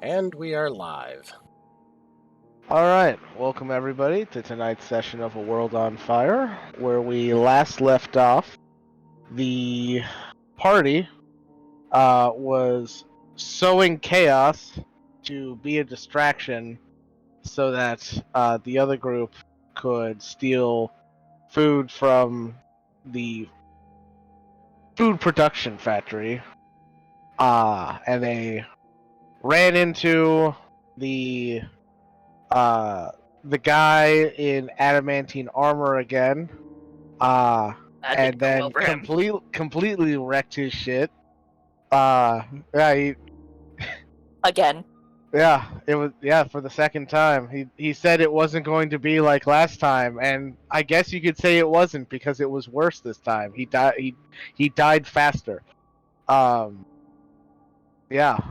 And we are live. Alright, welcome everybody to tonight's session of A World on Fire, where we last left off. The party was sowing chaos to be a distraction so that the other group could steal food from the food production factory. And they ran into the the guy in adamantine armor again, That and didn't go well then for him. completely wrecked his shit. Yeah, Again. it was for the second time. He said it wasn't going to be like last time, and I guess you could say it wasn't because it was worse this time. He died faster. Yeah,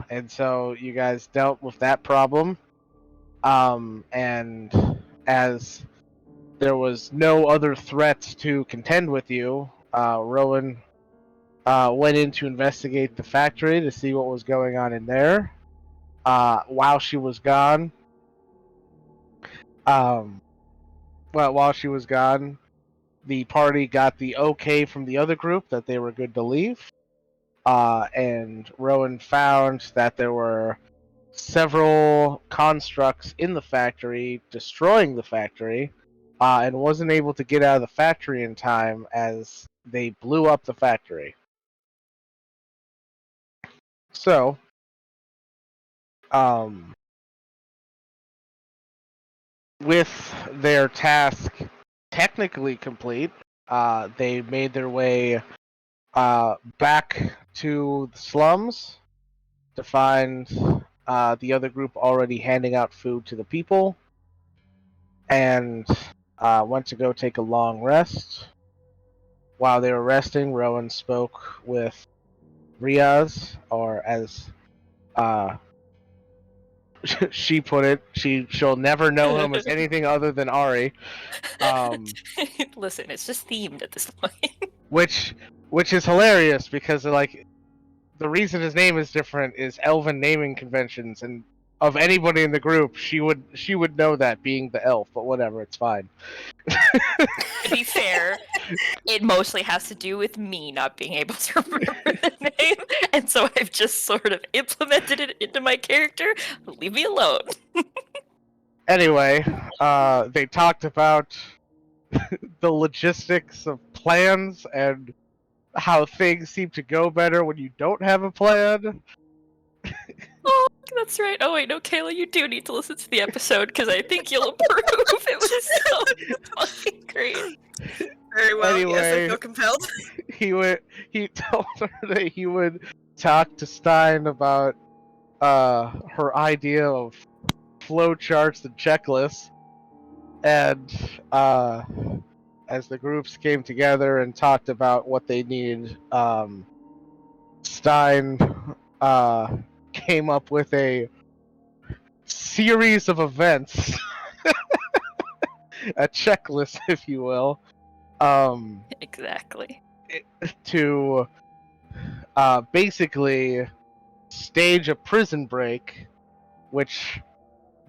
and so you guys dealt with that problem. And as there was no other threats to contend with you, Rowan went in to investigate the factory to see what was going on in there. While she was gone, while she was gone, the party got the okay from the other group that they were good to leave. And Rowan found that there were several constructs in the factory destroying the factory, and wasn't able to get out of the factory in time as they blew up the factory. So, with their task technically complete, they made their way back to the slums to find the other group already handing out food to the people, and went to go take a long rest. While they were resting, Rowan spoke with Riaz, or as she put it, she'll never know him as anything other than Ari. Listen, it's just themed at this point. which is hilarious because like the reason his name is different is elven naming conventions, and of anybody in the group, she would know that, being the elf, but whatever, it's fine. To be fair, it mostly has to do with me not being able to remember the name, and so I've just sort of implemented it into my character. Leave me alone. Anyway, they talked about the logistics of plans and how things seem to go better when you don't have a plan. Oh, that's right. Oh wait, no, Kayla, you do need to listen to the episode because I think you'll approve. It was so fucking great. Very well. Yes, I Anyway, feel compelled. he told her that he would talk to Stein about her idea of flowcharts and checklists, and as the groups came together and talked about what they needed, Stein came up with a series of events, a checklist, if you will, Exactly. to basically stage a prison break, which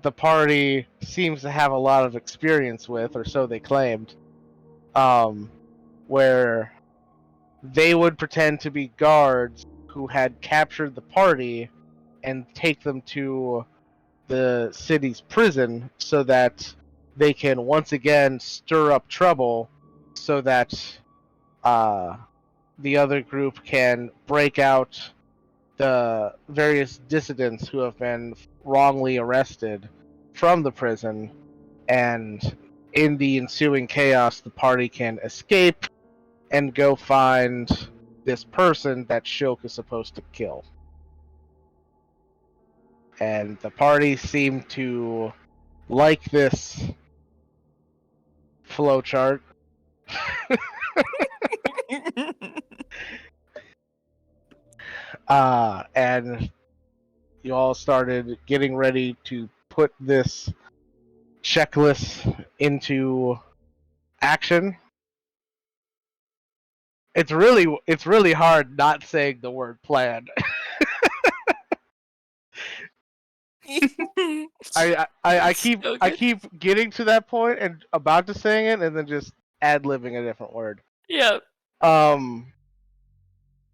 the party seems to have a lot of experience with, or so they claimed, where they would pretend to be guards who had captured the party and take them to the city's prison so that they can once again stir up trouble so that the other group can break out the various dissidents who have been wrongly arrested from the prison, and in the ensuing chaos, the party can escape and go find this person that Shilk is supposed to kill. And the party seemed to like this flowchart. And you all started getting ready to put this checklist into action. It's really hard not saying the word plan. I So keep good. I keep getting to that point and about to saying it and then just ad-libbing a different word. Yeah.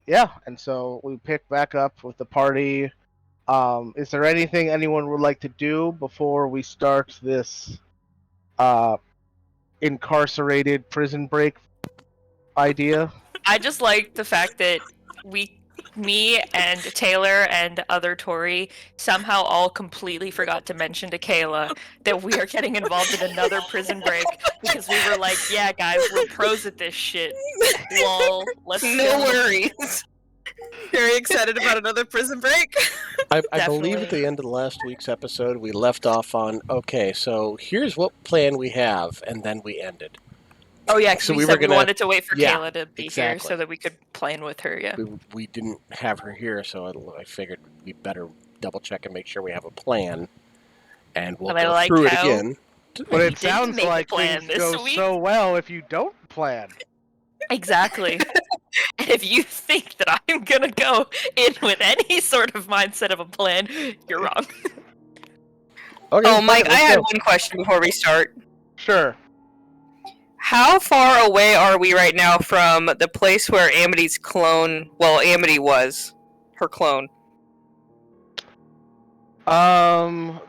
Yeah, and so we pick back up with the party. Is there anything anyone would like to do before we start this incarcerated prison break idea? I just like the fact that me and Taylor and other Tori somehow all completely forgot to mention to Kayla that we are getting involved in another prison break because we were like, yeah, guys, we're pros at this shit. Lol, let's No go. worries. Very excited about another prison break. I believe at the end of the last week's episode, we left off on, okay, so here's what plan we have, and then we ended. Oh yeah, because So we we said were we gonna- wanted to wait for yeah, Kayla to be here exactly. so that we could plan with her, yeah. We didn't have her here, so I figured we better double check and make sure we have a plan, and we'll And I go like through it how- again. But We it didn't sounds make a like plan things this go week. so well if you don't plan. Exactly. And if you think that I'm gonna go in with any sort of mindset of a plan, you're wrong. Okay, Oh, Mike, alright, I let's had go. one question before we start. Sure. How far away are we right now from the place where Amity's clone, well, Amity was, her clone? You're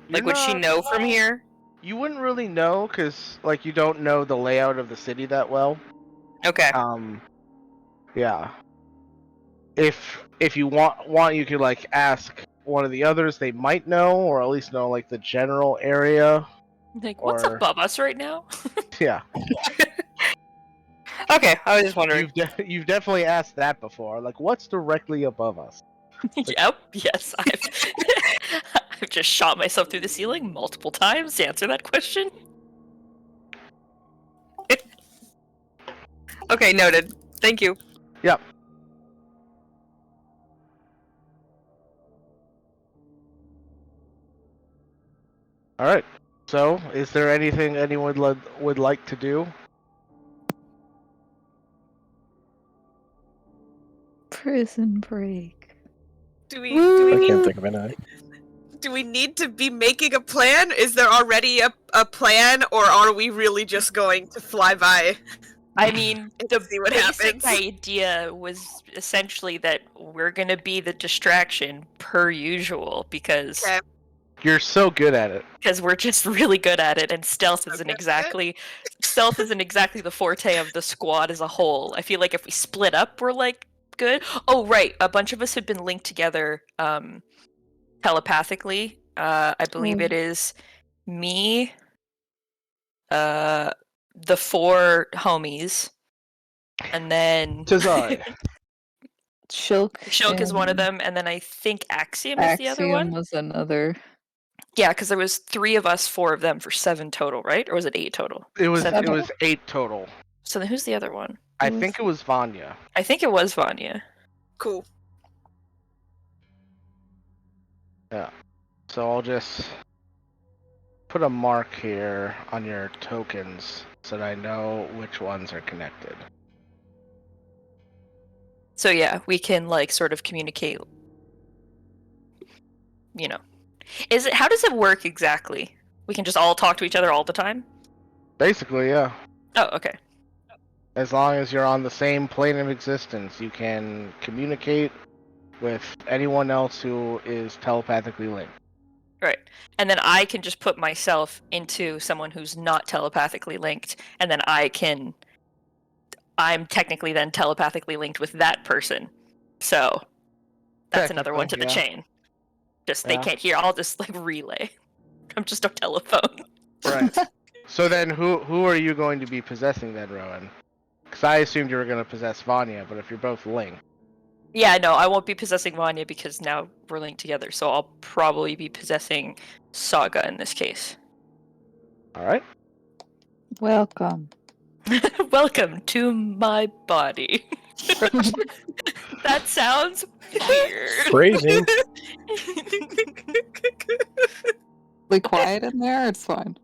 Like, would she not- know from here? You wouldn't really know because, like, you don't know the layout of the city that well. Okay. Yeah. If you want, you could like ask one of the others. They might know, or at least know like the general area. Like, what's Or- above us right now? Yeah. Okay, I was just wondering. You've definitely asked that before. Like, what's directly above us? Yep. Yes, I've just shot myself through the ceiling multiple times to answer that question. Okay, noted. Thank you. Yep. All right. So, is there anything anyone would like to do? Prison break. Do I we can't think of anything. do we need to be making a plan? Is there already a plan, or are we really just going to fly by? I mean, the See what basic happens. idea was essentially that we're gonna be the distraction per usual because Okay. You're so good at it. we're just really good at it, and stealth isn't Okay. exactly the forte of the squad as a whole. I feel like if we split up, we're like good. Oh right, a bunch of us have been linked together telepathically. I believe it is me, the 4 homies, and then Tazari. Shulk is one of and them, and then I think Axiom is the other Axiom one. was another. Yeah, because there was 3 of us, 4 of them for 7 total, right? Or was it 8 total? It was Seven. 8 total. So then who's the other one? I was- think it was Vanya. I think it was Vanya. Cool. So I'll just put a mark here on your tokens so that I know which ones are connected. So yeah, we can like sort of communicate. You know, how does it work exactly? We can just all talk to each other all the time? Basically, yeah. Oh, okay. As long as you're on the same plane of existence, you can communicate with anyone else who is telepathically linked. Right. And then I can just put myself into someone who's not telepathically linked, and then I'm technically then telepathically linked with that person. So that's another one to the Technically, chain. Just they Yeah. can't hear. I'll just like relay. I'm just a telephone. Right. So then who are you going to be possessing then, Rowan? Because I assumed you were going to possess Vanya, but if you're both linked. Yeah, no, I won't be possessing Vanya because now we're linked together. So I'll probably be possessing Saga in this case. Alright. Welcome. Welcome to my body. That sounds weird. Phrasing. We quiet in there? It's fine.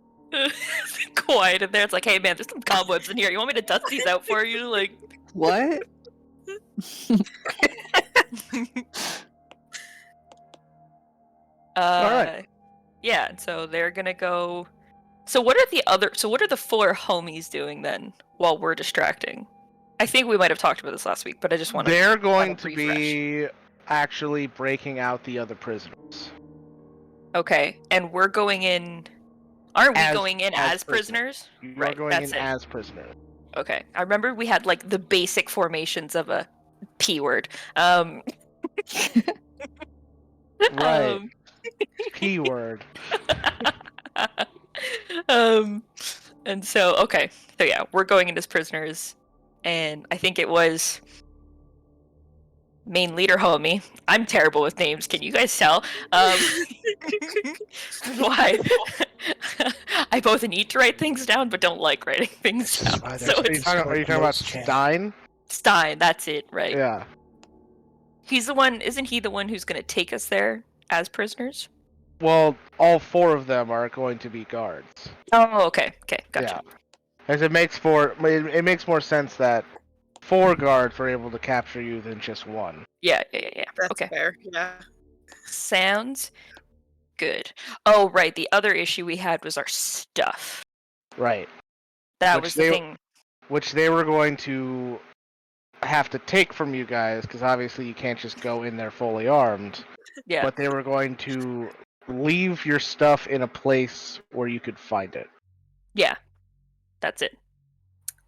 Quiet in there. It's like, hey man, there's some cobwebs in here. You want me to dust these out for you? Like, What? Alright. Yeah, and so they're gonna go. So what are the 4 homies doing then while we're distracting? I think we might have talked about this last week, but I just want to. They're going to refresh. be actually breaking out the other prisoners. Okay, and we're going in. Aren't we As- going in as as prisoners? You are Right, going that's in it. as prisoners. Okay, I remember we had like the basic formations of a P word. Right. Um, P word. and so okay, so yeah, we're going in as prisoners, and I think it was main leader homie. I'm terrible with names. Can you guys tell? Why? I both need to write things down, but don't like writing things down. Why So there's Are you it's talking about Stein? Stein. That's it, right? Yeah. He's the one. Isn't he the one who's going to take us there as prisoners? Well, all 4 of them are going to be guards. Oh, okay. Okay, gotcha. Yeah. As it makes more sense that 4 guards were able to capture you than just 1. Yeah. That's Okay. fair. Yeah. Sounds good. Oh, right. The other issue we had was our stuff. Right. That Which was the thing. Which they were going to have to take from you guys, because obviously you can't just go in there fully armed. Yeah. But they were going to leave your stuff in a place where you could find it. Yeah. That's it.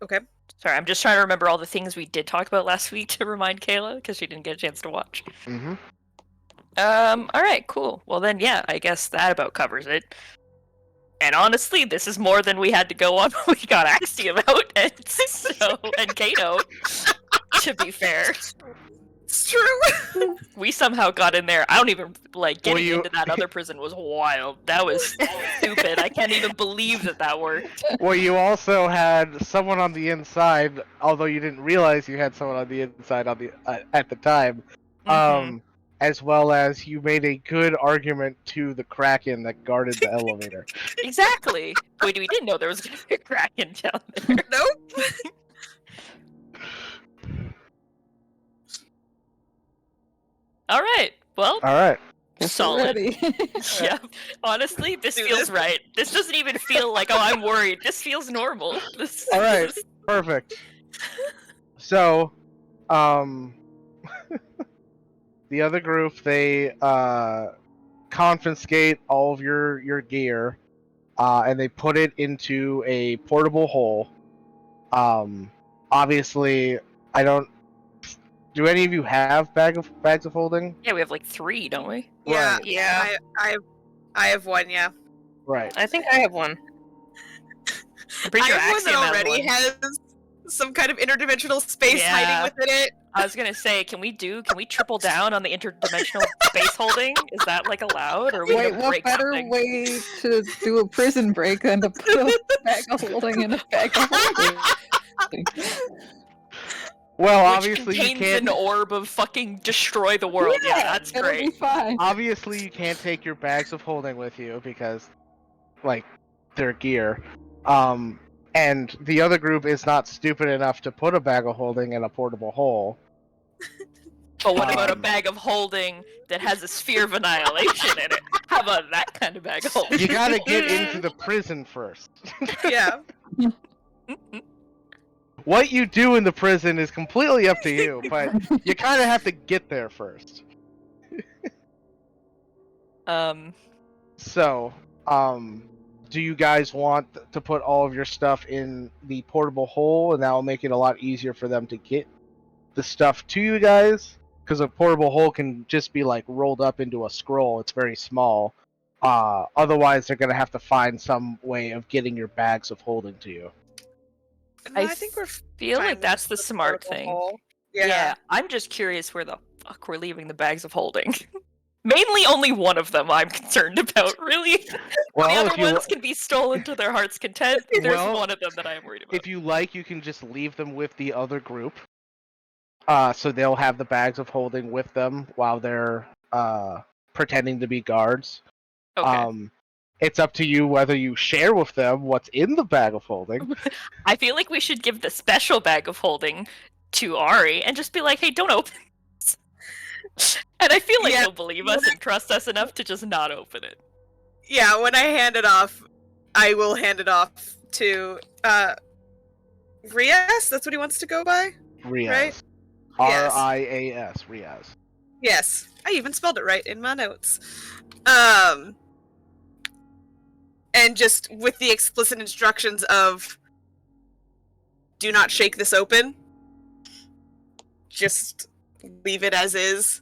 Okay. Sorry, I'm just trying to remember all the things we did talk about last week to remind Kayla, because she didn't get a chance to watch. Mm-hmm. Alright, cool. Well then, yeah, I guess that about covers it. And honestly, this is more than we had to go on when we got Axie about, and Kato, to be fair. It's true. We somehow got in there. I don't even, getting you- into that other prison was wild. That was stupid. I can't even believe that worked. Well, you also had someone on the inside, although you didn't realize you had someone on the inside at the time. Mhm. As well as you made a good argument to the Kraken that guarded the elevator. Exactly. Wait, we didn't know there was going to be a Kraken down there. Nope. Alright, well, Alright. Guess we're solid. ready. Yeah, honestly, this Do feels this. right. This doesn't even feel like, oh, I'm worried. This feels normal. This, Alright. Perfect. So, the other group, they confiscate all of your gear, and they put it into a portable hole. Obviously, I don't. Do any of you have bags of holding? Yeah, we have 3, don't we? Yeah. Right. Yeah. I have one. Yeah. Right. I think I have one. I'm pretty sure I have one that Axiom has already one. has some kind of interdimensional space Yeah. hiding within it. I was gonna say, can we triple down on the interdimensional space holding? Is that allowed, or are we Wait, gonna what break better something? way to do a prison break than to put a bag of holding in a bag of holding? Well, Which obviously you contains can't. an orb of fucking destroy the world. Yeah, that's It'll be great. fine. Obviously, you can't take your bags of holding with you because, they're gear. And the other group is not stupid enough to put a bag of holding in a portable hole. But what about a Um, bag of holding that has a sphere of annihilation in it? How about that kind of bag of holding? You gotta get into the prison first. Yeah. What you do in the prison is completely up to you, but you kind of have to get there first. So, do you guys want to put all of your stuff in the portable hole, and that will make it a lot easier for them to get the stuff to you guys? Because a portable hole can just be rolled up into a scroll. It's very small. Otherwise, they're gonna have to find some way of getting your bags of holding to you. No, I I think we're feel fine like with that's the just smart portable thing. hole. Yeah. Yeah. I'm just curious where the fuck we're leaving the bags of holding. Mainly only one of them I'm concerned about, really. The Well, other ones can be stolen to their heart's content. There's Well, one of them that I am worried about. if you like, you can just leave them with the other group. So they'll have the bags of holding with them while they're pretending to be guards. Okay. It's up to you whether you share with them what's in the bag of holding. I feel like we should give the special bag of holding to Ari and just be like, hey, don't open this. And I feel like Yeah. he'll believe us and trust us enough to just not open it. Yeah, when I hand it off, I will hand it off to Rias. That's what he wants to go by, Riaz. right? Rias. Riaz. Yes, I even spelled it right in my notes. And just with the explicit instructions of do not shake this open. Just leave it as is.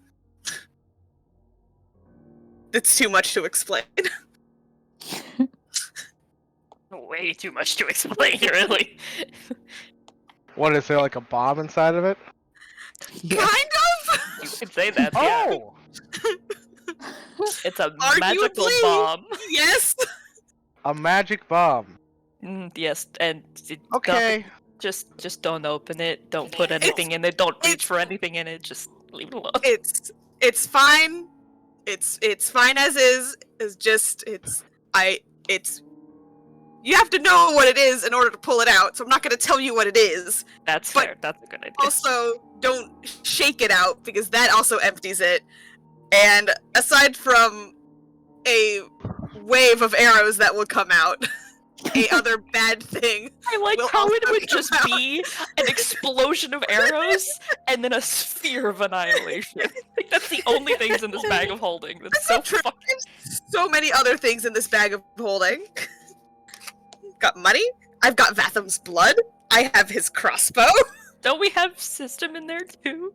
It's too much to explain. Way too much to explain, really. What is there, like a bomb inside of it? Yeah. Kind of. You could say that, yeah. Oh! It's a Arguably. magical bomb. Yes. A magic bomb. Yes, and Okay. just don't open it. Don't put anything in it. Don't reach for anything in it. Just leave it alone. It's fine. It's fine as is. It's you have to know what it is in order to pull it out. So I'm not going to tell you what it is. That's but fair. That's a good idea. Also, don't shake it out because that also empties it. And aside from a wave of arrows that will come out, a other bad thing. I like will how it also would just come out. be an explosion of arrows and then a sphere of annihilation. Like, that's the only things in this bag of holding. That's so not true. fucking. There's so many other things in this bag of holding. Got money. I've got Vatham's blood. I have his crossbow. Don't we have system in there too?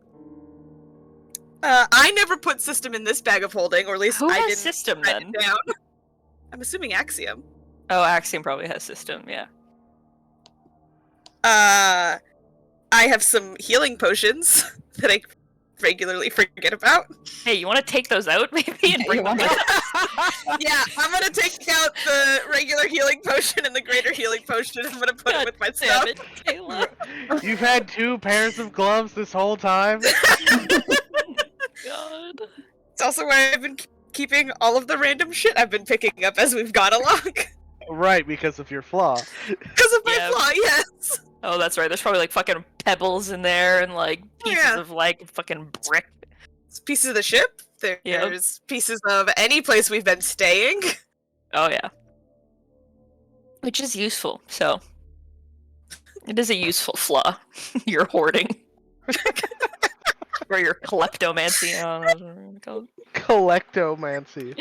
I never put system in this bag of holding, or at least Who I has didn't system write then? it down. I'm assuming Axiom. Oh, Axiom probably has system. Yeah. I have some healing potions that I regularly forget about. Hey, you want to take those out maybe and bring them with us? Yeah, I'm gonna take out the regular healing potion and the greater healing potion. I'm gonna put it with my stuff. Damn it, Taylor. You've had 2 pairs of gloves this whole time? God. It's also where I've been keeping all of the random shit I've been picking up as we've gone along. Right, because of your flaw. Because of my Yeah. flaw, yes. Oh, that's right. There's probably like fucking pebbles in there and like pieces Yeah. of like fucking brick. It's pieces of the ship. Yep. There's pieces of any place we've been staying. Oh yeah. Which is useful. So it is a useful flaw. Your hoarding. Or your kleptomancy. I don't know what you call it. Collectomancy.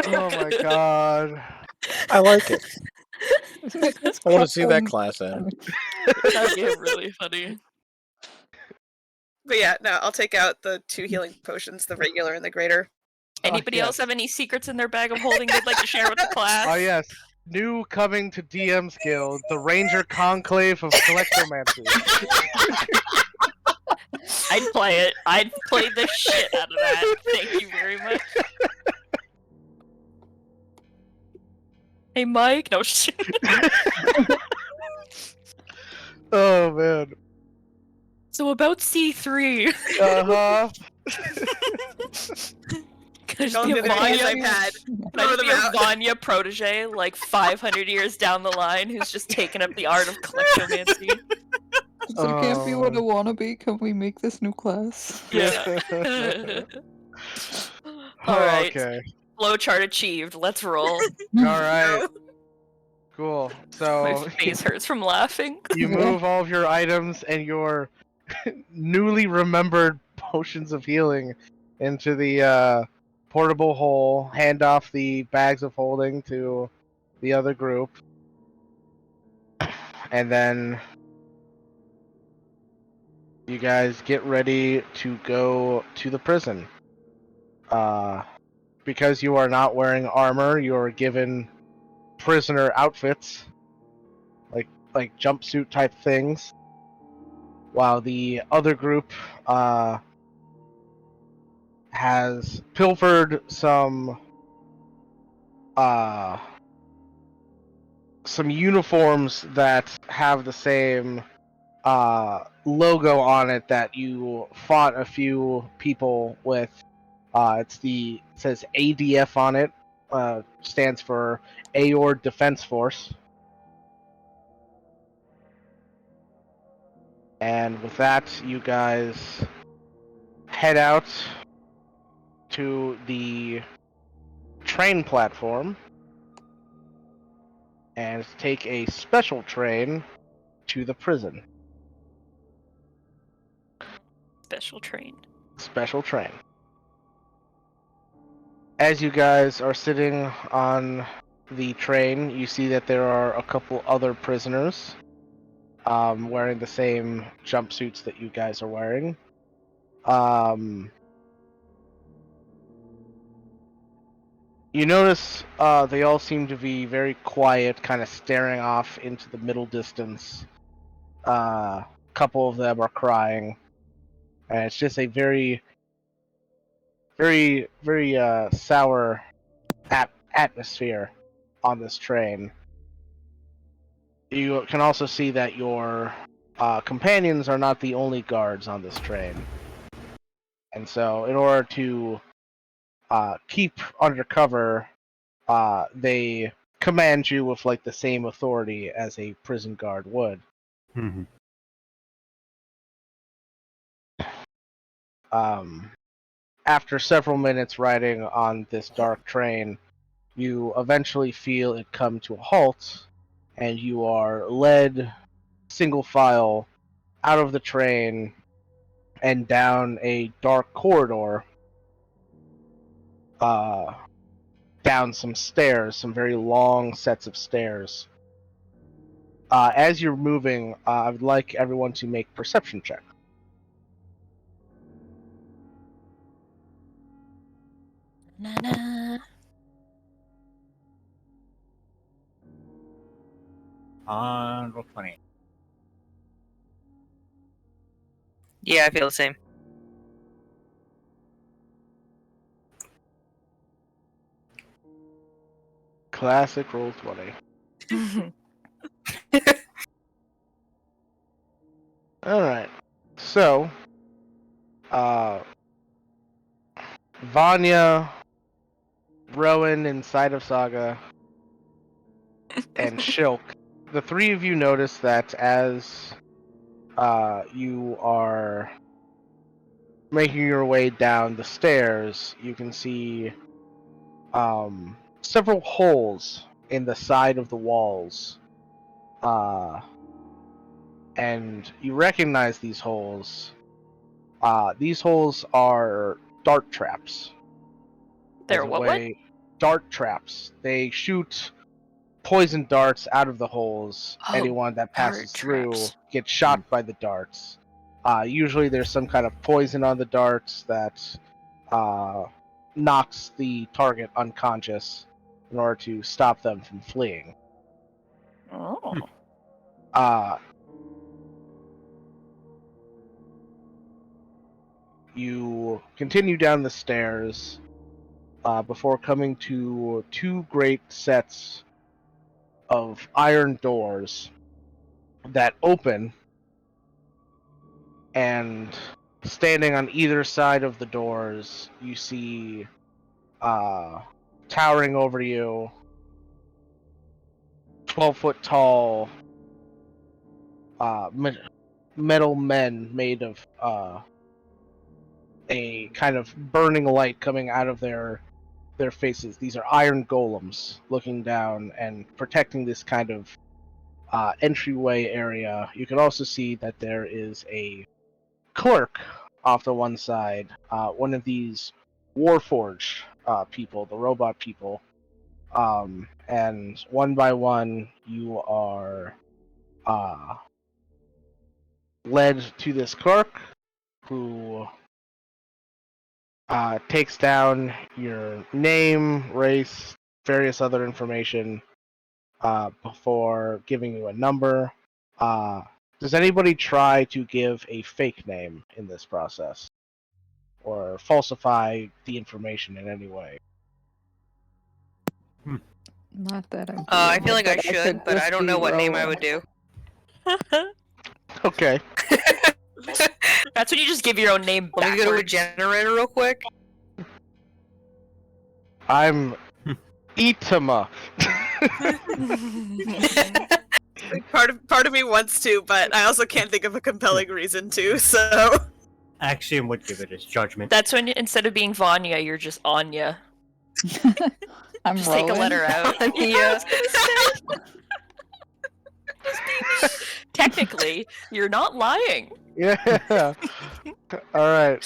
Oh my god. I like it. I want to see that class end. That'd be really funny. But yeah, no, I'll take out the 2 healing potions, the regular and the greater. Anybody else yes. have any secrets in their bag of holding they'd like to share with the class? Oh yes. New coming to DM's Guild, the Ranger Conclave of Collectomancy. I'd play it. I'd play the shit out of that. Thank you very much. Hey, Mike. No shit. Oh man. So about C3. Uh-huh. Can I just All be the a other ideas Vanya? I've had. Can I Throw just them be a out. Vanya protege, like 500 years down the line, who's just taken up the art of kleptomancy? So it can't be what I Oh. wanna be. Can we make this new class? Yeah. All right. Okay. Flowchart achieved. Let's roll. All right. Cool. My So face hurts from laughing. you move all of your items and your newly remembered potions of healing into the portable hole. Hand off the bags of holding to the other group, and then you guys get ready to go to the prison. Because you are not wearing armor, you are given prisoner outfits, like jumpsuit type things, while the other group has pilfered some uniforms that have the same logo on it that you fought a few people with. It says ADF on it. Stands for Aor Defense Force. And with that, you guys head out to the train platform and take a special train to the prison. Special train. Special train. As you guys are sitting on the train, you see that there are a couple other prisoners wearing the same jumpsuits that you guys are wearing. You notice they all seem to be very quiet, kind of staring off into the middle distance. A couple of them are crying, and it's just a very, very, very sour atmosphere on this train. You can also see that your companions are not the only guards on this train. And so, in order to keep undercover, they command you with like the same authority as a prison guard would. Mm-hmm. After several minutes riding on this dark train, you eventually feel it come to a halt, and you are led single file out of the train and down a dark corridor, down some stairs, some very long sets of stairs. As you're moving, I would like everyone to make perception check. Na-na. On roll 20. Yeah, I feel the same. Classic roll 20. Alright. So, Vanya, Rowan inside of Saga, and Shilk. The three of you notice that as you are making your way down the stairs, you can see several holes in the side of the walls. And you recognize these holes. These holes are dart traps. They're As a what? way- Dart traps. They shoot poison darts out of the holes. Oh, Anyone that passes dart through traps. gets shot by the darts. Usually there's some kind of poison on the darts that knocks the target unconscious in order to stop them from fleeing. Oh. You continue down the stairs before coming to two great sets of iron doors that open, and standing on either side of the doors, you see towering over you 12-foot tall metal men made of a kind of burning light coming out of their faces. These are iron golems looking down and protecting this kind of entryway area. You can also see that there is a clerk off the one side, one of these Warforged people, the robot people. And one by one, you are led to this clerk who takes down your name, race, various other information before giving you a number. Does anybody try to give a fake name in this process? Or falsify the information in any way? Not that I'm. I feel like I but should, could but I just don't know be what name I Rowan. would do. Okay. That's when you just give your own name Let me go to a backwards. generator real quick. I'm Itama. Part of me wants to, but I also can't think of a compelling reason to. So Axiom would give it his judgment. That's when instead of being Vanya, you're just Anya. I'm Just Rowan. take a letter out. Anya. Yeah, I was gonna say. Just being technically, you're not lying. Yeah. All right.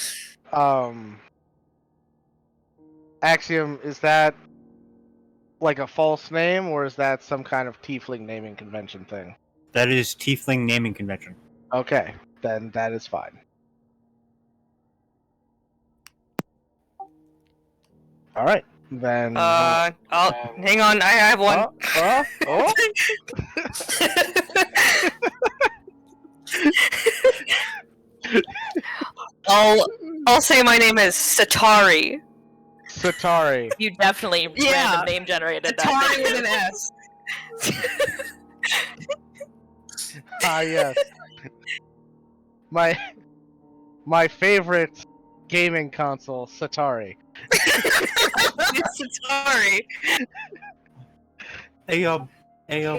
Axiom, is that like a false name, or is that some kind of tiefling naming convention thing? That is Tiefling naming convention. Okay, then that is fine. All right, then. Hang on, I have one. Oh. I'll say my name is Satari. Satari. You definitely Yeah. random name generated that. Satari didn't with you? an S. Yes. My favorite gaming console, Satari. Satari. Hey,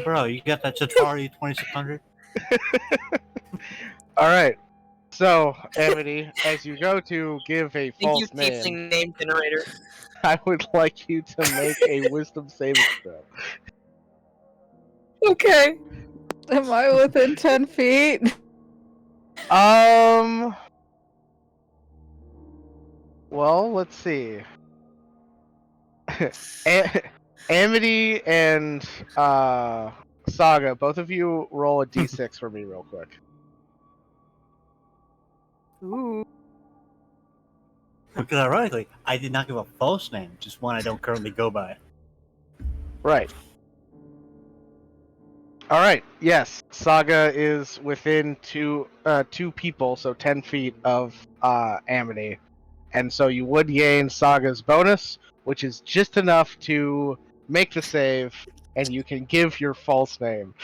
bro, you got that Atari 2600? All right. So, Amity, as you go to give a Thank you, false name, tiefling name generator. I would like you to make a wisdom saving throw. Okay. Am I within 10 feet? Well, let's see. Amity and Saga, both of you roll a d6 for me real quick. Ooh. Because ironically, I did not give a false name, just one I don't currently go by. Right. All right. Yes, Saga is within two people, so 10 feet of Amity, and so you would gain Saga's bonus, which is just enough to make the save, and you can give your false name.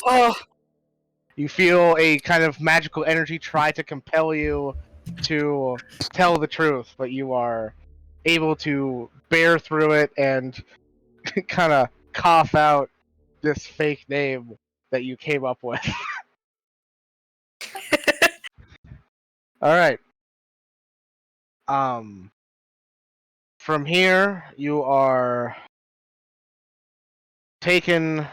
Oh. You feel a kind of magical energy try to compel you to tell the truth, but you are able to bear through it and kind of cough out this fake name that you came up with. All right. From here, you are taken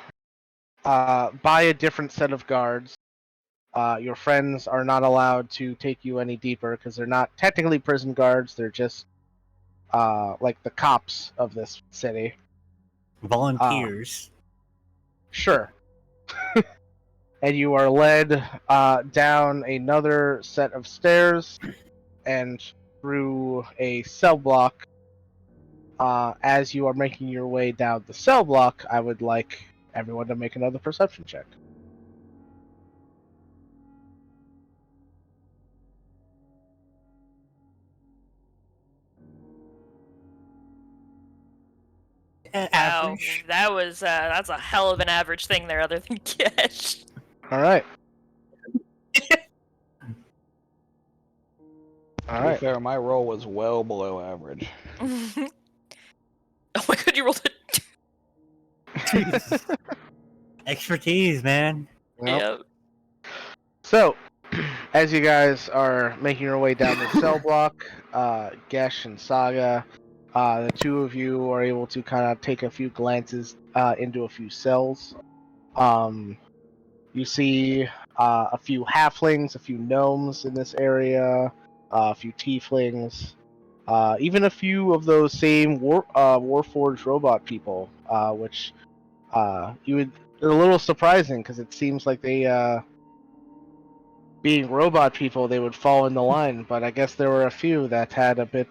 by a different set of guards. Your friends are not allowed to take you any deeper because they're not technically prison guards. They're just like the cops of this city. Volunteers. Sure. And you are led down another set of stairs and through a cell block. As you are making your way down the cell block, I would like everyone to make another perception check. Wow, Average. that's a hell of an average thing there, other than Gesh. All right. All To be right. fair, my roll was well below average. Oh my god, you rolled a Expertise, man. Well, yeah. so, as you guys are making your way down the cell block, Gesh and Saga, the two of you are able to kind of take a few glances into a few cells. You see a few halflings, a few gnomes in this area, a few tieflings, even a few of those same Warforged robot people, which they're a little surprising because it seems like they, being robot people, they would fall in the line, but I guess there were a few that had a bit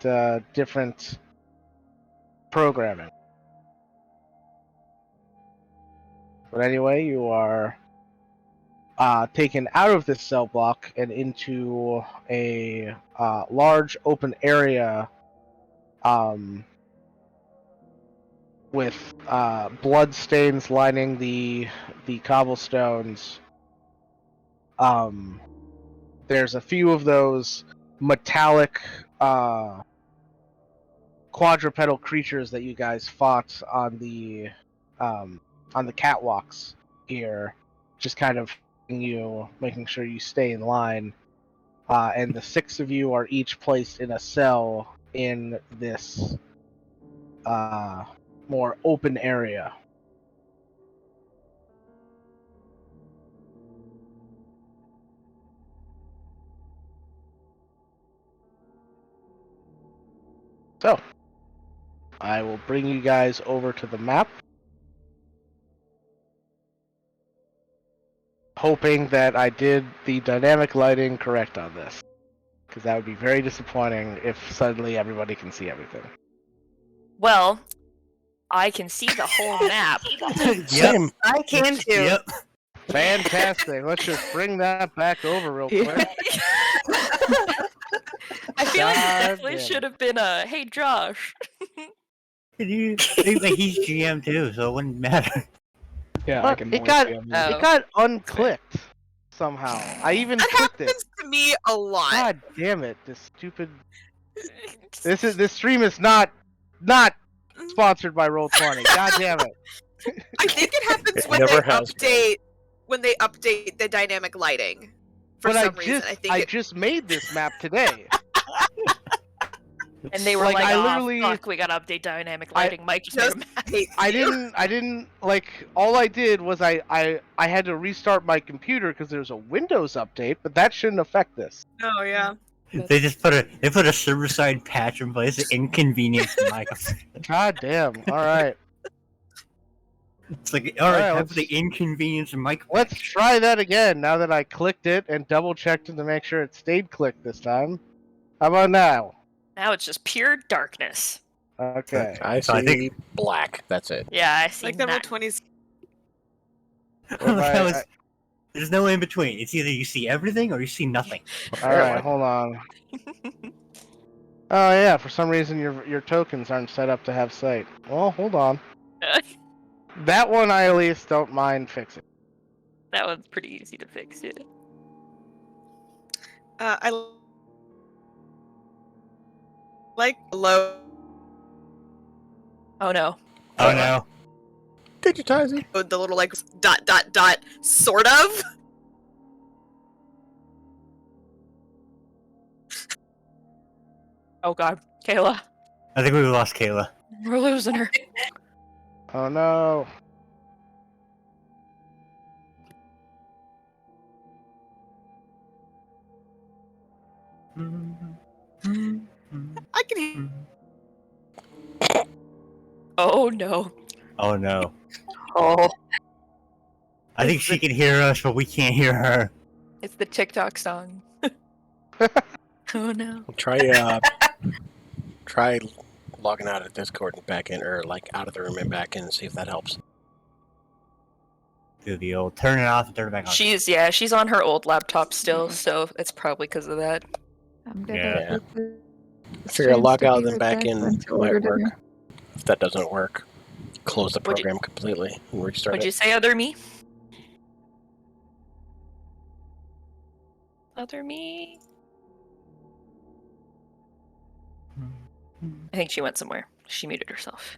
different programming. But anyway, you are taken out of this cell block and into a large open area with blood stains lining the cobblestones. There's a few of those metallic quadrupedal creatures that you guys fought on the catwalks here, just kind of you making sure you stay in line. and the 6 of you are each placed in a cell in this more open area. So, I will bring you guys over to the map, hoping that I did the dynamic lighting correct on this, because that would be very disappointing if suddenly everybody can see everything. Well, I can see the whole map. Same. I can too. Yep. Fantastic. Let's just bring that back over real quick. I feel like it God definitely damn should have been a hey Josh. Like he's GM too, so it wouldn't matter. Yeah, I But can it voice got him. Oh. it got unclicked somehow. I even That clicked it. happens to me a lot. God damn it! This stupid. This stream is not sponsored by Roll20. God damn it! I think it happens It when never they has been. update the dynamic lighting. For But some reason, I think I it. just made this map today. And they were Like, like, I "Oh literally- fuck, we gotta update dynamic lighting." Mike just made a Just map. hate I you. didn't like all I did was I had to restart my computer because there's a Windows update, but that shouldn't affect this. Oh yeah. They just put a server side patch in place to inconvenience my computer. God damn! All right, It's like, all right, Alright, have the inconvenience of my let's try that again. Now that I clicked it and double checked it to make sure it stayed clicked this time. How about now? Now it's just pure darkness. Okay. I So I see think- black. That's it. Yeah, I see Like the that. Roll20's. Well, I- There's no in between. It's either you see everything or you see nothing. All right, hold on. Oh yeah, for some reason your tokens aren't set up to have sight. Well, hold on. That one I at least don't mind fixing. That one's pretty easy to fix. Yeah. I like low Oh no. Oh no. Digitizing. the little like dot sort of. Oh god, Kayla, I think we lost Kayla. we're losing her. Oh no. I can hear. Oh no. Oh no. Oh, I think she can hear us, but we can't hear her. It's the TikTok song. Oh no. Try logging out of Discord and back in, or like out of the room and back in, and see if that helps. Do the old turn it off and turn it back on. She's on her old laptop still, so it's probably because of that. I'm gonna Yeah. put the Figure streams log to out be then back back in until might order work. dinner. If that doesn't work, close the Would you- program completely and restart Would it. you say other me? Other me? I think she went somewhere. She muted herself.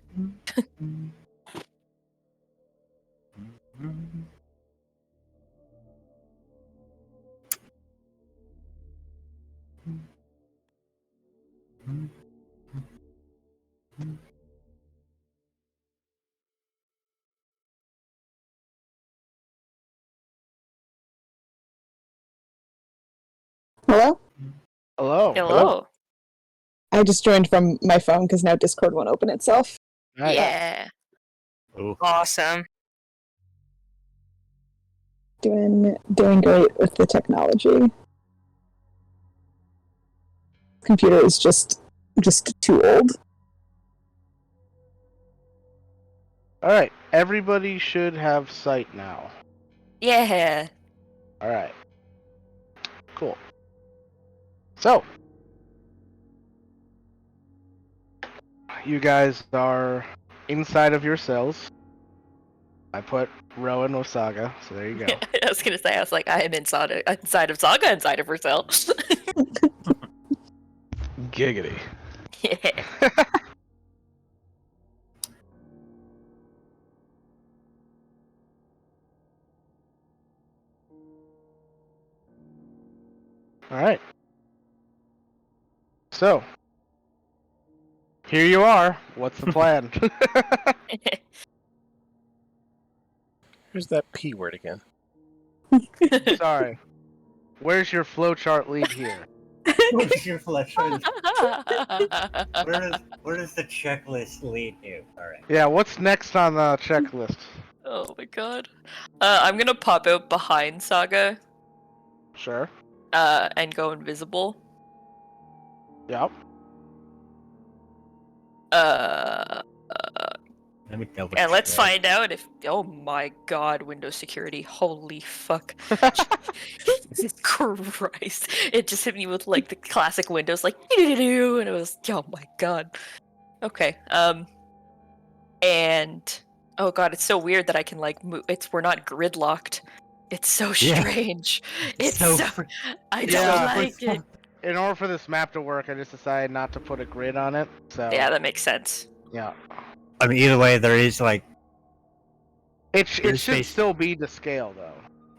Hello? Hello. Hello. I just joined from my phone because now Discord won't open itself. Nice. Yeah. Ooh. awesome. Doing great with the technology. Computer is just too old. All right. Everybody should have sight now. Yeah. All right. Cool. So, you guys are inside of your cells. I put Rowan with Saga, so there you go. I was gonna say, I was like, I am inside of Saga, inside of herself. Giggity. Yeah. All right. So, here you are. What's the plan? Here's that P word again. Sorry. Where's your flowchart lead here? What is your flesh? Where does the checklist lead to? Alright. Yeah, what's next on the checklist? Oh my god. I'm gonna pop out behind Saga, Sure. and go invisible. Yep. Let me double And let's check. find out if. Oh my god, Windows security. Holy fuck. Jesus Christ. It just hit me with like the classic Windows, like, doo-doo-doo-doo, and it was. Oh my god. Okay. And. Oh god, it's so weird that I can like move. We're not gridlocked. It's so Yeah. strange. It's So so. fr- I don't Yeah, like it. In order for this map to work, I just decided not to put a grid on it. So Yeah, that makes sense. yeah. I mean, either way, there is like, It There's should space. still be to scale though.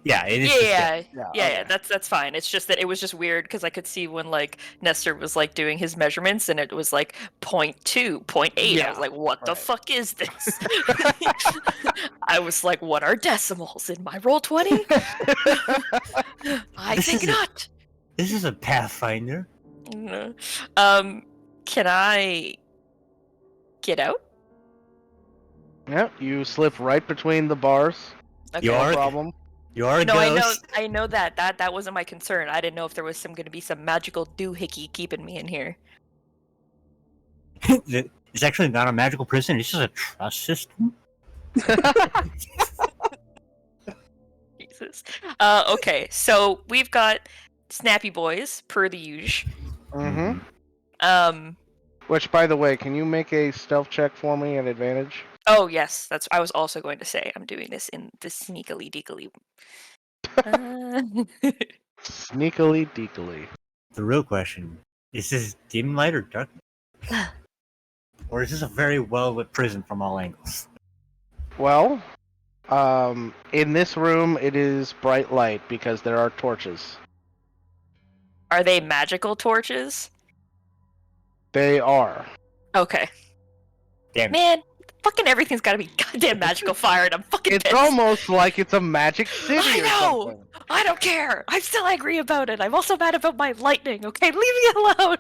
yeah, it is. Yeah, Yeah, okay. that's fine. It's just that it was just weird because I could see when like Nestor was like doing his measurements and it was like 0.2, 0.8. I Yeah, was like, what the right. fuck is this? I was like, what are decimals in my roll 20? I This think is a- not. This is a Pathfinder. No. Can I get out? Yep, you slip right between the bars. Okay. You No are problem. You are a No, ghost. I know that. That wasn't my concern. I didn't know if there was going to be some magical doohickey keeping me in here. It's actually not a magical prison. It's just a trust system. Jesus. Okay, so we've got Snappy Boys, per the usual. Mm-hmm. Um, Which, by the way, can you make a stealth check for me at advantage? oh yes, that's. I was also going to say I'm doing this in the sneakily deekily. Sneakily deekily. The real question is this dim light or dark? Or is this a very well lit prison from all angles? Well, in this room, it is bright light because there are torches. Are they magical torches? They are. Okay. Damn. Man, fucking everything's got to be goddamn magical fire, and I'm fucking It's pissed. almost like it's a magic city I or know! something. I don't care. I'm still angry about it. I'm also mad about my lightning. Okay, leave me alone.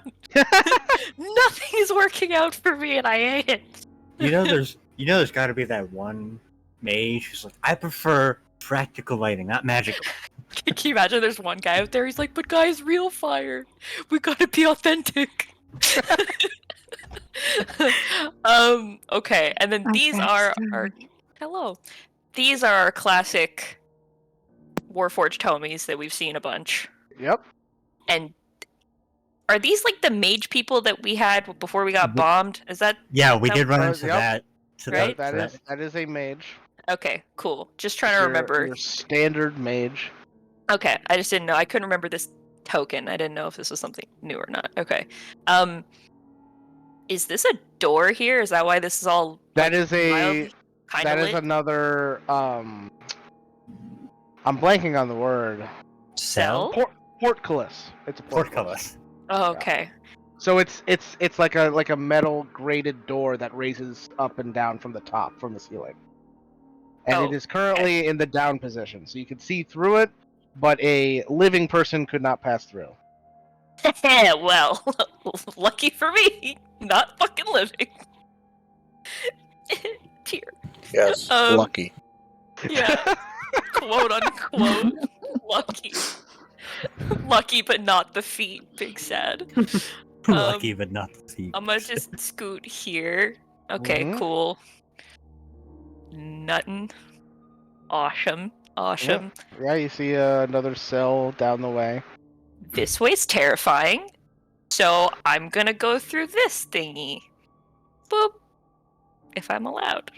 Nothing is working out for me, and I hate it. There's got to be that one mage who's like, I prefer practical lighting, not magical. Can you imagine? There's one guy out there. He's like, "But guys, real fire. We gotta be authentic." Okay, and then these are our hello. These are our classic Warforged homies that we've seen a bunch. Yep. And are these like the mage people that we had before we got bombed? Is that Yeah, we did run Yep. into that. Right? That is a mage. okay? Cool. Just trying to remember. Your standard mage. Okay, I just didn't know. I couldn't remember this token. I didn't know if this was something new or not. Okay. Is this a door here? Is that why this is all That is a. kind That of is another. I'm blanking on the word. cell? Portcullis. It's a Portcullis. Oh, okay. So it's like a metal grated door that raises up and down from the top, from the ceiling. And Oh, it is currently in the down position, so you can see through it, but a living person could not pass through. Well, lucky for me, not fucking living. Tear. Yes, Um, lucky. Yeah. Quote unquote. Lucky. Lucky, but not the feet. Big sad. Lucky, but not the feet. I'm gonna just scoot here. Okay, Mhm. cool. Nuttin'. Awesome. Awesome. Yeah, you see another cell down the way. This way's terrifying. So I'm gonna go through this thingy. Boop. If I'm allowed.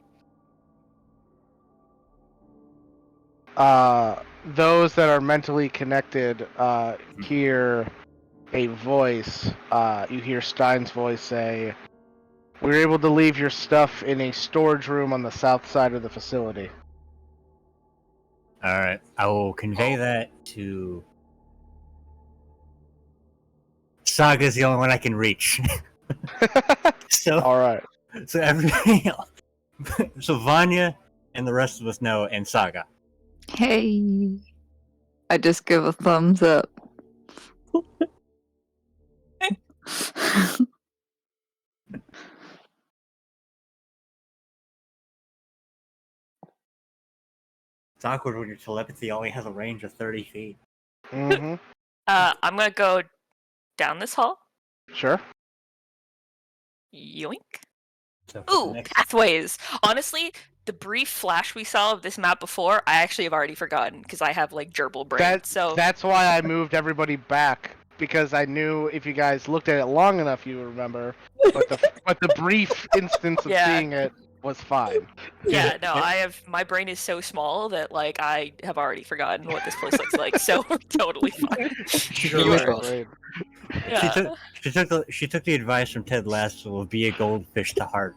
Those that are mentally connected hear a voice. You hear Stein's voice say, "We were able to leave your stuff in a storage room on the south side of the facility." Alright, I will convey that to Saga's the only one I can reach. So, All right. so everybody, so Vanya and the rest of us know, and Saga. Hey. I just give a thumbs up. It's awkward when your telepathy only has a range of 30 feet. Mm-hmm. I'm gonna go down this hall. Sure. Yoink. So for the Ooh, next- pathways. Honestly, the brief flash we saw of this map before, I actually have already forgotten because I have like gerbil brain. That's why I moved everybody back, because I knew if you guys looked at it long enough, you would remember. But the brief instance of Yeah. seeing it was fine. Yeah, no, my brain is so small that like I have already forgotten what this place looks like, so we're totally fine. Sure, You we are both. great. Yeah. She took the advice from Ted Lasso of be a goldfish to heart.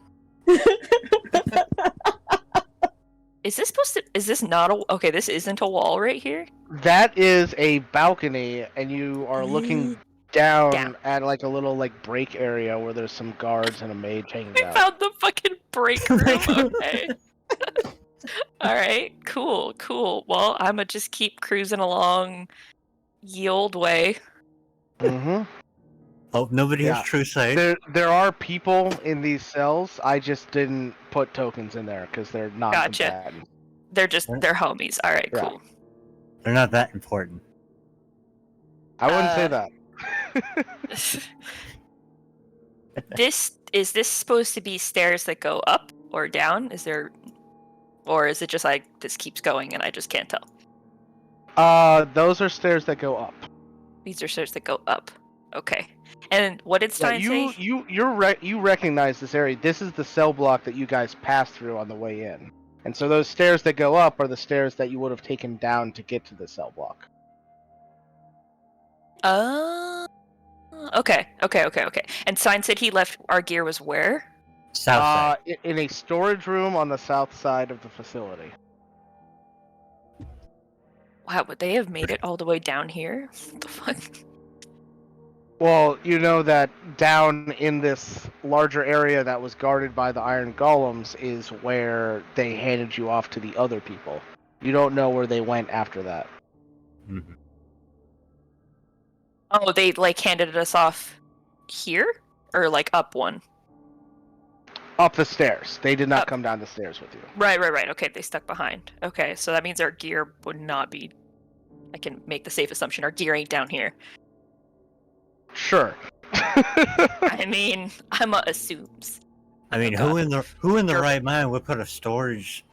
Is this not a okay, this isn't a wall right here? That is a balcony, and you are looking down Down. at like a little like break area where there's some guards and a mage hanging I out. found the fucking break room, okay. Alright, cool. Well, I'ma just keep cruising along ye old way. Mm-hmm. Oh, nobody Yeah. has true sight. There are people in these cells. I just didn't put tokens in there because they're not Gotcha. combatant. They're homies. Alright, Yeah. cool. They're not that important. I wouldn't say that. Is this supposed to be stairs that go up or down? Or is it just like this keeps going and I just can't tell? Those are stairs that go up. These are stairs that go up. Okay. And what did Stein say? You recognize this area. This is the cell block that you guys passed through on the way in. And so those stairs that go up are the stairs that you would have taken down to get to the cell block. Okay. And Stein said he left our gear was where? South side. In a storage room on the south side of the facility. Wow, would they have made it all the way down here? What the fuck? Well, you know that down in this larger area that was guarded by the iron golems is where they handed you off to the other people. You don't know where they went after that. Mhm. Oh, they like handed us off here? Or like up one? Up the stairs. They did not Up. come down the stairs with you. Right. Okay, they stuck behind. Okay, so that means our gear would not be. I can make the safe assumption our gear ain't down here. Sure. I mean, I'm assumes. I mean, Oh, who in the Gerbil. right mind would put a storage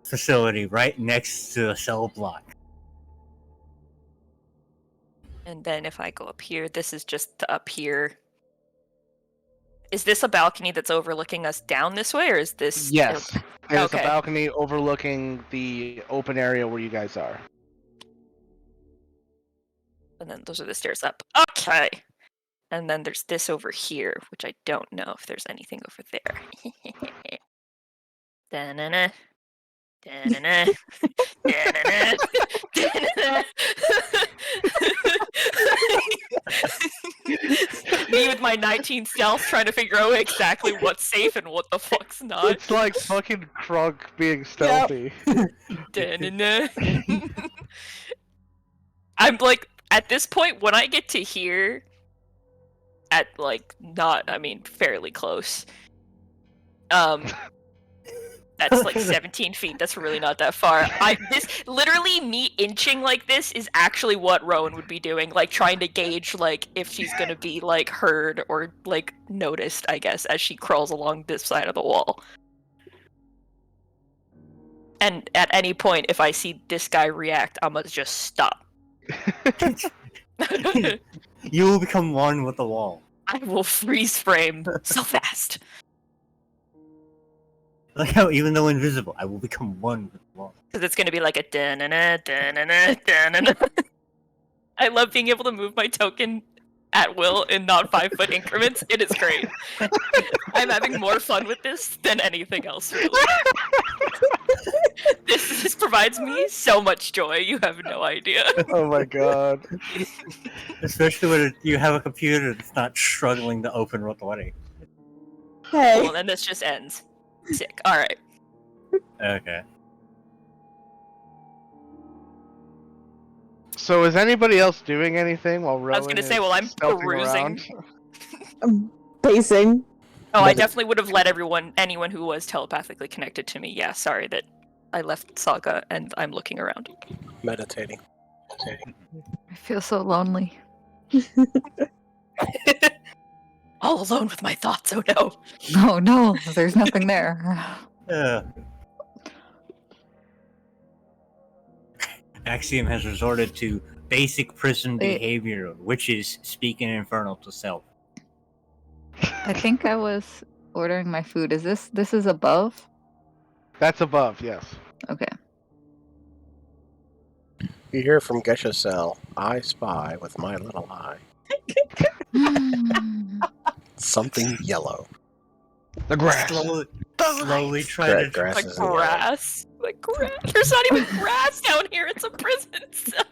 facility right next to a cell block? And then if I go up here, this is just up here. Is this a balcony that's overlooking us down this way, or is this? Yes. There's Okay. a balcony overlooking the open area where you guys are. And then those are the stairs up. Okay. And then there's this over here, which I don't know if there's anything over there. Da-na-na. Da-na-na. Da-na-na. Da-na-na. Me with my 19 stealth trying to figure out exactly what's safe and what the fuck's not. It's like fucking Krunk being stealthy. Da-na-na. I'm like, at this point, when I get to here, at like fairly close. That's like 17 feet. That's really not that far. Literally me inching like this is actually what Rowan would be doing, like trying to gauge like if she's gonna be like heard or like noticed, I guess, as she crawls along this side of the wall. And at any point, if I see this guy react, I'm gonna just stop. You will become one with the wall. I will freeze frame so fast. Like how, even though invisible, I will become one with the wall. Because it's gonna be like a da-na-na, da-na-na, da-na-na. I love being able to move my token at will in not 5-foot increments. It is great. I'm having more fun with this than anything else, really. This provides me so much joy. You have no idea. Oh my god. Especially when you have a computer that's not struggling to open Rotori. Hey. Well, then this just ends. Sick. All right. Okay. So is anybody else doing anything while Rowan I was gonna say, well, I'm stealthing perusing. around? Pacing. Oh, I Medi- definitely would have let anyone who was telepathically connected to me. Yeah, sorry that I left Saga and I'm looking around. Meditating. I feel so lonely. All alone with my thoughts. Oh no. Oh no, there's nothing there. Axiom has resorted to basic prison Wait. behavior, which is speaking infernal to self. I think I was ordering my food. Is this is above? That's above, yes. Okay. You hear from Gesha's cell, I spy with my little eye. Something yellow. The grass. Slowly try to... Grass Like is yellow. grass. Like grass. There's not even grass down here. It's a prison cell.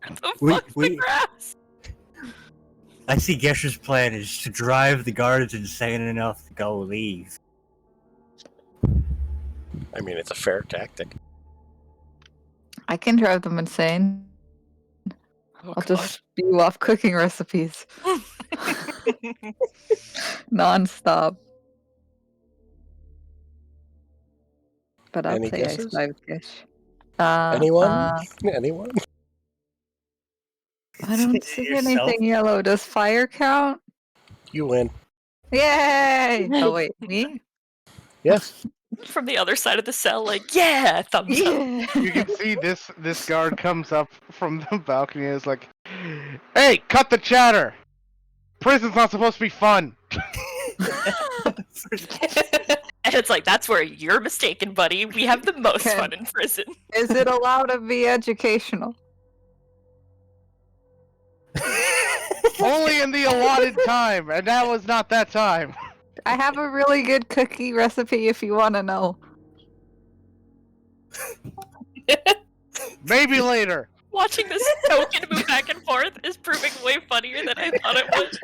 The fuck's the grass? I see Gesher's plan is to drive the guards insane enough to go leave. I mean, it's a fair tactic. I can drive them insane. Oh, I'll just spew off cooking recipes non-stop. But I'll Any say I guesses? spy with Gish. Anyone? Anyone? I don't see Yourself? anything yellow. Does fire count? You win. Yay! Oh wait, me? Yes. From the other side of the cell, like, yeah, thumbs up. Yeah. You can see this guard comes up from the balcony and is like, "Hey, cut the chatter! Prison's not supposed to be fun." And it's like, that's where you're mistaken, buddy. We have the most Ken. fun in prison. Is it allowed to be educational? Only in the allotted time, and that was not that time. I have a really good cookie recipe if you want to know. Maybe later. Watching this token move back and forth is proving way funnier than I thought it would.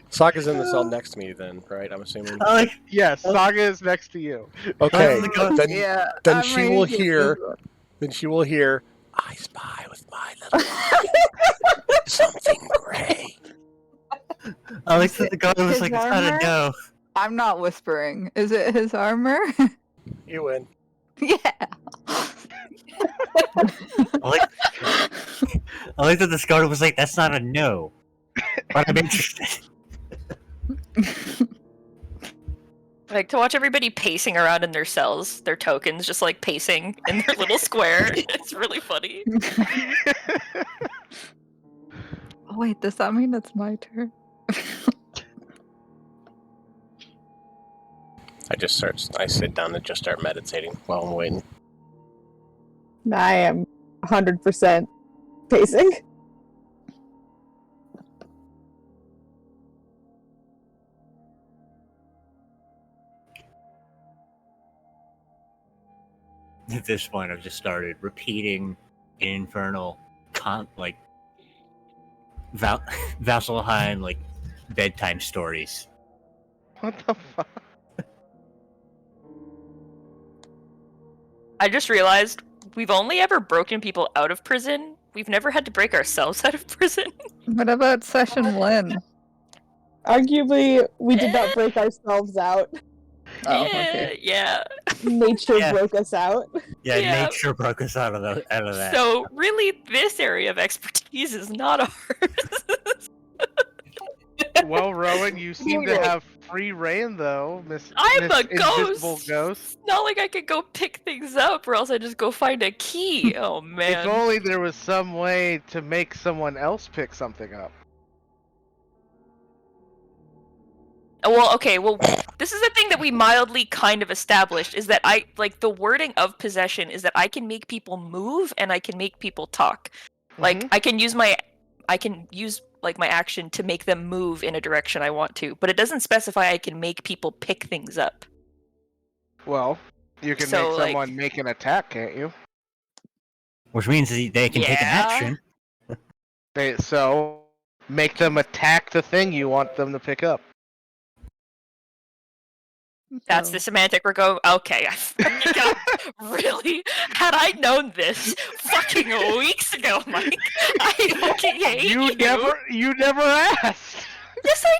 Sokka's in the cell next to me then, right? I'm assuming. I like Yes, Saga is next to you. Okay, Oh, then, Yeah. then I'm she ready will to hear. do it. Then she will hear. I spy with my little eye. Something gray. I like that the guard was His like, it's not armor? a no. I'm not whispering. Is it his armor? You win. Yeah. I like that the guard was like, that's not a no. But I'm interested. Like, to watch everybody pacing around in their cells, their tokens, just like pacing in their little square. It's really funny. Oh wait, does that mean it's my turn? I sit down and just start meditating while I'm waiting. I am 100% pacing. At this point, I've just started repeating infernal, Vasselheim, like, bedtime stories. What the fuck? I just realized we've only ever broken people out of prison. We've never had to break ourselves out of prison. What about session 1? Arguably, we did not break ourselves out. Oh, okay. Yeah. Nature Yeah. broke us out. Yeah, Yeah. nature broke us out of that. So really, this area of expertise is not ours. Well, Rowan, you seem to have free reign, though, Miss I'm a Invisible ghost. Ghost. It's not like I could go pick things up, or else I just go find a key. Oh If man. only there was some way to make someone else pick something up. Well, okay, well, this is the thing that we mildly kind of established, is that the wording of possession is that I can make people move and I can make people talk. Like I can use my like my action to make them move in a direction I want to, but it doesn't specify I can make people pick things up. Well, you can So, make like- someone make an attack, can't you? Which means they can take an action. So make them attack the thing you want them to pick up. That's the semantic we're going. Okay, I fucking got really. Had I known this fucking weeks ago, Mike, I fucking hate you. You never asked. Yes, I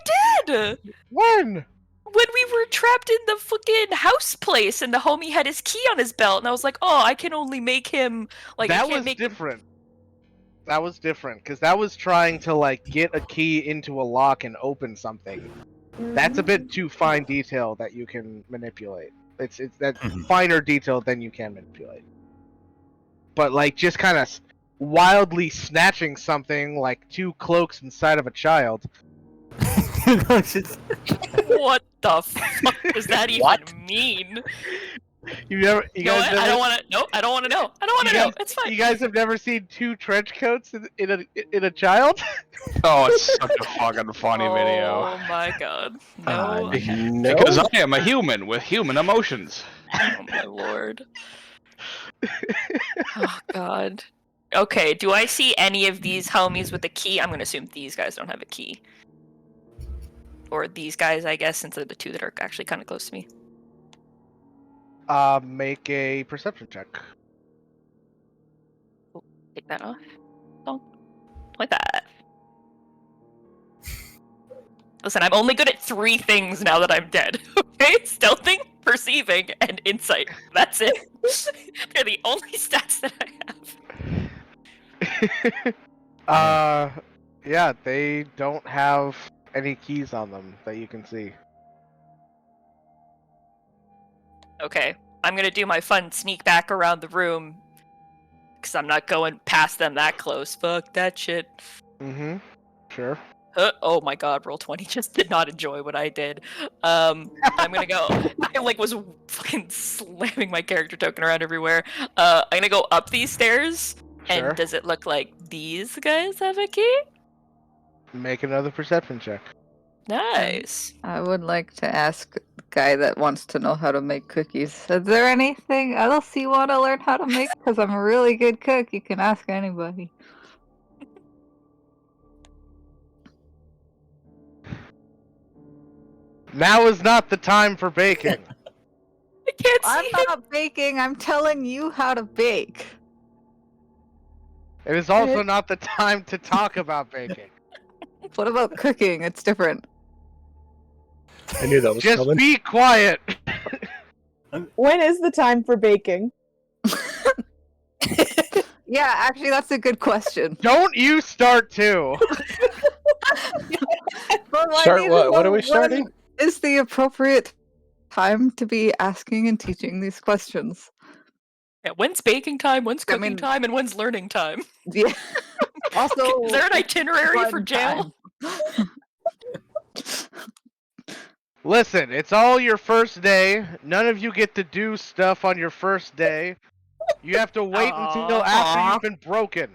did. When? When we were trapped in the fucking house place, and the homie had his key on his belt, and I was like, "Oh, I can only make him like I That can't was make different. That was different because that was trying to like get a key into a lock and open something. That's a bit too fine detail that you can manipulate. It's that finer detail than you can manipulate. But like just kind of wildly snatching something like 2 cloaks inside of a child. What the fuck does that even mean? You never. You know guys what? never, I don't want to. Nope. I don't want to know. I don't want to know. It's fine. You guys have never seen 2 trench coats in a child? Oh, it's such a fucking funny video. Oh my god. No. No. Because I am a human with human emotions. Oh my lord. Oh god. Okay, do I see any of these homies with a key? I'm gonna assume these guys don't have a key. Or these guys, I guess, since they're the 2 that are actually kind of close to me. Make a perception check. Take that off. Don't. Like that. Listen, I'm only good at 3 things now that I'm dead. Okay? Stealthing, perceiving, and insight. That's it. They're the only stats that I have. Yeah, they don't have any keys on them that you can see. Okay, I'm gonna do my fun sneak back around the room. Because I'm not going past them that close. Fuck that shit. Mm-hmm. Sure. Oh my god, roll 20 just did not enjoy what I did. I'm gonna go. I like was fucking slamming my character token around everywhere. I'm gonna go up these stairs. Sure. And does it look like these guys have a key? Make another perception check. Nice. I would like to ask the guy that wants to know how to make cookies. Is there anything else you want to learn how to make? Because I'm a really good cook. You can ask anybody. Now is not the time for baking. I can't see I'm it. not baking. I'm telling you how to bake. It is also not the time to talk about baking. What about cooking? It's different. I knew that was Just coming. be quiet. When is the time for baking? Yeah, actually, that's a good question. Don't you start too. But I Start need what? to What know are we when starting? is the appropriate time to be asking and teaching these questions? Yeah, when's baking time? When's I cooking mean- time? And when's learning time? Yeah. Also, Is there an itinerary for fun jail? time. Listen, it's all your first day. None of you get to do stuff on your first day. You have to wait until after you've been broken.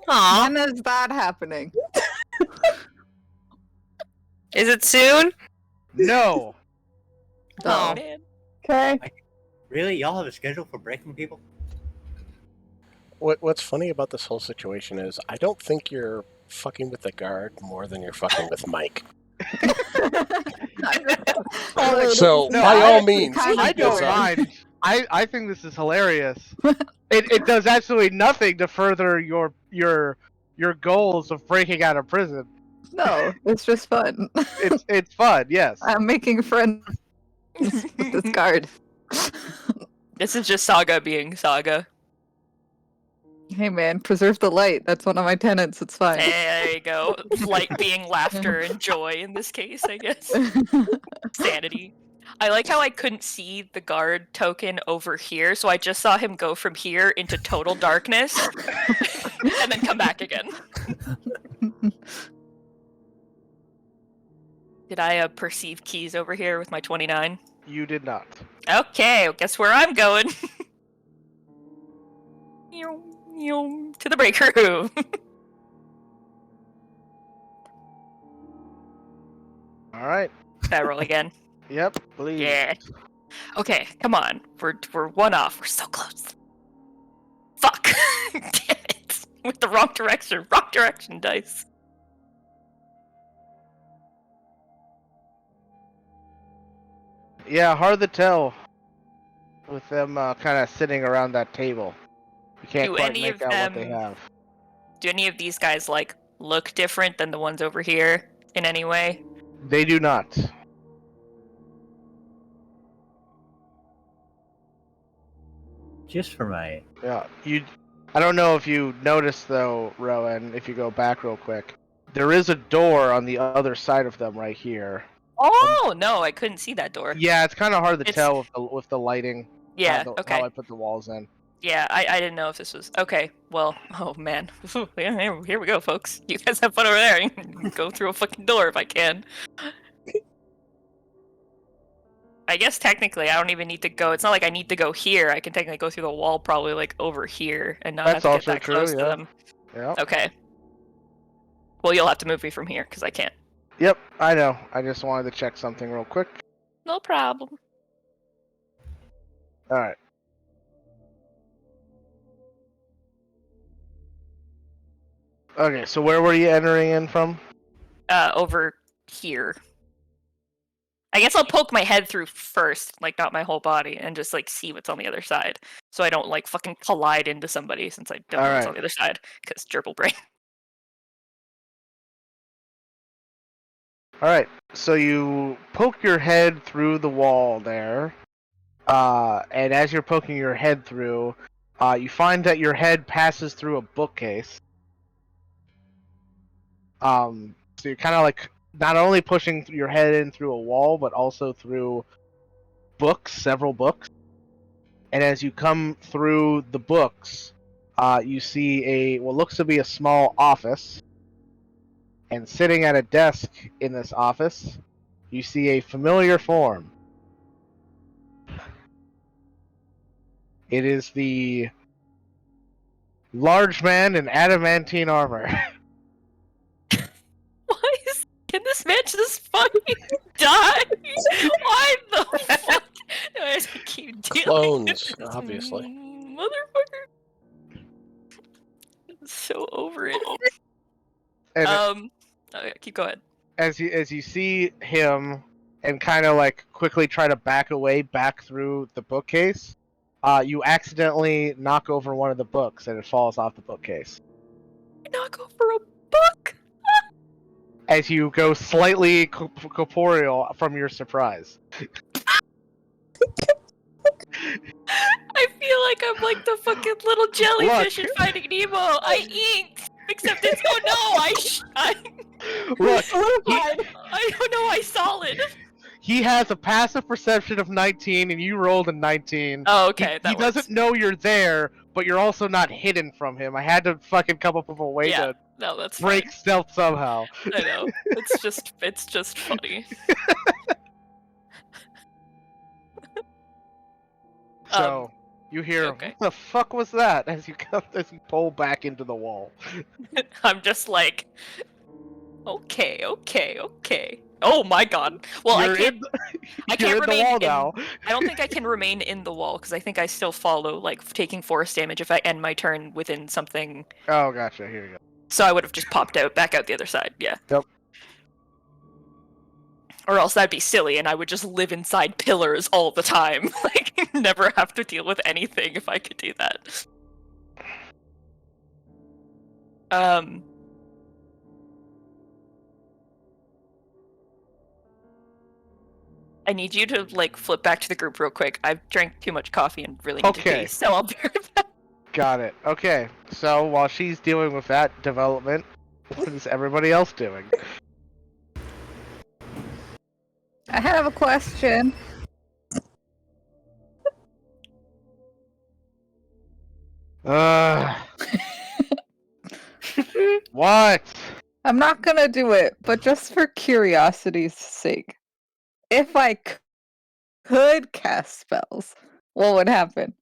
Aw. When is that happening? Is it soon? No. Oh. Man. Okay. Really? Y'all have a schedule for breaking people? What's funny about this whole situation is I don't think you're fucking with the guard more than you're fucking with Mike. So, No, by I- all means, kind of I keep this don't up. mind. I think this is hilarious. It does absolutely nothing to further your goals of breaking out of prison. No, it's just fun. It's fun, yes. I'm making friends with this guard. This is just Saga being Saga. Hey man, preserve the light. That's one of my tenets. It's fine. There you go. Light being laughter and joy in this case, I guess. Sanity. I like how I couldn't see the guard token over here, so I just saw him go from here into total darkness and then come back again. Did I perceive keys over here with my 29? You did not. Okay, well, guess where I'm going. To the break room. All right. Can I roll again? Yep. Please. Yeah. Okay, come on. We're one off. We're so close. Fuck. Damn it. With the wrong direction. Wrong direction dice. Yeah, hard to tell with them kind of sitting around that table. You can't Do quite any make of out what they them- have. Do any of these guys like look different than the ones over here in any way? They do not. Just for my Yeah, I don't know if you noticed though, Rowan. If you go back real quick, there is a door on the other side of them right here. Oh no, I couldn't see that door. Yeah, it's kind of hard to It's- tell with the lighting. Yeah, How okay. I put the walls in. Yeah, I didn't know if this was okay. Well, oh man, yeah, here we go, folks. You guys have fun over there. You can go through a fucking door if I can. I guess technically I don't even need to go. It's not like I need to go here. I can technically go through the wall, probably like over here, and not That's have to get also that true, close yeah. to them. Yeah. Okay. Well, you'll have to move me from here because I can't. Yep, I know. I just wanted to check something real quick. No problem. All right. Okay, so where were you entering in from? Over here. I guess I'll poke my head through first, like not my whole body, and just like see what's on the other side, so I don't like fucking collide into somebody since I don't know what's on the other side. Because gerbil brain. All right, so you poke your head through the wall there, and as you're poking your head through, you find that your head passes through a bookcase. So you're kind of like not only pushing your head in through a wall, but also through books, several books. And as you come through the books, you see what looks to be a small office. And sitting at a desk in this office, you see a familiar form. It is the large man in adamantine armor. Can this man just fucking die? Why the fuck do I have to keep dealing Clones, with this obviously. motherfucker? I'm so over it. And Okay, keep going. as you see him and kind of like quickly try to back away back through the bookcase, you accidentally knock over one of the books and it falls off the bookcase. Knock over a book? As you go slightly corporeal from your surprise. I feel like I'm like the fucking little jellyfish in Finding Nemo. I inked! Except it's Look, I don't know, I solid. he has a passive perception of 19 and you rolled a 19. Oh, okay, He doesn't know you're there, but you're also not hidden from him. I had to fucking come up with a way to No, that's break stealth somehow. I know. It's just funny. So you hear, okay. what the fuck was that? As you pull back into the wall. I'm just like, okay. Oh my god. Well, I can't remain in the wall now. I don't think I can remain in the wall because I think I still follow like taking force damage if I end my turn within something. Oh, gotcha. Here you go. So I would have just popped back out the other side. Yeah. Yep. Or else that'd be silly, and I would just live inside pillars all the time. Like, never have to deal with anything if I could do that. I need you to, like, flip back to the group real quick. I've drank too much coffee and really need to pee, so I'll be right back. Got it. Okay. So while she's dealing with that development, what is everybody else doing? I have a question. What? I'm not gonna do it, but just for curiosity's sake, if I could cast spells, what would happen?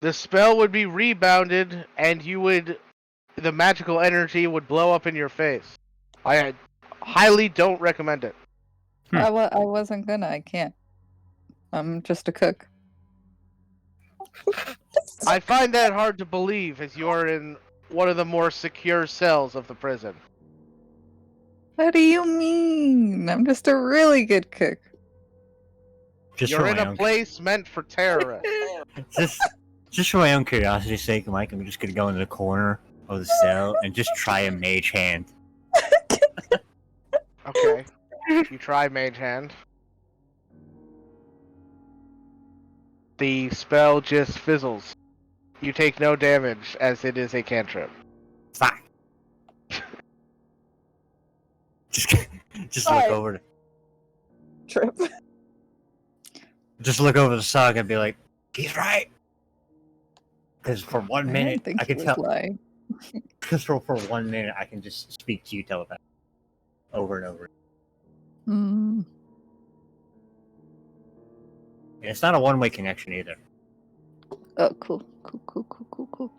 the spell would be rebounded, and the magical energy would blow up in your face. I highly don't recommend it. I wasn't gonna. I can't. I'm just a cook. I find that hard to believe, as you're in one of the more secure cells of the prison. What do you mean? I'm just a really good cook. Just You're for in my a own, place meant for terrorists. just for my own curiosity's sake, Mike, I'm just gonna go in the corner of the cell and just try a mage hand. Okay. You try Mage Hand. The spell just fizzles. You take no damage, as it is a cantrip. Fuck. Just, just look Alright. over, Trip. just look over the sock and be like, "He's right." Because for 1 I minute, don't think I he can was tell. lying. Because for 1 minute, I can just speak to you telepath over and over. Hmm. And it's not a one-way connection either. Oh, cool. Cool.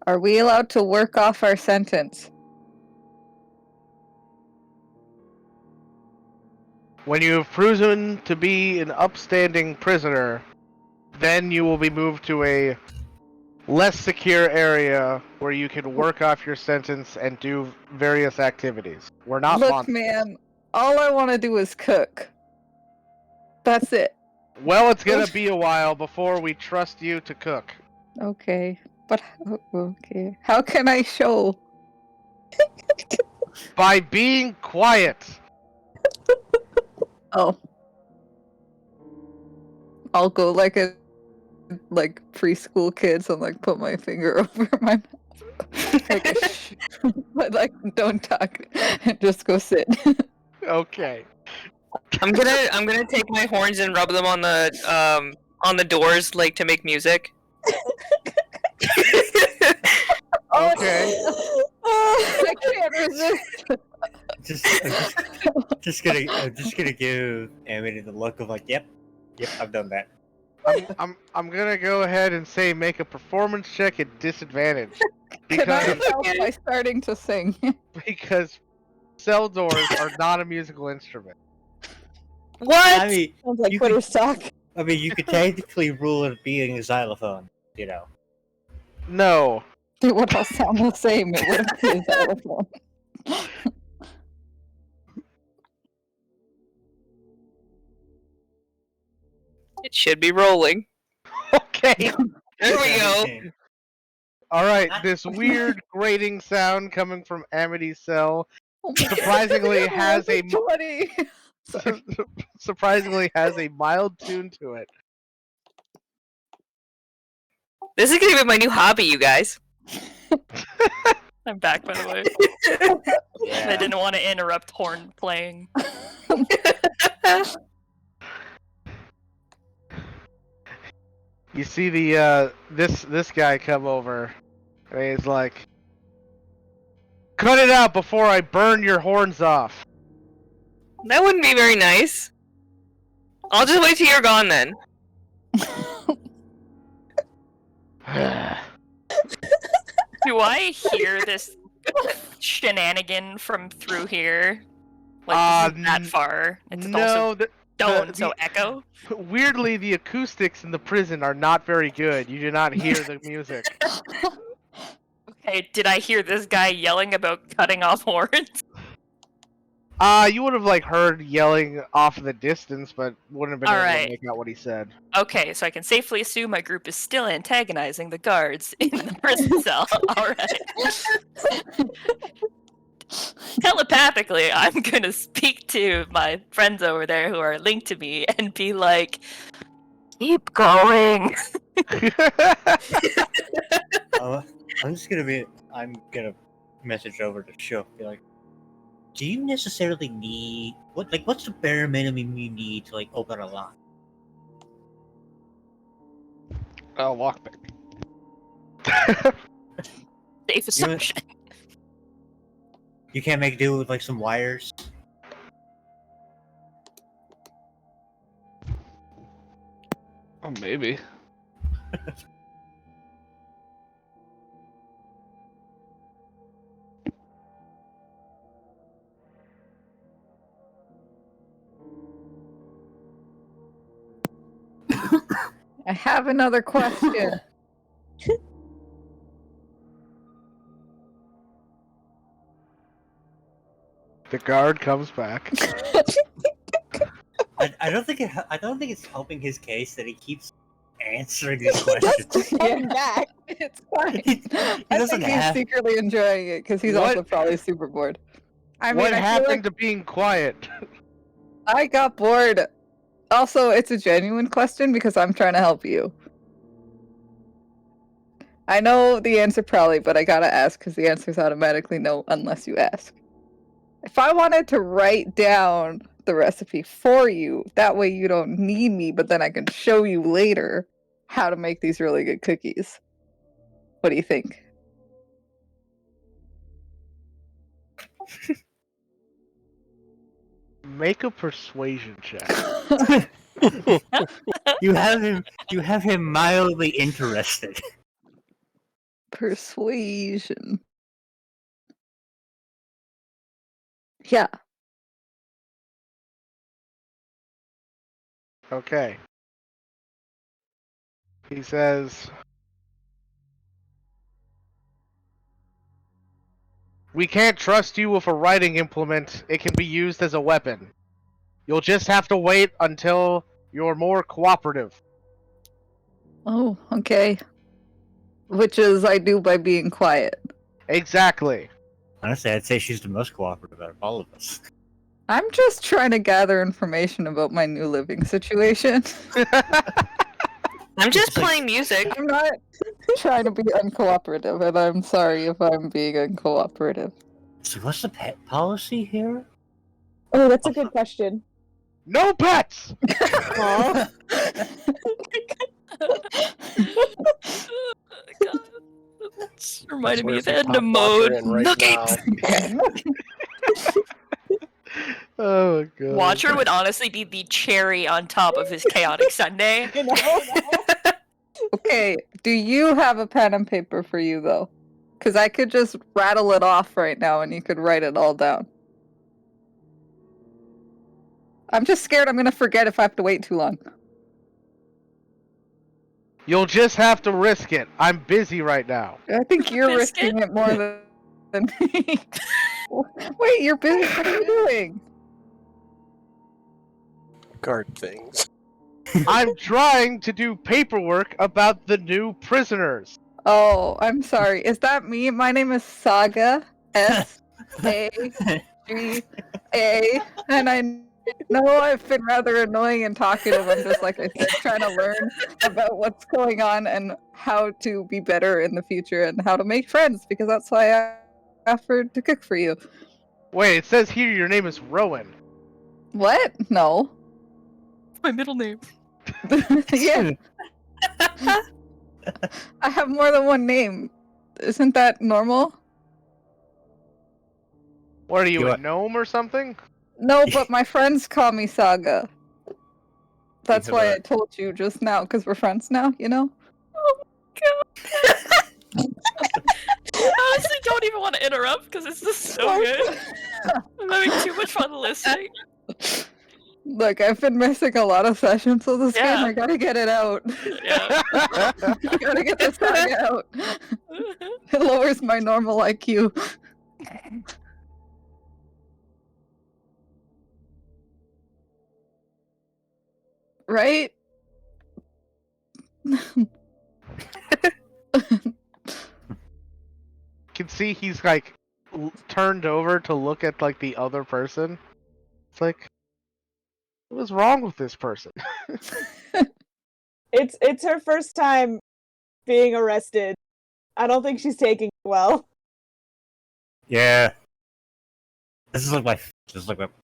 Are we allowed to work off our sentence? When you have proven to be an upstanding prisoner, then you will be moved to a less secure area where you can work off your sentence and do various activities. We're not Look, monsters. man, all I want to do is cook. That's it. Well, it's gonna be a while before we trust you to cook. Okay. But, okay. How can I show? By being quiet. Oh. I'll go like preschool kids and like put my finger over my mouth. Like, shh. But like don't talk and just go sit. Okay. I'm gonna take my horns and rub them on the doors like to make music. Okay. I can't resist. I'm just gonna give Amity the look of like, yep, I've done that. I'm gonna go ahead and say make a performance check at disadvantage. Can I Because help by starting to sing? because cell doors are not a musical instrument. What? I mean, Sounds like you Twitter's talk. you could technically rule it being a xylophone, you know. No. It would all sound the same. It wouldn't be a xylophone. It should be rolling. Okay. There we go. Alright, this weird grating sound coming from Amity's cell Oh my surprisingly God. has a 20. Sorry. surprisingly has a mild tune to it. This is gonna be my new hobby, you guys. I'm back, by the way. I didn't want to interrupt horn playing. You see the this guy come over and he's like, cut it out before I burn your horns off. That wouldn't be very nice. I'll just wait till you're gone then. Do I hear this shenanigan from through here? Like, this is that far. It's No, also stone, the- so echo. weirdly the acoustics in the prison are not very good. You do not hear the music. Okay, did I hear this guy yelling about cutting off horns? You would have like heard yelling off in the distance, but wouldn't have been able Alright. to make out what he said. Okay, so I can safely assume my group is still antagonizing the guards in the prison cell. Alright. Telepathically, I'm gonna speak to my friends over there who are linked to me and be like, keep going. I'm gonna message over to Shook, be like, do you necessarily need what's the bare minimum you need to like open a lock? Oh, lockpick. Safe assumption. You can't make do with like some wires. Oh, maybe. I have another question. The guard comes back. I don't think I don't think it's helping his case that he keeps answering these Just questions. coming back. It's fine. He I doesn't think he's have. secretly enjoying it because he's What? also probably super bored. I mean, What I feel happened like to being quiet? I got bored. Also, it's a genuine question because I'm trying to help you. I know the answer probably, but I gotta ask because the answer's automatically no unless you ask. If I wanted to write down the recipe for you, that way you don't need me, but then I can show you later how to make these really good cookies. What do you think? Make a persuasion check. You have him mildly interested. Persuasion. Yeah. Okay. He says, "We can't trust you with a writing implement. It can be used as a weapon. You'll just have to wait until you're more cooperative." Oh, okay. Which is I do by being quiet. Exactly. Honestly, I'd say she's the most cooperative out of all of us. I'm just trying to gather information about my new living situation. I'm just It's like- playing music. I'm not trying to be uncooperative, and I'm sorry if I'm being uncooperative. So what's the pet policy here? Oh, that's a good question. No pets! Aw. God. That's reminded me of That's where Edna we pop Watcher mode. in right Nuggets! Oh my god. Watcher would honestly be the cherry on top of his chaotic Sunday. You know? Okay, do you have a pen and paper for you, though? Because I could just rattle it off right now and you could write it all down. I'm just scared I'm going to forget if I have to wait too long. You'll just have to risk it. I'm busy right now. I think you're Biscuit? risking it more than me. Wait, you're busy. What are you doing? Guard things. I'm trying to do paperwork about the new prisoners. Oh, I'm sorry. Is that me? My name is Saga. S-A-G-A. And I know I've been rather annoying and talkative. I'm just, like I said, trying to learn about what's going on and how to be better in the future and how to make friends because that's why I offered to cook for you. Wait, it says here your name is Rowan. What? No. My middle name. Yeah. I have more than one name. Isn't that normal? What are you, You a are- gnome or something? No, but my friends call me Saga. That's have why a- I told you just now, because we're friends now, you know? Oh I honestly don't even want to interrupt because it's just so good. I'm having too much fun listening. Look, I've been missing a lot of sessions with this game. Yeah. I gotta get it out. Yeah. I gotta get this Saga out. It lowers my normal IQ. Right? Can see he's like turned over to look at like the other person. It's like, what is wrong with this person? It's her first time being arrested. I don't think she's taking it well. Yeah. This is like my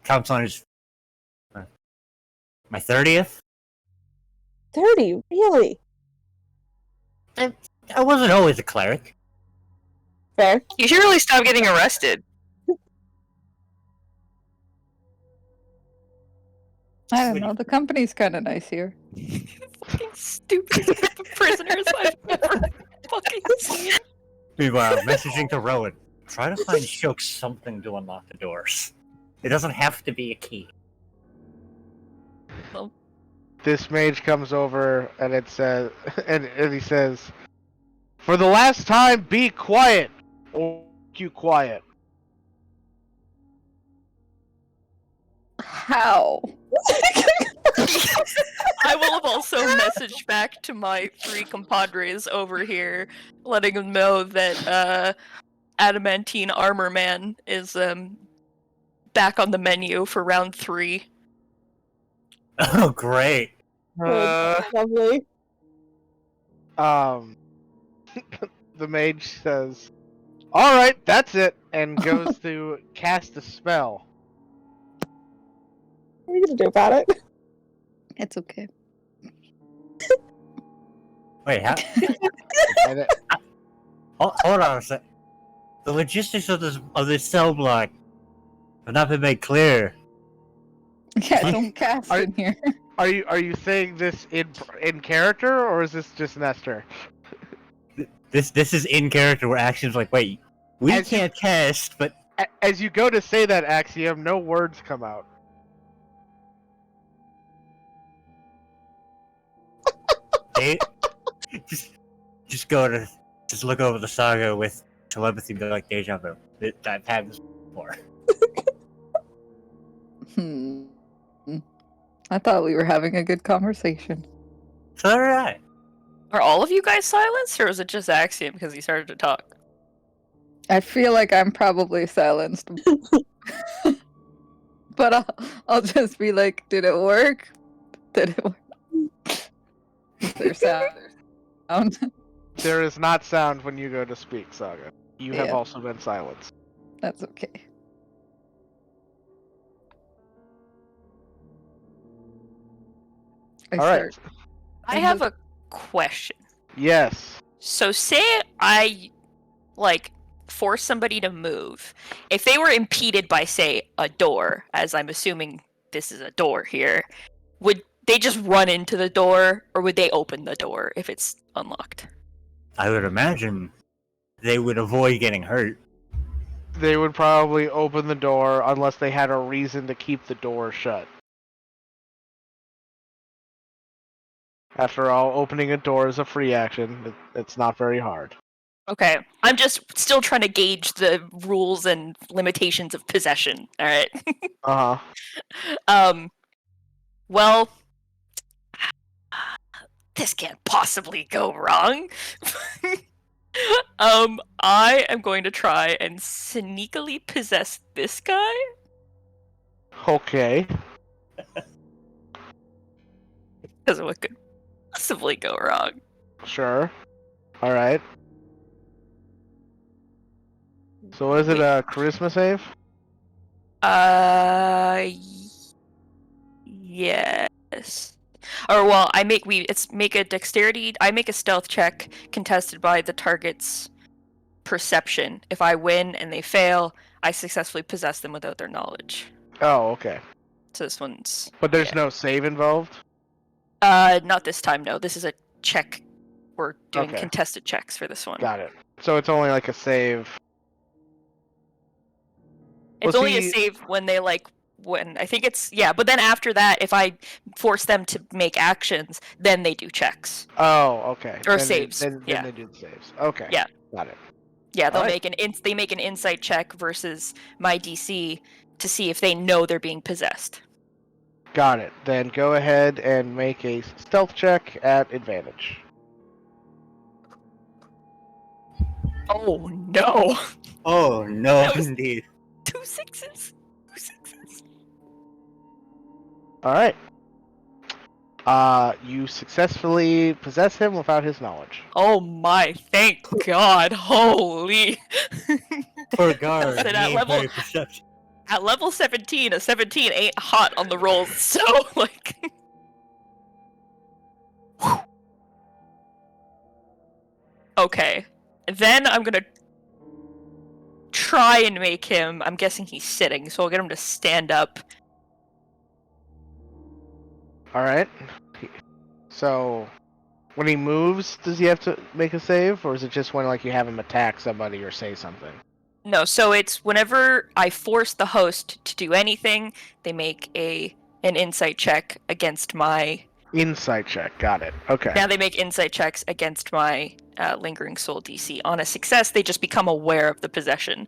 counts on his my 30th. 30, really? I wasn't always a cleric. Fair. You should really stop getting arrested. I don't know. The company's kind of nice here. Fucking stupidest group of prisoners I've ever fucking seen. Meanwhile, messaging to Rowan. Try to find Shook something to unlock the doors. It doesn't have to be a key. This mage comes over and it says, and he says, "For the last time, be quiet, or you quiet." How? I will have also messaged back to my 3 compadres over here, letting them know that Adamantine Armor Man is back on the menu for round 3. Oh, great. Lovely. The mage says, "All right, that's it," and goes to cast a spell. What are you gonna do about it? It's okay. Wait, how? And Hold on a sec. The logistics of this cell block have not been made clear. Yeah, don't cast in here. are you saying this in character, or is this just Nestor? This is in character where actions like, wait, we can't cast, but As you go to say that, Axiom, no words come out. they just look over the saga with telepathy, and be like deja vu. I've had this before. I thought we were having a good conversation. So alright. Are all of you guys silenced, or is it just Axiom because he started to talk? I feel like I'm probably silenced. But I'll just be like, did it work? Did it work? Is there sound? There is not sound when you go to speak, Saga. You have Yeah. also been silenced. That's okay. All right. I have a question. Yes. So say I, force somebody to move. If they were impeded by, say, a door, as I'm assuming this is a door here, would they just run into the door, or would they open the door if it's unlocked? I would imagine they would avoid getting hurt. They would probably open the door unless they had a reason to keep the door shut. After all, opening a door is a free action. It's not very hard. Okay, I'm just still trying to gauge the rules and limitations of possession, alright? Uh-huh. Well, this can't possibly go wrong. I am going to try and sneakily possess this guy. Okay. Because what could possibly go wrong? Sure. Alright. So is it a charisma save? Yes. Or well, make a dexterity. I make a stealth check contested by the target's perception. If I win and they fail, I successfully possess them without their knowledge. Oh, okay. So this one's. But there's no save involved? Not this time. No, this is a check. We're doing Okay. contested checks for this one. Got it. So it's only like a save. It's Well, only a see- save when they when I think it's but then after that, if I force them to make actions, then they do checks. Oh, okay. Or Then saves, Then yeah. they do the saves. Okay. Yeah. Got it. Yeah, they'll Alright. they make an insight check versus my DC to see if they know they're being possessed. Got it. Then go ahead and make a stealth check at advantage. Oh no! Oh no, That was- indeed. 2 6s. 2 6s. Alright. You successfully possess him without his knowledge. Oh my! Thank God! Holy! Poor guard. At he that ain't level- very perceptive. At level 17, a 17 ain't hot on the rolls, so Whew. Okay. Then I'm gonna try and make him. I'm guessing he's sitting, so I'll get him to stand up. Alright. So, when he moves, does he have to make a save, or is it just when like you have him attack somebody or say something? No, so it's whenever I force the host to do anything, they make an insight check against my. Insight check. Got it. Okay. Now they make insight checks against my lingering soul DC. On a success, they just become aware of the possession,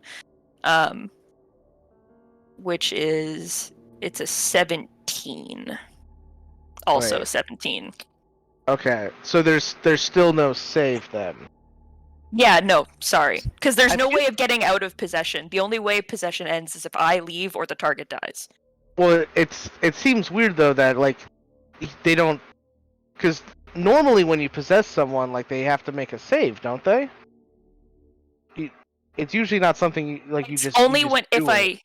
which is it's a 17. Also Wait. 17. Okay. So there's still no save then. Yeah, no, sorry. Because there's I no feel- way of getting out of possession. The only way possession ends is if I leave or the target dies. Well, it seems weird though that like they don't, because normally when you possess someone, like they have to make a save, don't they? It's usually not something you It's just only you just when do it.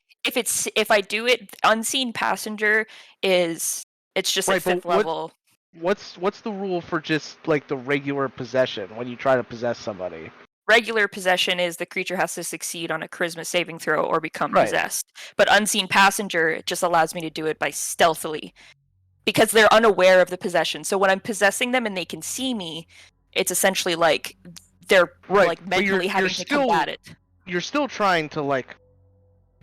if I do it, unseen passenger is it's just Right, at but 5th level. What's the rule for just like the regular possession when you try to possess somebody? Regular possession is the creature has to succeed on a charisma saving throw or become Right. possessed. But unseen passenger just allows me to do it by stealthily because they're unaware of the possession. So when I'm possessing them and they can see me, it's essentially like they're Right, like but mentally having to combat it. You're still trying to like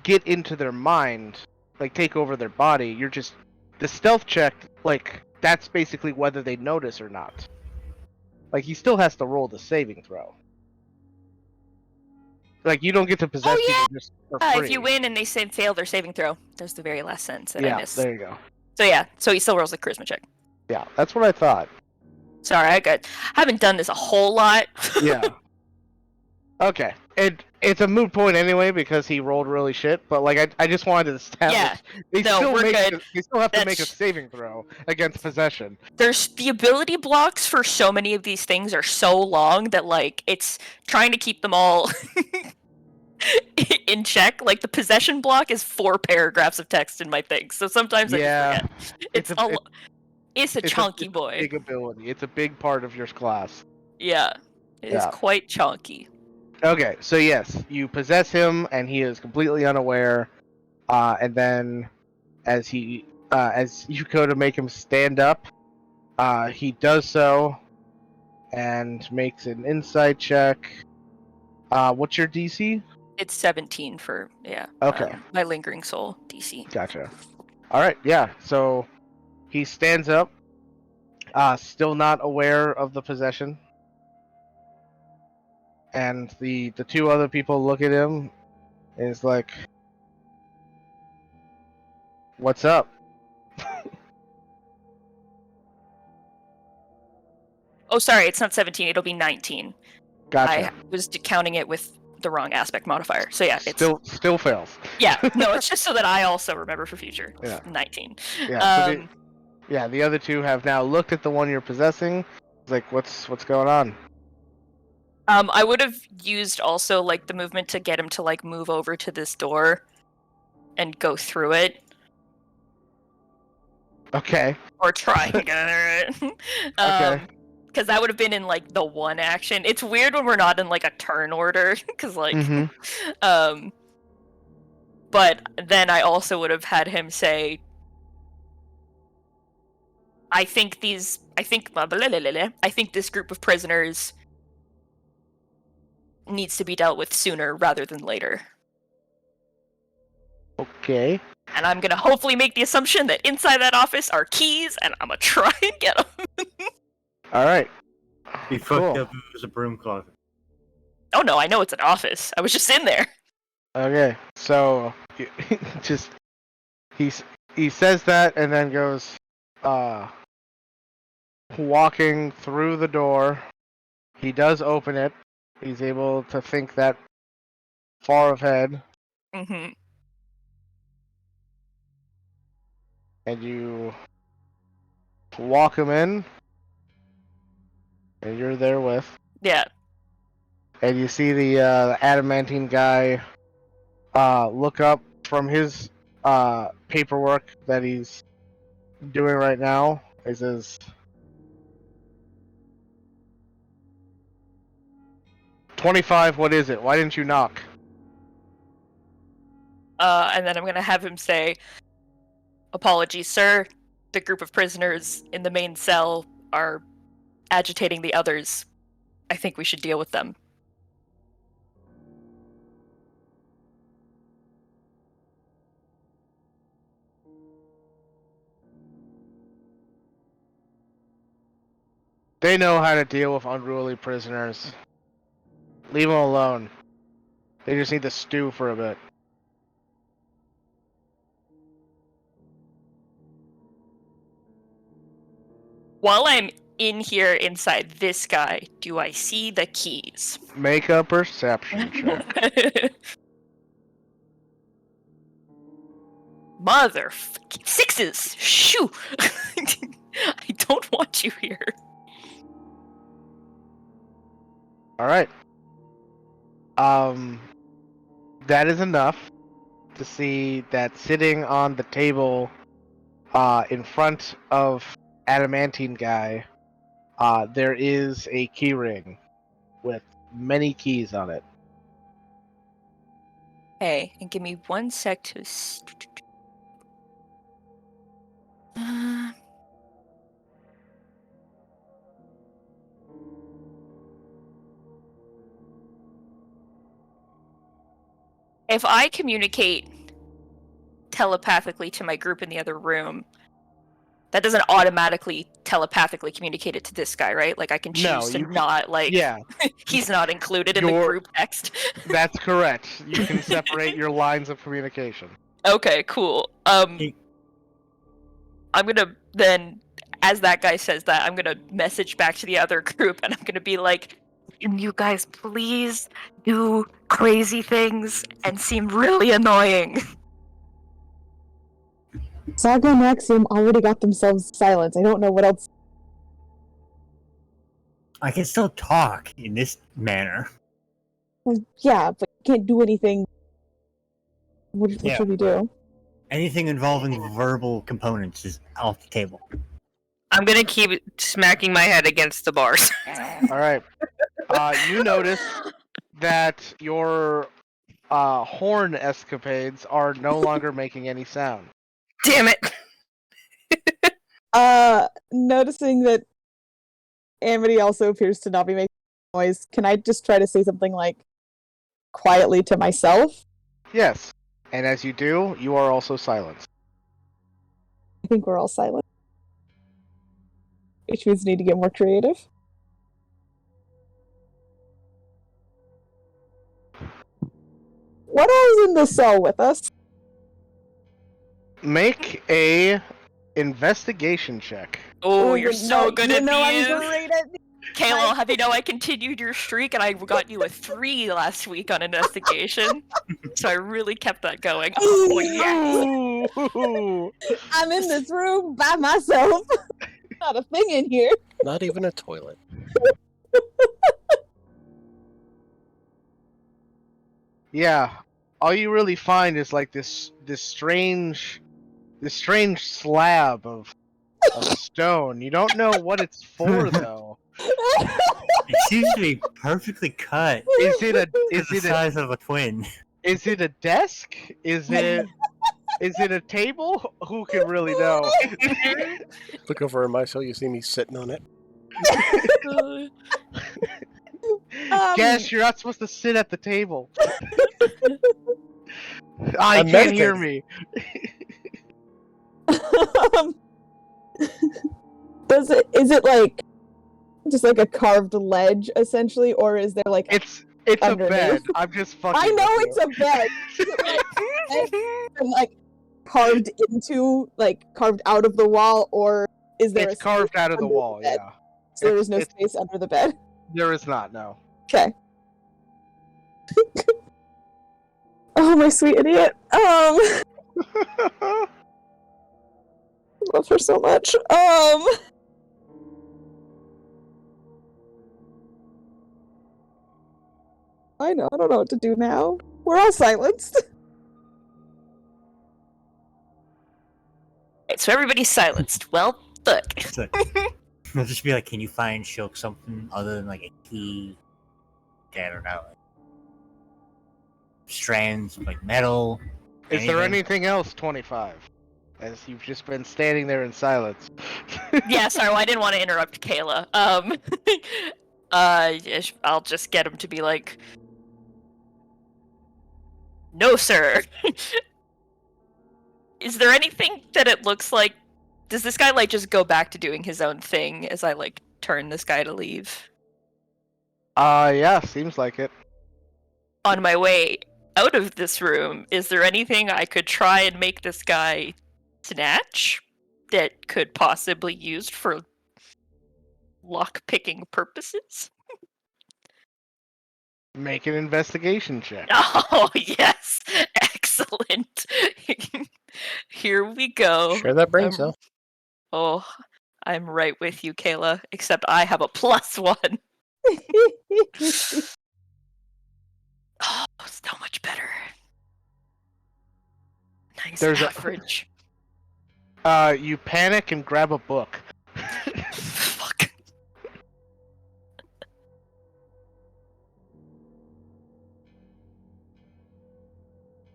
get into their mind, like take over their body. You're just the stealth check, like that's basically whether they notice or not. Like he still has to roll the saving throw. Like you don't get to possess Oh people just for yeah, free. if you win and they fail their saving throw, that's the very last sentence that I Yeah, missed. there you go. So yeah, so he still rolls the charisma check. Yeah, that's what I thought. Sorry, I haven't done this a whole lot. Yeah. Okay. It's a moot point anyway because he rolled really shit. But like I just wanted to establish Yeah. they No, still we're make good. they still have to make a That's- saving throw against possession. There's the ability blocks for so many of these things are so long that like it's trying to keep them all in check. Like the possession block is 4 paragraphs of text in my thing, so sometimes I Yeah. just forget. It's a chunky boy. Big ability. It's a big part of your class. Yeah, it is Yeah. quite chunky. Okay, so yes, you possess him, and he is completely unaware. And then, as you go to make him stand up, he does so, and makes an insight check. What's your DC? It's 17 for Okay. my lingering soul DC. Gotcha. All right, yeah. So he stands up, still not aware of the possession, and the two other people look at him, and it's like, "What's up?" Oh, sorry, it's not 17. It'll be 19. Gotcha. I was counting it with the wrong aspect modifier. So yeah, it's Still fails. yeah. No, it's just so that I also remember for future. Yeah. 19. Yeah. The other two have now looked at the one you're possessing. It's like, what's going on? I would have used also like the movement to get him to like move over to this door and go through it. Okay. Or try and get it. Okay. Because that would have been in like the one action. It's weird when we're not in like a turn order, because like, but then I also would have had him say, I think this group of prisoners needs to be dealt with sooner rather than later. Okay. And I'm gonna hopefully make the assumption that inside that office are keys, and I'm gonna try and get them. All right. Be fucked up if it was a broom closet. Oh no, I know it's an office. I was just in there. Okay. So just he says that and then goes walking through the door. He does open it. He's able to think that far ahead, Mm-hmm. and you walk him in, and you're there with. Yeah. And you see the adamantine guy look up from his paperwork that he's doing right now. He says, 25, what is it? Why didn't you knock? And then I'm gonna have him say, "Apologies, sir. The group of prisoners in the main cell are agitating the others, I think we should deal with them. They know how to deal with unruly prisoners. Leave them alone. They just need to stew for a bit. While I'm in here inside this guy, do I see the keys? Make a perception check. Mother sixes! Shoo! I don't want you here. Alright. That is enough to see that sitting on the table in front of Adamantine guy, there is a key ring with many keys on it. Hey, and give me 1 sec to... If I communicate telepathically to my group in the other room, that doesn't automatically telepathically communicate it to this guy, right? Like I can choose to not, like, Yeah, he's not included in the group text. that's correct. You can separate your lines of communication. Okay, cool. I'm gonna then, as that guy says that, I'm gonna message back to the other group and I'm gonna be like, "Can you guys please do crazy things and seem really annoying?" Saga and Axiom already got themselves silenced. I don't know what else. I can still talk in this manner. Well, yeah, but can't do anything. What should we do? Anything involving verbal components is off the table. I'm gonna keep smacking my head against the bars. Alright. You notice that your horn escapades are no longer making any sound. Damn it! Noticing that Amity also appears to not be making noise, can I just try to say something like quietly to myself? Yes. And as you do, you are also silenced. I think we're all silent. Which means we need to get more creative. What else is in the cell with us? Make a investigation check. Oh, you're so good at these. I'm great at these. Kayla, have you know I continued your streak and I got you a 3 last week on investigation? So I really kept that going. Oh, yes! I'm in this room by myself. Not a thing in here. Not even a toilet. Yeah. All you really find is like this strange slab of stone. You don't know what it's for though. It seems to be perfectly cut. Is it the size of a twin? Is it a desk? Is it a table? Who can really know? Look over at my cell, you see me sitting on it. Guess you're not supposed to sit at the table. You can't hear me. Is it like just like a carved ledge essentially, or is there like it's underneath? a bed? I'm just fucking. I know with it's a bed. Is it like carved into, like carved out of the wall, or is there? It's carved out of the wall. Yeah. So there is no space under the bed. There is not. No. Okay. Oh, my sweet idiot. Love her so much. I don't know what to do now. We're all silenced. Right, so everybody's silenced. Well, look. So, I'll just be like, can you find Shilk something other than like a key? I don't know. Like, strands of like metal. Is there anything else? 25. as you've just been standing there in silence. Yeah, sorry, well, I didn't want to interrupt Kayla. I'll just get him to be like, no, sir. Is there anything that it looks like? Does this guy like just go back to doing his own thing as I like turn this guy to leave? Yeah, seems like it. On my way out of this room, is there anything I could try and make this guy snatch that could possibly used for lock picking purposes? Make an investigation check. Oh yes, excellent. Here we go. Share that brain cell. Oh, I'm right with you, Kayla. Except I have a +1. Oh, so much better. Nice There's average. You panic and grab a book. Fuck.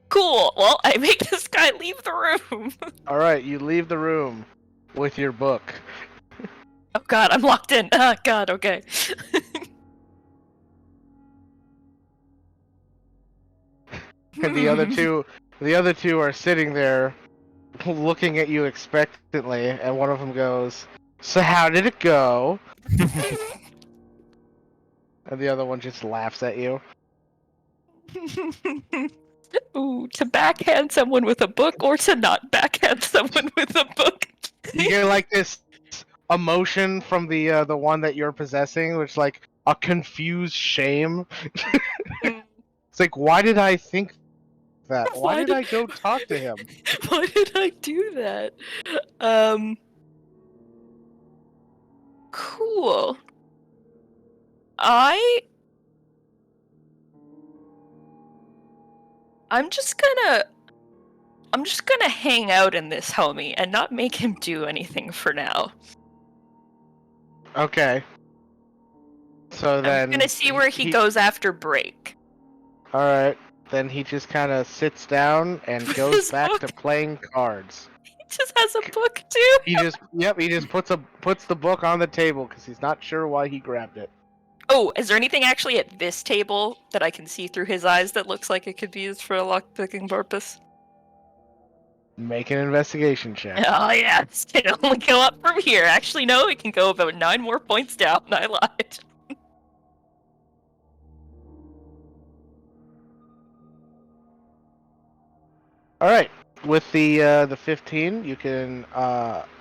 Cool. Well, I make this guy leave the room. Alright, you leave the room with your book. Oh god, I'm locked in. Oh god, okay. And the other two are sitting there looking at you expectantly, and one of them goes, "So how did it go?" And the other one just laughs at you. Ooh, to backhand someone with a book or to not backhand someone with a book. You get like this emotion from the one that you're possessing, which like a confused shame. It's like, why did I think that? Why did I go talk to him? Why did I do that? Cool. I'm just gonna hang out in this homie and not make him do anything for now. Okay. So then I'm gonna see where he goes after break. Alright. Then he just kind of sits down and With goes his back book. to playing cards. He just has a book too. He just puts the book on the table because he's not sure why he grabbed it. Oh, is there anything actually at this table that I can see through his eyes that looks like it could be used for a lock-picking purpose? Make an investigation check. Oh yeah, it can only go up from here. Actually, no, it can go about 9 more points down. I lied. All right. With the 15, you can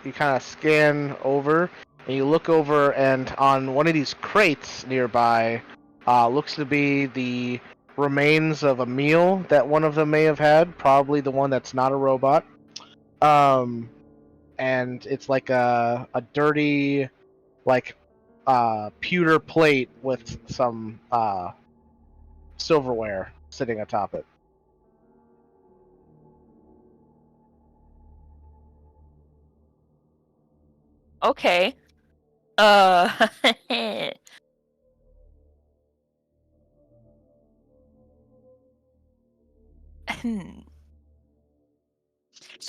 you kind of scan over and you look over, and on one of these crates nearby looks to be the remains of a meal that one of them may have had, probably the one that's not a robot. And it's like a dirty, like pewter plate with some silverware sitting atop it. Okay. So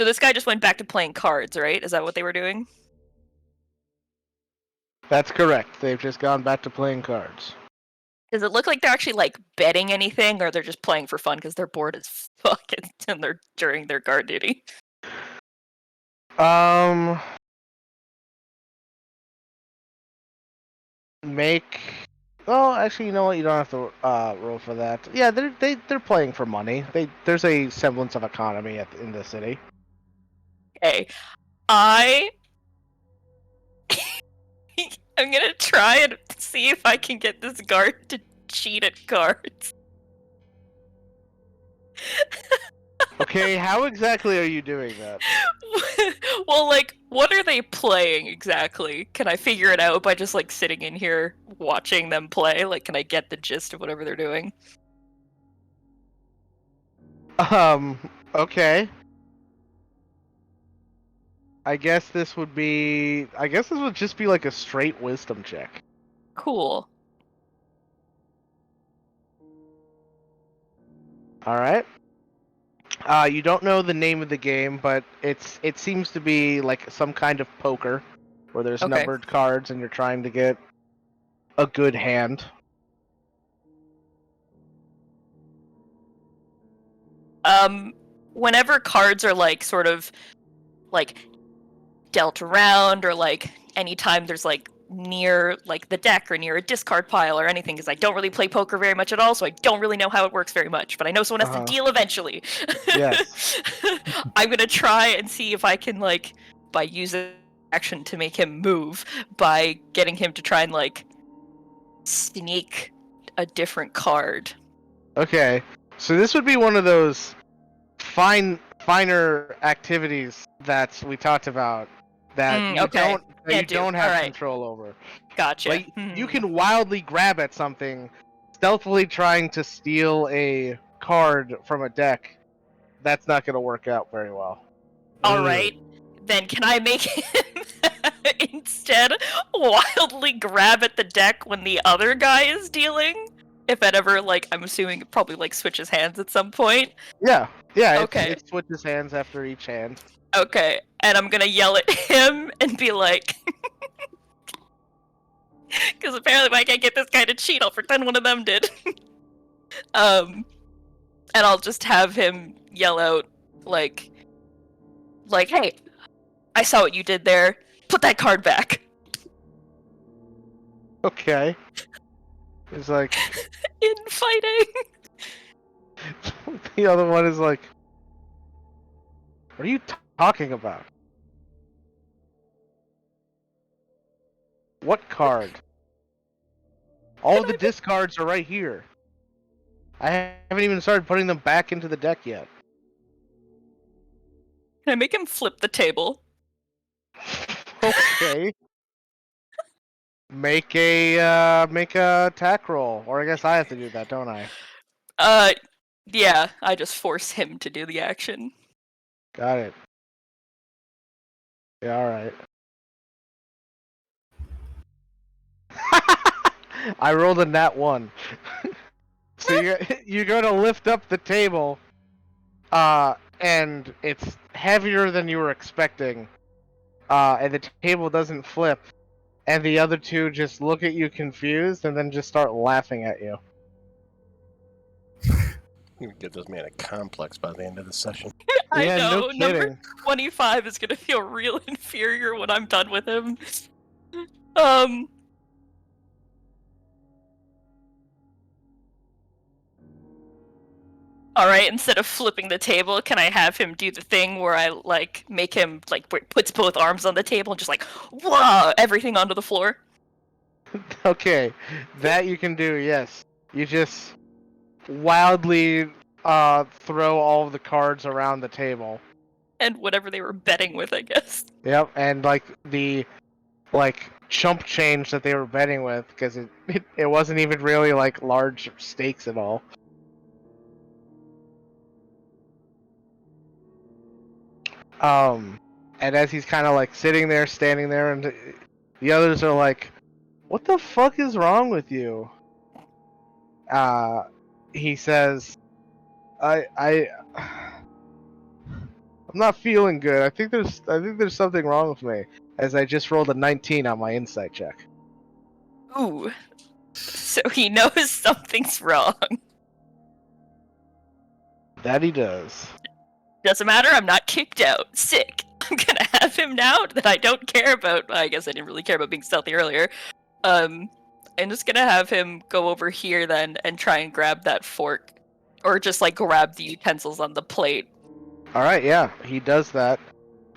this guy just went back to playing cards, right? Is that what they were doing? That's correct. They've just gone back to playing cards. Does it look like they're actually like betting anything, or they're just playing for fun because they're bored as fuck and they're during their guard duty? Make. Oh, actually, you know what? You don't have to roll for that. Yeah, they're playing for money. There's a semblance of economy in the city. Okay, I'm gonna try and see if I can get this guard to cheat at cards. Okay, how exactly are you doing that? Well, like, what are they playing exactly? Can I figure it out by just like sitting in here watching them play? Like, can I get the gist of whatever they're doing? Okay. I guess this would just be like a straight wisdom check. Cool. All right. You don't know the name of the game, but it seems to be like some kind of poker, where there's Okay. numbered cards and you're trying to get a good hand. Whenever cards are like sort of like dealt around, or like anytime there's like near like the deck or near a discard pile or anything, because I don't really play poker very much at all, so I don't really know how it works very much, but I know someone has to deal eventually. Yes. I'm gonna try and see if I can, like, by using action to make him move, by getting him to try and like sneak a different card. Okay, so this would be one of those finer activities that we talked about that you okay. don't have Alright. control over. Gotcha. Like, you can wildly grab at something, stealthily trying to steal a card from a deck. That's not going to work out very well. Alright. Then can I make him instead wildly grab at the deck when the other guy is dealing? If that ever, like, I'm assuming it probably like switches hands at some point. Yeah, Okay. it switches hands after each hand. Okay, and I'm gonna yell at him and be like, because apparently if I can't get this guy to cheat, I'll pretend one of them did. And I'll just have him yell out, like, hey, I saw what you did there. Put that card back. Okay. It's like, In fighting. the other one is like, what are you talking about? What card? All of the discards are right here. I haven't even started putting them back into the deck yet. Can I make him flip the table? Okay. Make a attack roll, or I guess I have to do that, don't I? Yeah, I just force him to do the action. Got it. Yeah, all right. I rolled a nat 1. So you're gonna lift up the table, and it's heavier than you were expecting, and the table doesn't flip, and the other two just look at you confused and then just start laughing at you. You give this man a complex by the end of the session. I Yeah, know, no kidding. number 25 is gonna feel real inferior when I'm done with him. Alright, instead of flipping the table, can I have him do the thing where I, like, make him, like, puts both arms on the table and just, like, whoa, everything onto the floor? Okay, that you can do, yes. You just wildly throw all of the cards around the table. And whatever they were betting with, I guess. Yep, and like the chump change that they were betting with, because it wasn't even really like large stakes at all. And as he's kind of like sitting there, standing there, and the others are like, "What the fuck is wrong with you?" He says, I'm not feeling good. I think there's something wrong with me." As I just rolled a 19 on my insight check. Ooh. So he knows something's wrong. That he does. Doesn't matter, I'm not kicked out. Sick. I'm gonna have him now that I don't care about. I guess I didn't really care about being stealthy earlier. I'm just gonna have him go over here then and try and grab that fork. Or just like grab the utensils on the plate. Alright, yeah, he does that.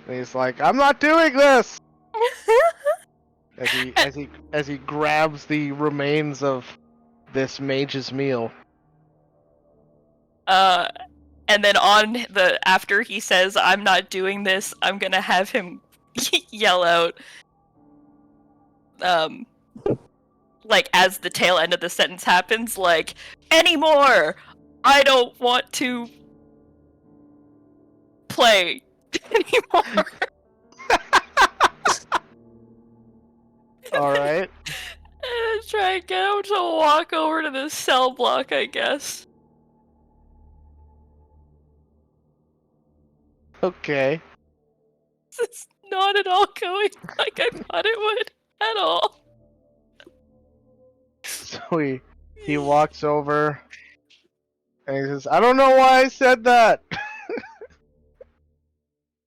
And he's like, "I'm not doing this!" as he grabs the remains of this mage's meal. And then after he says, "I'm not doing this," I'm gonna have him yell out, like as the tail end of the sentence happens, like, "Anymore! I don't want to play anymore." Alright. And try and get him to walk over to the cell block, I guess. Okay. It's not at all going like I thought it would at all. So he walks over and he says, "I don't know why I said that."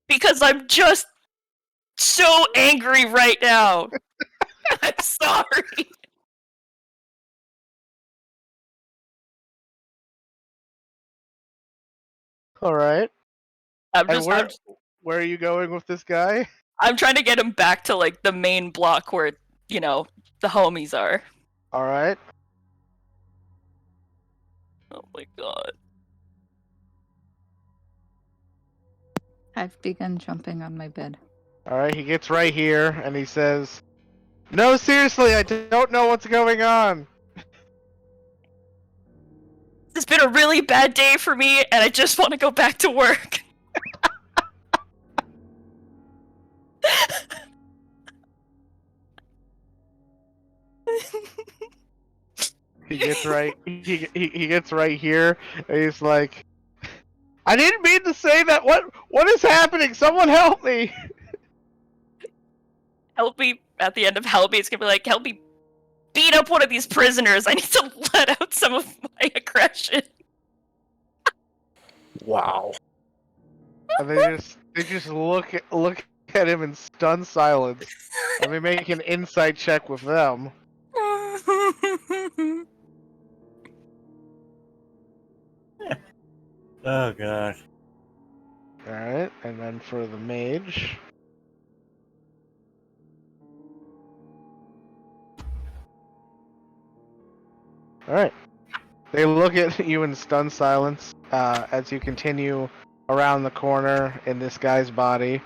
Because I'm just so angry right now. I'm sorry. All right. I'm And just where are you going with this guy? I'm trying to get him back to like the main block where, you know, the homies are. All right. Oh my god. I've begun jumping on my bed. All right. He gets right here and he says, "No, seriously, I don't know what's going on." It's been a really bad day for me and I just want to go back to work. He gets right. He gets right here and he's like, "I didn't mean to say that. What is happening? Someone help me!" Help me at the end of help me, it's gonna be like, help me beat up one of these prisoners. I need to let out some of my aggression. Wow. And they just look at him in stunned silence. Let me make an insight check with them. Oh god. All right, and then for the mage. All right. They look at you in stunned silence as you continue around the corner in this guy's body.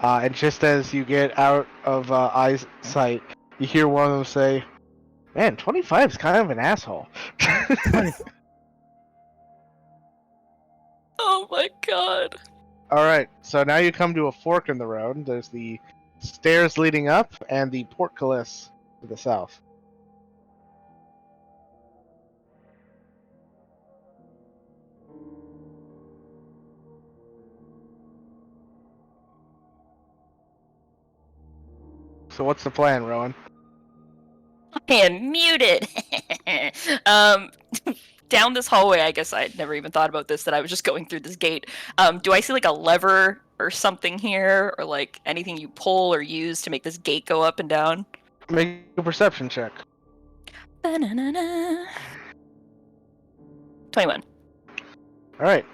And just as you get out of eyesight, you hear one of them say, "Man, 25 is kind of an asshole." Oh my god. Alright, so now you come to a fork in the road. There's the stairs leading up and the portcullis to the south. So what's the plan, Rowan? And muted. Down this hallway, I guess I'd never even thought about this, that I was just going through this gate. Do I see like a lever or something here, or like anything you pull or use to make this gate go up and down? Make a perception check. Ba-na-na-na. 21. Alright.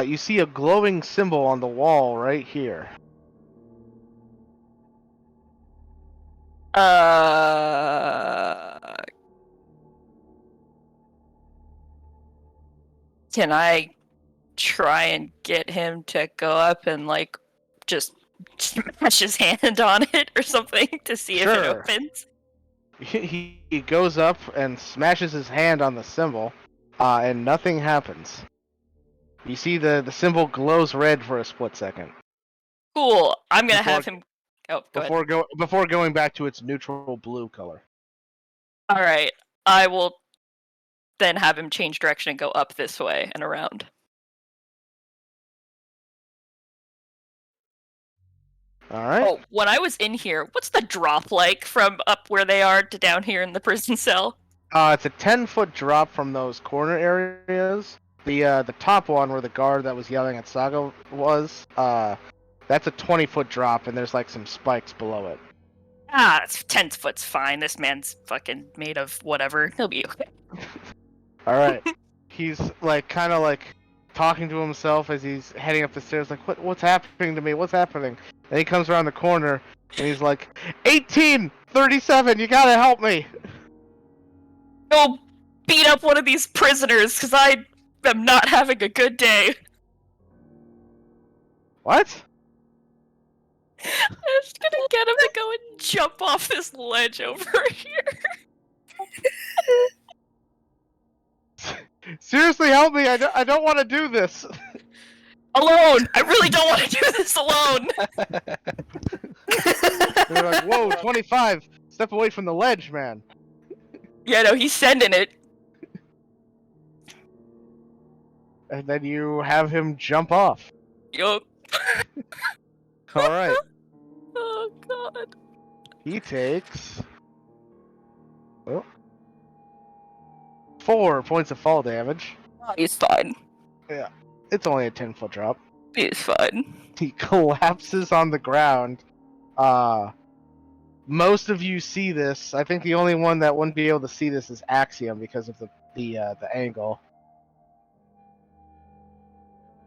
You see a glowing symbol on the wall right here. Can I try and get him to go up and like just smash his hand on it or something to see if it Sure. opens? He goes up and smashes his hand on the symbol, and nothing happens. You see the symbol glows red for a split second. Cool. I'm gonna Before- have him. Oh, go ahead. Before going back to its neutral blue color. All right. I will then have him change direction and go up this way and around. Alright. Oh, when I was in here, what's the drop like from up where they are to down here in the prison cell? It's a 10-foot drop from those corner areas. The top one where the guard that was yelling at Saga was, that's a 20-foot drop, and there's like some spikes below it. Ah, 10 foot's fine. This man's fucking made of whatever. He'll be okay. Alright. He's like kind of like talking to himself as he's heading up the stairs, like, what's happening to me? What's happening? And he comes around the corner and he's like, 1837, you gotta help me. Go beat up one of these prisoners, because I am not having a good day. What? I'm just gonna get him to go and jump off this ledge over here. Seriously, help me! I don't want to do this. Alone! I really don't want to do this alone! They're like, whoa, 25! Step away from the ledge, man. Yeah, no, he's sending it. And then you have him jump off. Yup. All right. Oh god. He takes 4 points of fall damage. He's fine. Yeah, it's only a 10-foot drop. He's fine. He collapses on the ground. Most of you see this. I think the only one that wouldn't be able to see this is Axiom because of the angle.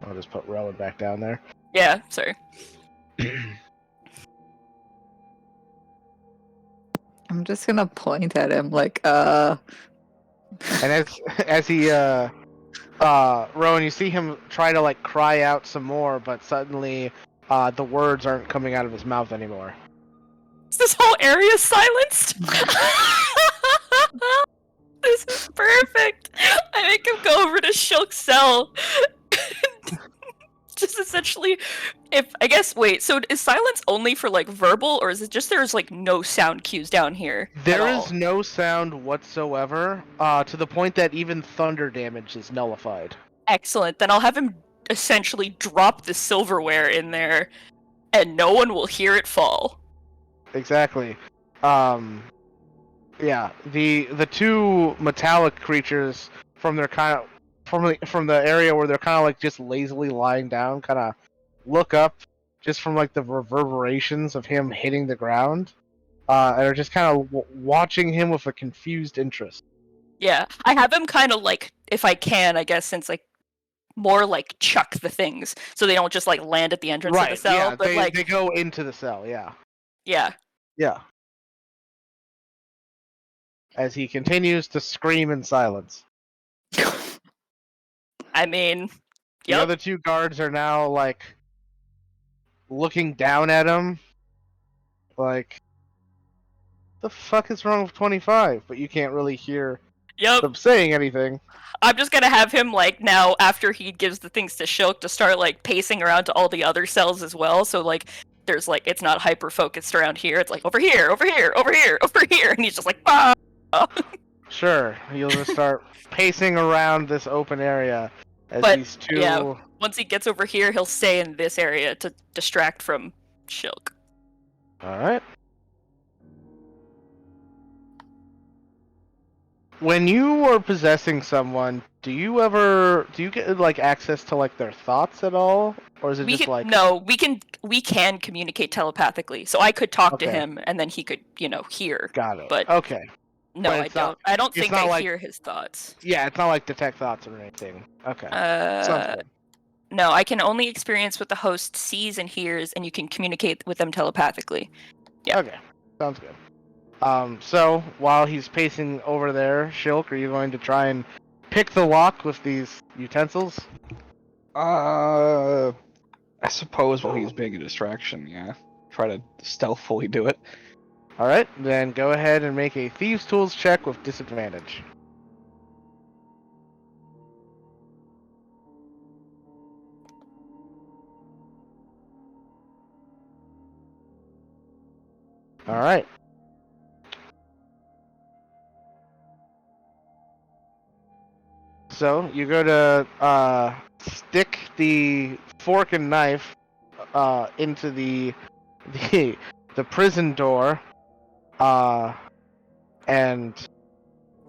I'll just put Rowan back down there. Yeah, sorry. I'm just gonna point at him like, And as he Rowan, you see him try to like cry out some more, but suddenly the words aren't coming out of his mouth anymore. Is this whole area silenced? This is perfect. I make him go over to Shulk's cell. Just essentially, wait, so is silence only for like verbal, or is it just there's like no sound cues down here? There is no sound whatsoever, to the point that even thunder damage is nullified. Excellent. Then I'll have him essentially drop the silverware in there, and no one will hear it fall. Exactly. Yeah, the two metallic creatures from their from the area where they're kind of like just lazily lying down, kind of look up just from like the reverberations of him hitting the ground, and are just kind of watching him with a confused interest. Yeah, I have him kind of like, if I can, I guess, since like more like chuck the things so they don't just like land at the entrance of the cell. Yeah, but they go into the cell. Yeah. Yeah. As he continues to scream in silence. I mean, the other two guards are now like looking down at him, like, the fuck is wrong with 25? But you can't really hear them saying anything. I'm just gonna have him like now after he gives the things to Shilk to start like pacing around to all the other cells as well. So like there's like it's not hyper focused around here. It's like over here, over here, over here, over here, and he's just like ah. Sure, you'll just start pacing around this open area as these two. Yeah, once he gets over here, he'll stay in this area to distract from Shilk. All right. When you are possessing someone, do you get like access to like their thoughts at all, or is it no? We can communicate telepathically, so I could talk to him and then he could hear. Got it. But okay. No, but I don't. I don't think I like, hear his thoughts. Yeah, it's not like detect thoughts or anything. Okay. Sounds good. No, I can only experience what the host sees and hears, and you can communicate with them telepathically. Yeah. Okay. Sounds good. So while he's pacing over there, Shilk, are you going to try and pick the lock with these utensils? I suppose while he's being a distraction, yeah. Try to stealthily do it. Alright, then go ahead and make a Thieves' Tools check with disadvantage. Alright. So, you go to stick the fork and knife into the prison door, and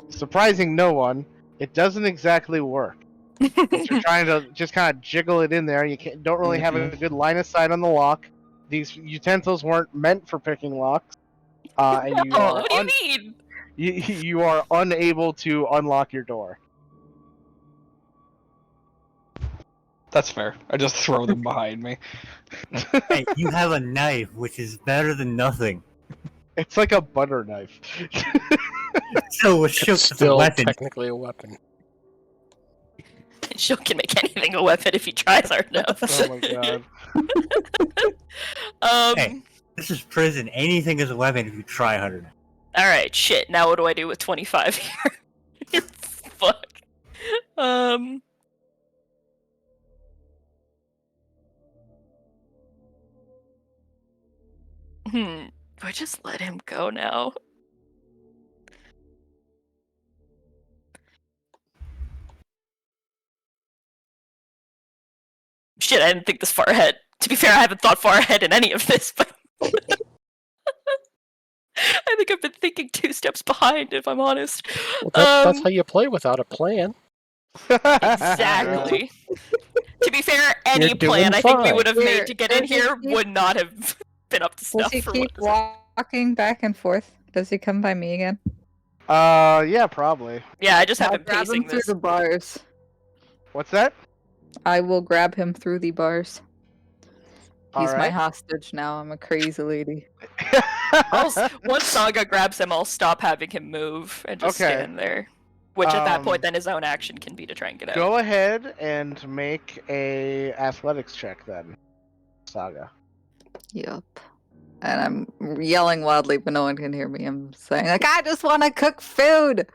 surprising no one, it doesn't exactly work. You're trying to just kind of jiggle it in there. You don't really have a good line of sight on the lock. These utensils weren't meant for picking locks, and you are what do you mean? You are unable to unlock your door. That's fair. I just throw them behind me. Hey, you have a knife, which is better than nothing. It's like a butter knife. So it's still technically a weapon. Shilk can make anything a weapon if he tries hard enough. Oh my god. Hey, this is prison. Anything is a weapon if you try hard enough. Alright, shit. Now what do I do with 25 here? Fuck. Do I just let him go now? Shit, I didn't think this far ahead. To be fair, I haven't thought far ahead in any of this, but I think I've been thinking 2 steps behind, if I'm honest. Well, that's how you play without a plan. Exactly. To be fair, any You're doing plan I think we fine. would have made Here, to get in does he here keep- would not have been up to Does snuff he for keep what walking back and forth? Does he come by me again? Yeah, probably. Yeah, I just have I'll been grab him pacing through this. the bars. What's that? I will grab him through the bars. He's my Alright. hostage now. I'm a crazy lady. Once Saga grabs him, I'll stop having him move and just Okay. stand there. Which at that Um, point, then his own action can be to try and get out. Go ahead and make a athletics check then, Saga. Yep. And I'm yelling wildly, but no one can hear me. I'm saying, like, I just want to cook food.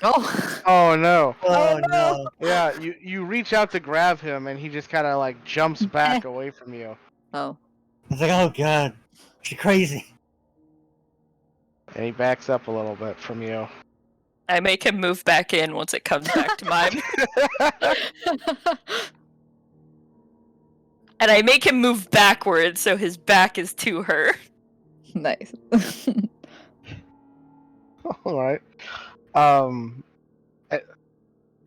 Oh. Oh no. Oh no. Yeah, you reach out to grab him and he just kind of like jumps back away from you. Oh. I was like, oh god, she's crazy. And he backs up a little bit from you. I make him move back in once it comes back to mine. And I make him move backwards so his back is to her. Nice. Alright.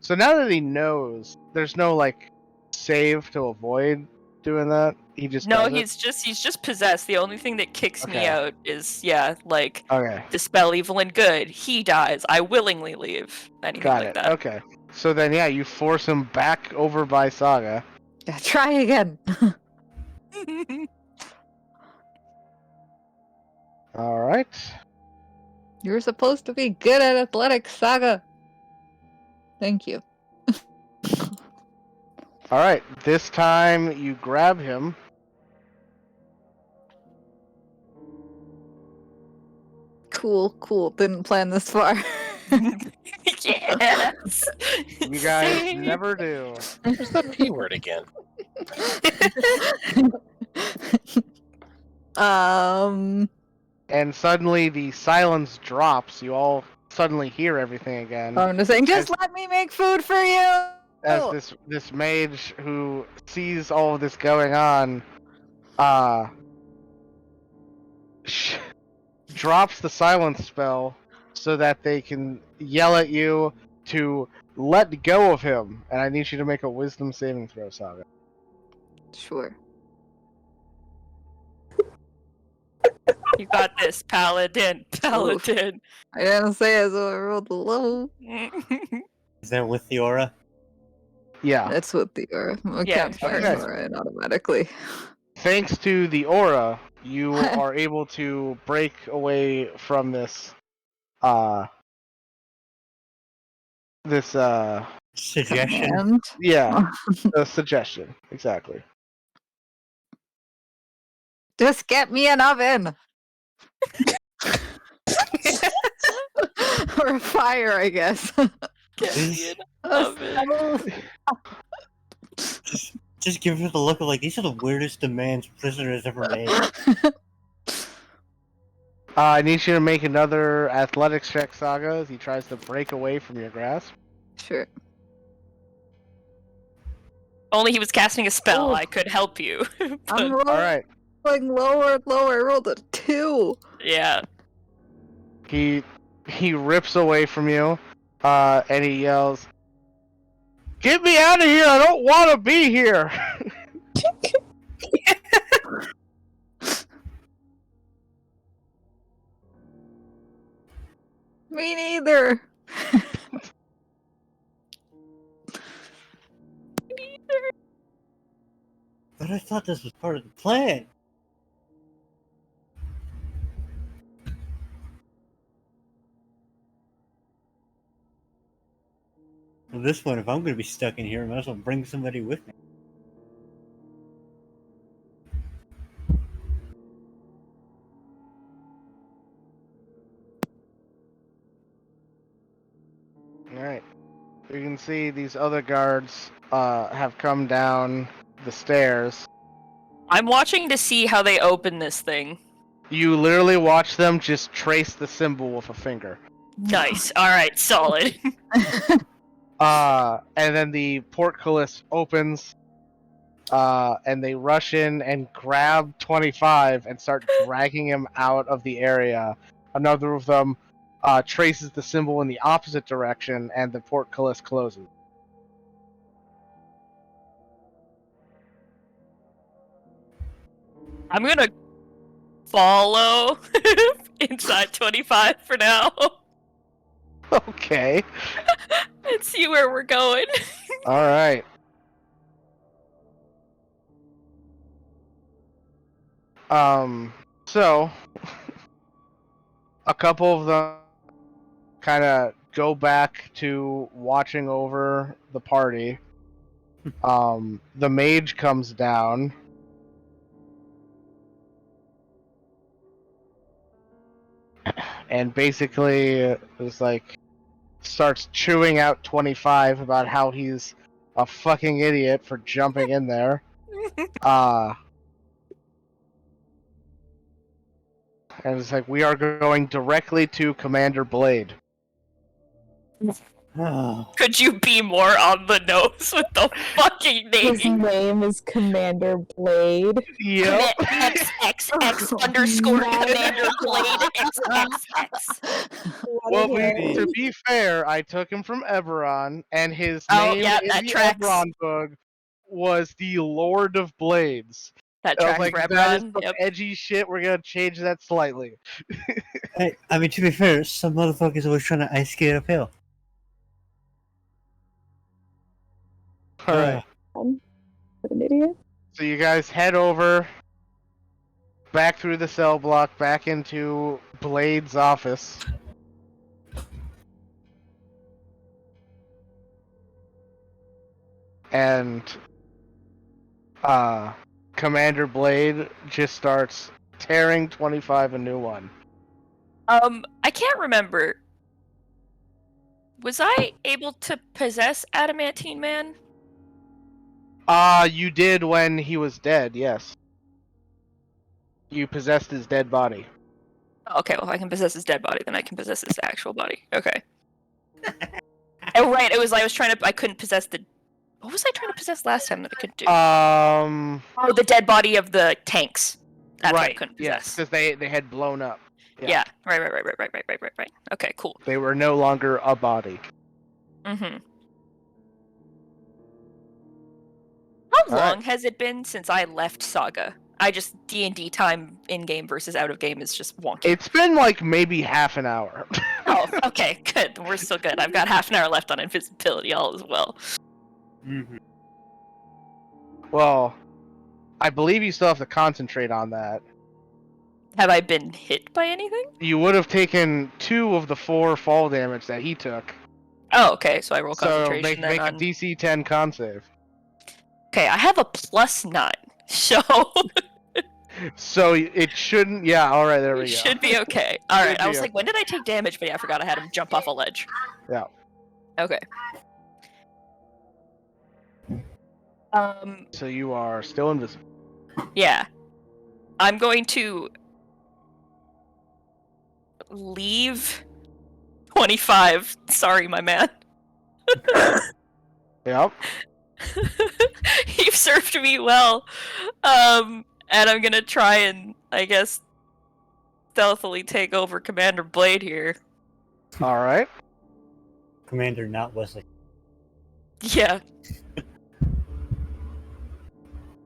So now that he knows, there's no like save to avoid doing that. He just No, does it? he's just possessed. The only thing that kicks me Okay. out is like Okay. dispel evil and good. He dies. I willingly leave. Anything Got like it. that. Okay. So then yeah, you force him back over by Saga. Yeah, try again. Alright. You're supposed to be good at athletics, Saga. Thank you. Alright. This time you grab him. Cool. Didn't plan this far. Yes. You guys Same. never do. Where's that P word again? And suddenly the silence drops. You all suddenly hear everything again. I'm just saying, just let me make food for you. As this mage who sees all of this going on, drops the silence spell so that they can yell at you to let go of him. And I need you to make a wisdom saving throw, Saga. Sure. You got this, Paladin. Paladin. I didn't say it, so I rolled low. Is that with the aura? Yeah. That's what the aura. I Yeah, can't fire okay. aura in automatically. Thanks to the aura, you are able to break away from this Suggestion. Command. yeah, the suggestion. Exactly. Just get me an oven. Or a fire, I guess. Get me an A oven. stove. Just give her the look of like, these are the weirdest demands prisoner has ever made. I need you to make another athletics check, Saga, as he tries to break away from your grasp. Sure. Only he was casting a spell. Oh. I could help you. I'm But, rolling Alright. lower and lower. I rolled a 2. yeah. He rips away from you, and he yells, "Get me out of here! I don't want to be here!" Me neither. But I thought this was part of the plan. Well, this one, if I'm going to be stuck in here, I might as well bring somebody with me. Alright. You can see these other guards have come down the stairs. I'm watching to see how they open this thing. You literally watch them just trace the symbol with a finger. Nice. All right. Solid. And then the portcullis opens, and they rush in and grab 25 and start dragging him out of the area. Another of them traces the symbol in the opposite direction, and the portcullis closes. I'm gonna follow inside 25 for now Okay. and see where we're going. All right. So a couple of them kind of go back to watching over the party. The mage comes down. And basically is like starts chewing out 25 about how he's a fucking idiot for jumping in there. And it's like, we are going directly to Commander Blade. Could you be more on the nose with the fucking His name? name is Commander Blade. Yep. XXX underscore Commander Blade XXX. Well, to be fair, I took him from Eberron, and his Oh, name yeah, in that the tracks. Eberron book was the Lord of Blades. That I was tracks like, for that is everyone. some Yep. edgy shit. We're gonna change that slightly. Hey, I mean, to be fair, some motherfuckers always trying to ice skate uphill. All right. What an idiot. So you guys head over, back through the cell block, back into Blade's office. And Commander Blade just starts tearing 25 a new one. I can't remember. Was I able to possess Adamantine Man? You did when he was dead, yes. You possessed his dead body. Okay, well, if I can possess his dead body, then I can possess his actual body. Okay. Oh, right. I was trying to. I couldn't possess the. What was I trying to possess last time that I couldn't do? Oh, the dead body of the tanks. That's what I right. couldn't Yes, possess. because they had blown up. Yeah. Right. Okay, cool. They were no longer a body. Mm-hmm. How All right. long has it been since I left Saga? I just D&D time in game versus out of game is just wonky. It's been like maybe half an hour. Oh, okay, good. We're still good. I've got half an hour left on invisibility all as well. Mm-hmm. Well, I believe you still have to concentrate on that. Have I been hit by anything? You would have taken 2 of the 4 fall damage that he took. Oh, okay. So I roll So concentration make then a on. DC 10 con save. Okay, I have a +9, so So it shouldn't. Yeah. All right. There we it go. should be okay. All right. Should I be was like, when did I take damage? But yeah, I forgot I had him jump off a ledge. Yeah. Okay. So you are still invisible. Yeah. I'm going to leave 25. Sorry, my man. Yep. You've served me well. And I'm gonna try and, I guess, stealthily take over Commander Blade here. All right. Commander, not Wesley. Yeah.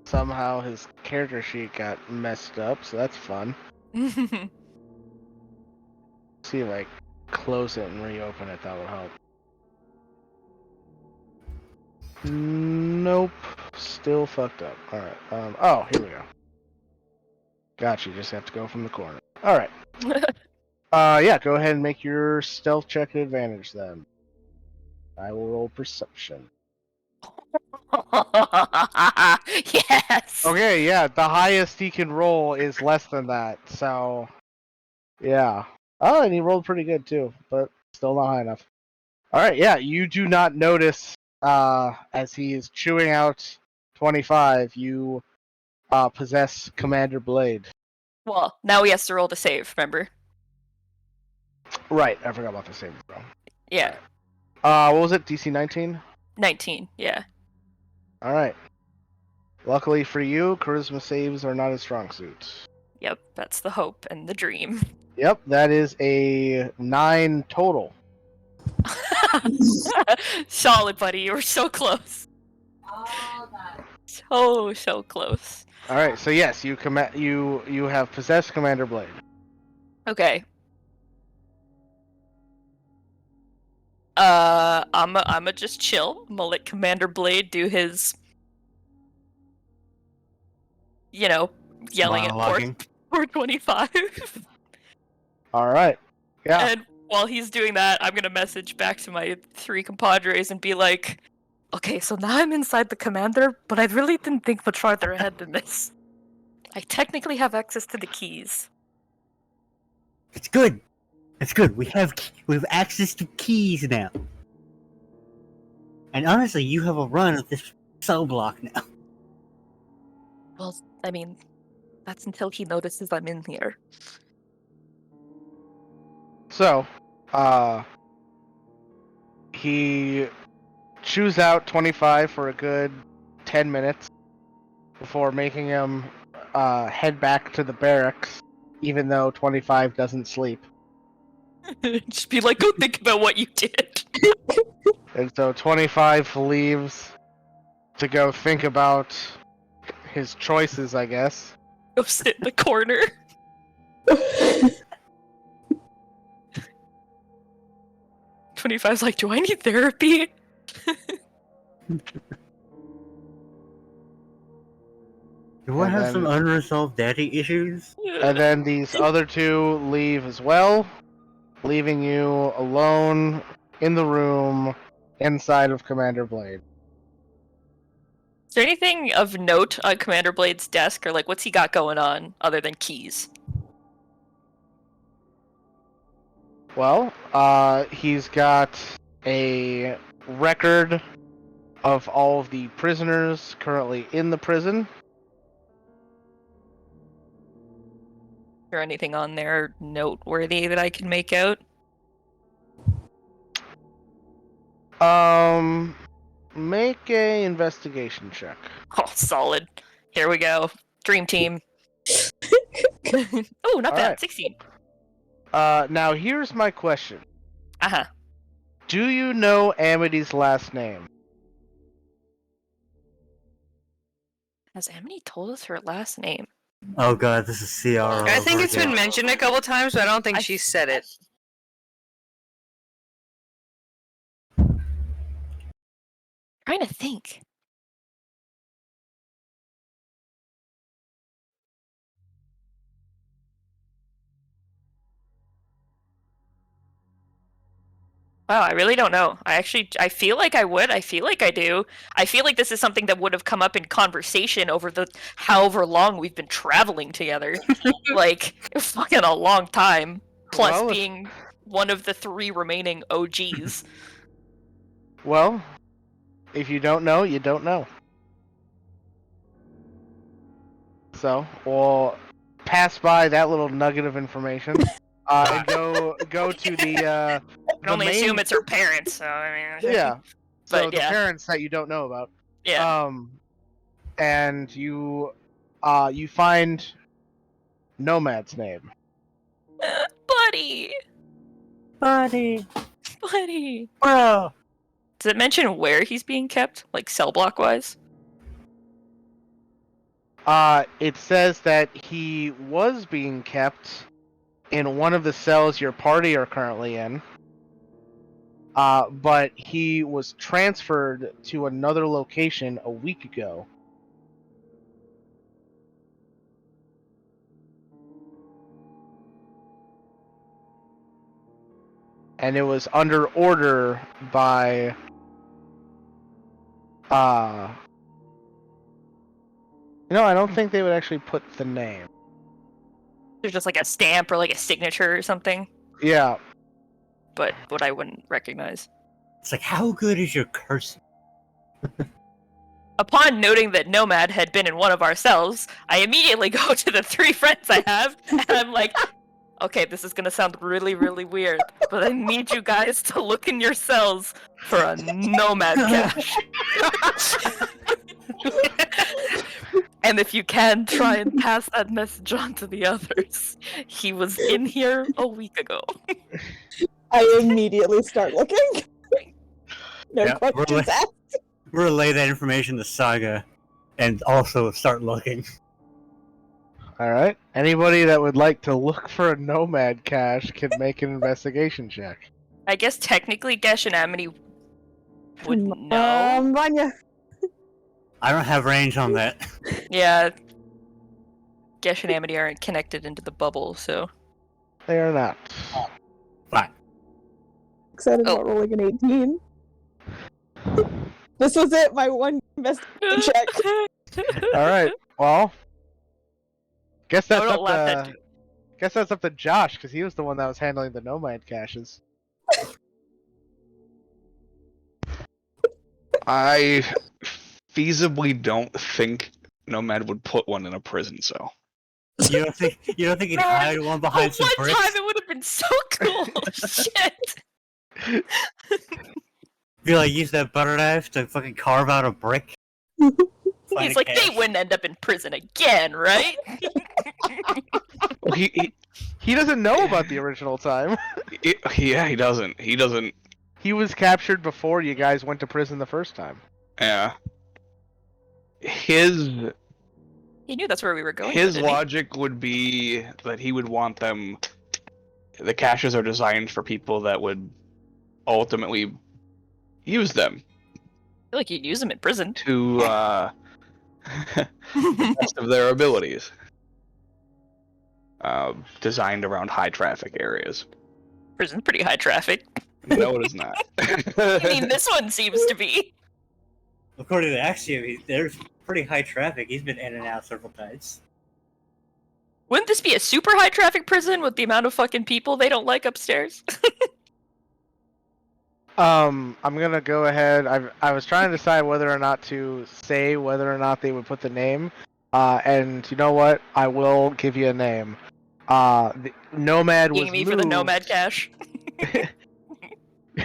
Somehow his character sheet got messed up, so that's fun. See if I close it and reopen it. That would help. Nope. Still fucked up. All right. Oh, here we go. Gotcha. You just have to go from the corner. All right. Yeah. Go ahead and make your stealth check at advantage then. I will roll perception. Yes. Okay. Yeah. The highest he can roll is less than that. So. Yeah. Oh, and he rolled pretty good too, but still not high enough. All right. Yeah. You do not notice as he is chewing out 25. You possess Commander Blade. Well, now he has to roll to save. Remember? Right. I forgot about the saving throw. Yeah. What was it? DC 19? 19, yeah. Alright. Luckily for you, charisma saves are not a strong suit. Yep, that's the hope and the dream. Yep, that is a 9 total. Solid, buddy. You were so close. So close. Alright, so yes, you have possessed Commander Blade. Okay. I'ma just chill. I'm gonna let Commander Blade do his, yelling at Monologuing. 425. Alright. Yeah. And while he's doing that, I'm gonna message back to my 3 compadres and be like, okay, so now I'm inside the commander, but I really didn't think much farther ahead than this. I technically have access to the keys. It's good. It's good. We have access to keys now. And honestly, you have a run of this cell block now. Well, I mean, that's until he notices I'm in here. So, he chews out 25 for a good 10 minutes before making him head back to the barracks, even though 25 doesn't sleep. Just be like, go think about what you did. And so 25 leaves to go think about his choices, I guess. Go sit in the corner. 25's like, do I need therapy? Do I And have then- some unresolved daddy issues? And then these other 2 leave as well, leaving you alone in the room inside of Commander Blade. Is there anything of note on Commander Blade's desk, or like what's he got going on other than keys? Well, he's got a record of all of the prisoners currently in the prison. Is there anything on there noteworthy that I can make out? Make a investigation check. Oh, solid. Here we go. Dream team. Oh, not bad. Alright. 16. Now here's my question. Uh-huh. Do you know Amity's last name? Has Amity told us her last name? Oh god, this is CR. I think over it's been again. mentioned a couple times, but I don't think she said it. Trying to think. Wow, I really don't know. I feel like I would. I feel like I do. I feel like this is something that would have come up in conversation over the however long we've been traveling together. Like, fucking a long time. Plus Well, being one of the 3 remaining OGs. Well, if you don't know, you don't know. So, we'll pass by that little nugget of information. And go to the I can only main- assume it's her parents, so I mean... Yeah. So But, the yeah. parents that you don't know about. Yeah. And you find Nomad's name. Buddy! Buddy, Bro! Does it mention where he's being kept? Like, cell block-wise? It says that he was being kept in one of the cells your party are currently in. But he was transferred to another location a week ago. And it was under order by I don't think they would actually put the name. There's just like a stamp or like a signature or something, Yeah. but what I wouldn't recognize. it's like, how good is your cursing? Upon noting that Nomad had been in one of our cells, I immediately go to the 3 friends I have, and I'm like, Okay, this is gonna sound really, really weird, but I need you guys to look in your cells for a nomad cache. And if you can, try and pass that message on to the others. He was in here a week ago. I immediately start looking. No Yeah, questions asked. relay that information to Saga, and also start looking. All right. Anybody that would like to look for a nomad cache can make an investigation check. I guess technically Gesh and Amity would know. Vanya. I don't have range on that. Yeah. Gesh and Amity aren't connected into the bubble, so. They are not. Fine. Excited Oh. about rolling an 18. This was it, my one investigation check. All right. Well, guess that's don't laugh up at to me. guess that's up to Josh because he was the one that was handling the nomad caches. I feasibly don't think Nomad would put one in a prison cell. You don't think he'd hide one behind some One bricks? time it would have been so cool. Shit. Be like, use that butter knife to fucking carve out a brick. Find He's a like, cache. they wouldn't end up in prison again, right? Well, he doesn't know about the original time. Yeah, he doesn't. He doesn't. He was captured before you guys went to prison the first time. Yeah. His He knew that's where we were going. his didn't he? logic would be that he would want them. The caches are designed for people that would ultimately use them I feel like you'd use them in prison. to the best of their abilities. Designed around high traffic areas. Prison's pretty high traffic. No, it is not. I mean, this one seems to be. According to Axiom, there's pretty high traffic. He's been in and out several times. Wouldn't this be a super high traffic prison with the amount of fucking people they don't like upstairs? I'm gonna go ahead. I was trying to decide whether or not to say whether or not they would put the name. And you know what? I will give you a name. The Nomad was Being me moved... for the nomad cache.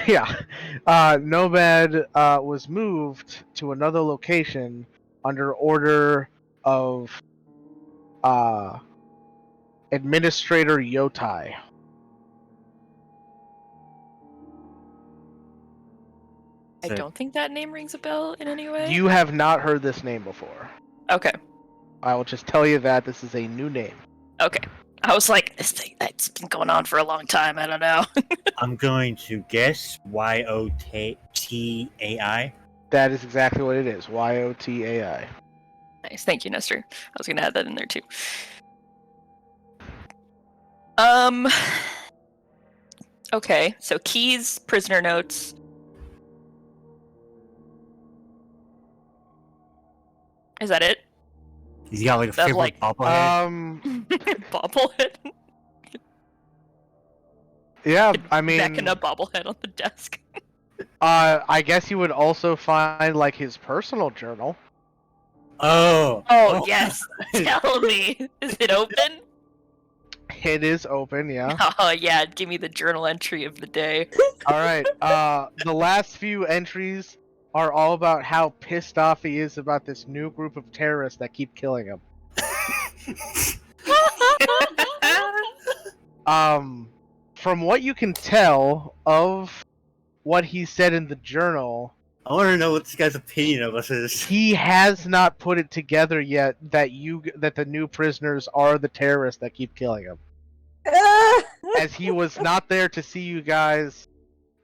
Yeah. Nomad was moved to another location under order of Administrator Yotai. I don't think that name rings a bell in any way. You have not heard this name before. Okay. I will just tell you that this is a new name. Okay. I was like, this thing that's been going on for a long time. I don't know. I'm going to guess YOTAI. That is exactly what it is. YOTAI. Nice. Thank you, Nestor. I was gonna add that in there too. Okay. So keys, prisoner notes. Is that it? He's got like a That, favorite like, bobblehead. Bobblehead. Yeah, I mean, Necking a bobblehead on the desk. I guess you would also find like his personal journal. Oh. Oh yes. Tell me. Is it open? It is open, yeah. Oh yeah. Give me the journal entry of the day. All right. The last few entries are all about how pissed off he is about this new group of terrorists that keep killing him. From what you can tell of what he said in the journal, I want to know what this guy's opinion of us is. he has not put it together yet that the new prisoners are the terrorists that keep killing him. As he was not there to see you guys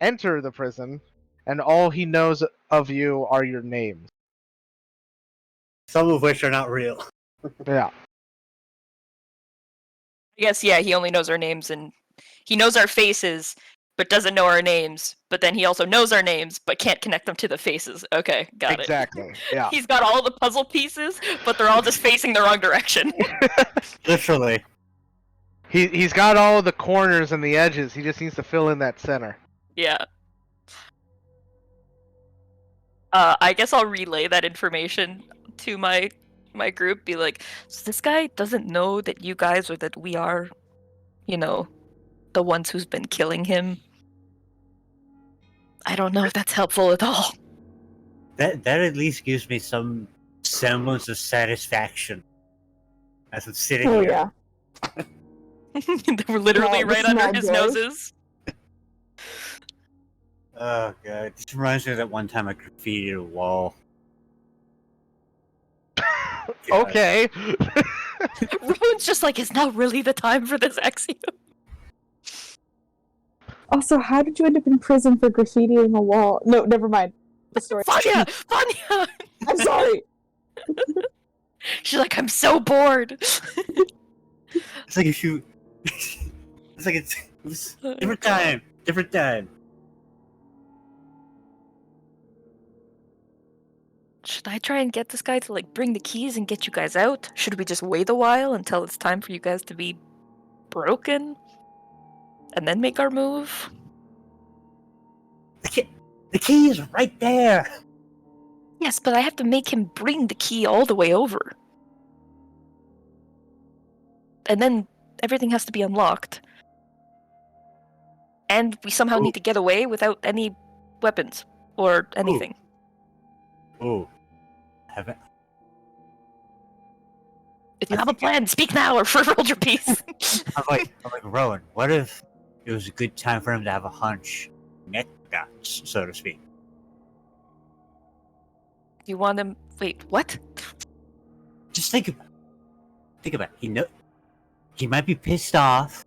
enter the prison, and all he knows of you are your names. Some of which are not real. Yeah. I guess yeah. He only knows our names and he knows our faces, but doesn't know our names. But then he also knows our names, but can't connect them to the faces. Okay, got Exactly. it. Yeah. He's got all the puzzle pieces, but they're all just facing the wrong direction. Literally. He's got all the corners and the edges. He just needs to fill in that center. Yeah. I guess I'll relay that information to my group. Be like, so this guy doesn't know that you guys or that we are the ones who's been killing him. I don't know if that's helpful at all. That at least gives me some semblance of satisfaction as I'm sitting Oh here. yeah. They were literally Yeah, right the under small his doors. noses. Oh god, this reminds me of that one time I graffitied a wall. God. Okay. Rowan's just like, is now really the time for this Axiom? Also, how did you end up in prison for graffitiing a wall? No, never mind. The story. Vanya! I'm sorry. She's like, I'm so bored. It's like if you... it's like it was different time. Different time. Should I try and get this guy to like bring the keys and get you guys out? Should we just wait a while until it's time for you guys to be broken? And then make our move? The key is right there. Yes, but I have to make him bring the key all the way over. And then everything has to be unlocked. And we somehow need to get away without any weapons or anything. Oh. Haven't... If you have a plan, speak now or hold your peace. I'm like, Rowan, what if it was a good time for him to have a hunch? Neck dots, so to speak. You want him... Wait, what? Just think about it. He might be pissed off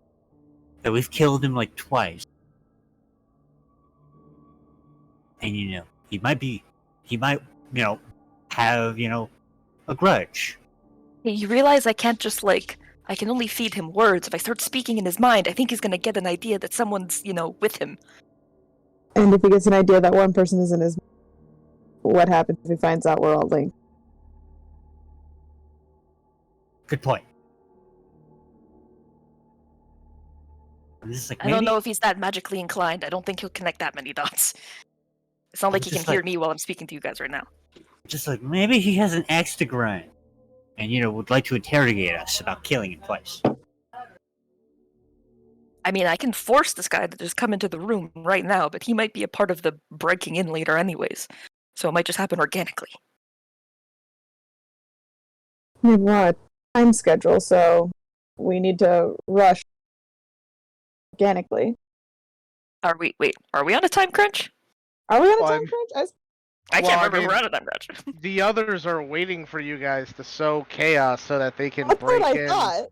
that we've killed him like twice. And he might, have, a grudge. You realize I can't just I can only feed him words. If I start speaking in his mind, I think he's gonna get an idea that someone's, with him. And if he gets an idea that one person is in his... What happens if he finds out we're all linked? Good point. I'm just like, I don't know if he's that magically inclined. I don't think he'll connect that many dots. It's not like he can hear me while I'm speaking to you guys right now. Just like, maybe he has an axe to grind. And, would like to interrogate us about killing him twice. I mean, I can force this guy to just come into the room right now, but he might be a part of the breaking in later anyways. So it might just happen organically. We have a time schedule, so we need to rush organically. Are we on a time crunch? Are we on a Well, time crunch? I Well, can't I remember if mean- we're on a time crunch. The others are waiting for you guys to sow chaos so that they can That's break what I in thought.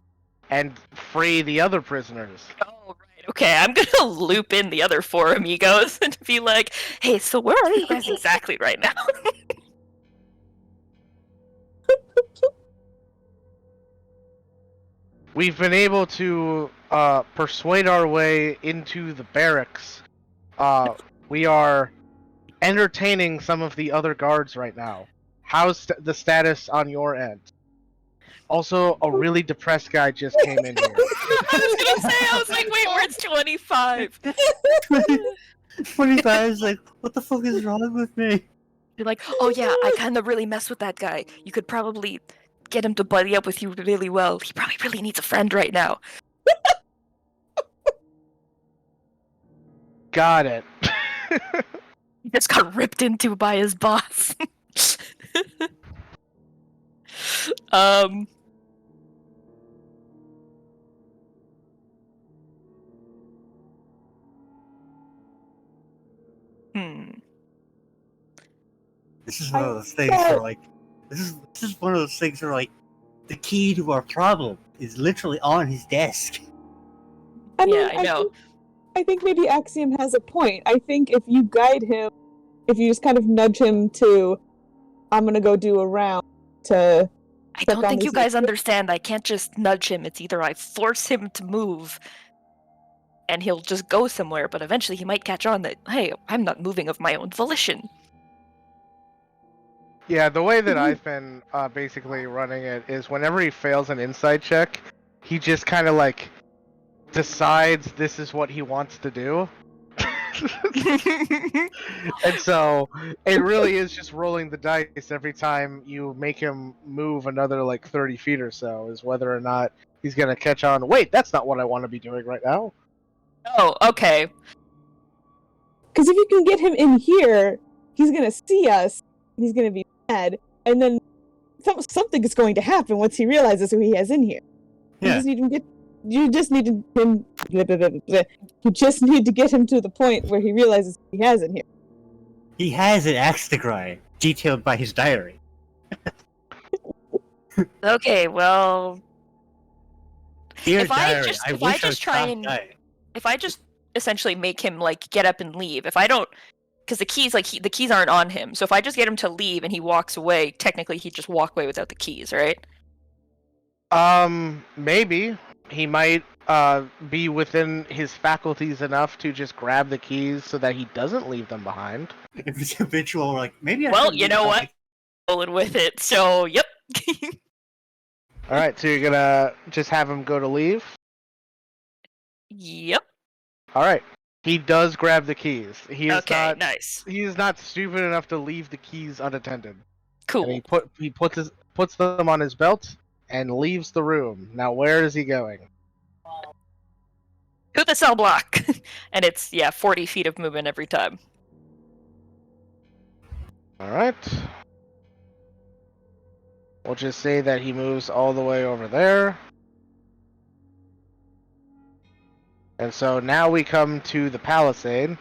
and free the other prisoners. Oh, right. Okay, I'm gonna loop in the other four amigos and be like, hey, so where are you guys exactly right now? We've been able to persuade our way into the barracks. We are entertaining some of the other guards right now. How's the status on your end? Also, a really depressed guy just came in here. I was like, wait, where's 25? 25 is like, what the fuck is wrong with me? You're like, oh yeah, I kind of really mess with that guy. You could probably get him to buddy up with you really well. He probably really needs a friend right now. Got it. He just got ripped into by his boss. This is one of those things where, like, this is one of those things where, like, the key to our problem is literally on his desk. I mean, Yeah, I know. I think maybe Axiom has a point. I think if you guide him, if you just kind of nudge him to, I'm gonna go do a round to... I don't think you guys understand. I can't just nudge him. It's either I force him to move and he'll just go somewhere, but eventually he might catch on that, hey, I'm not moving of my own volition. Yeah, the way that I've been basically running it is whenever he fails an insight check, he just kind of like decides this is what he wants to do. And so it really is just rolling the dice every time you make him move another like 30 feet or so, is whether or not he's gonna catch on. Wait, that's not what I want to be doing right now. Oh, okay. Because if you can get him in here, he's gonna see us, and he's gonna be mad, and then something is going to happen once he realizes who he has in here. You Yeah. just need him get. You just need him. Blah, blah, blah, blah. You just need to get him to the point where he realizes who he has in here. He has an axe to grind, detailed by his diary. Okay, well, Dear if I diary, just I if I wish just try stopped and dying. if I just essentially make him like get up and leave, if I don't, because the keys the keys aren't on him, so if I just get him to leave and he walks away, technically he'd just walk away without the keys, right? Maybe he might be within his faculties enough to just grab the keys so that he doesn't leave them behind. If it's habitual, like maybe I Well, should you leave know my- what? Rolling with it, so yep. All right, so you're gonna just have him go to leave. Yep. All right, he does grab the keys. He is Okay, not. nice. He is not stupid enough to leave the keys unattended. Cool. And he puts them on his belt and leaves the room. Now where is he going? To the cell block. And it's 40 feet of movement every time. All right. We'll just say that he moves all the way over there. And so now we come to the palisade.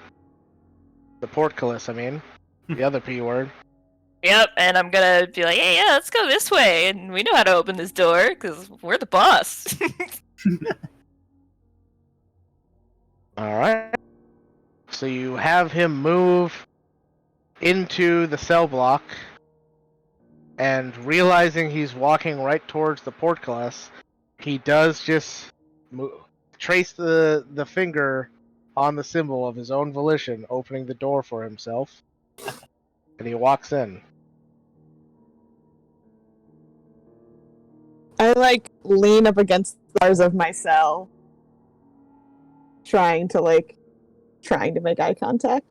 The portcullis, I mean. The other P word. Yep, and I'm gonna be like, hey, yeah, let's go this way, and we know how to open this door, because we're the boss. Alright. So you have him move into the cell block, and realizing he's walking right towards the portcullis, he does just trace the finger on the symbol of his own volition, opening the door for himself, and he walks in. I like lean up against the bars of my cell, trying to make eye contact.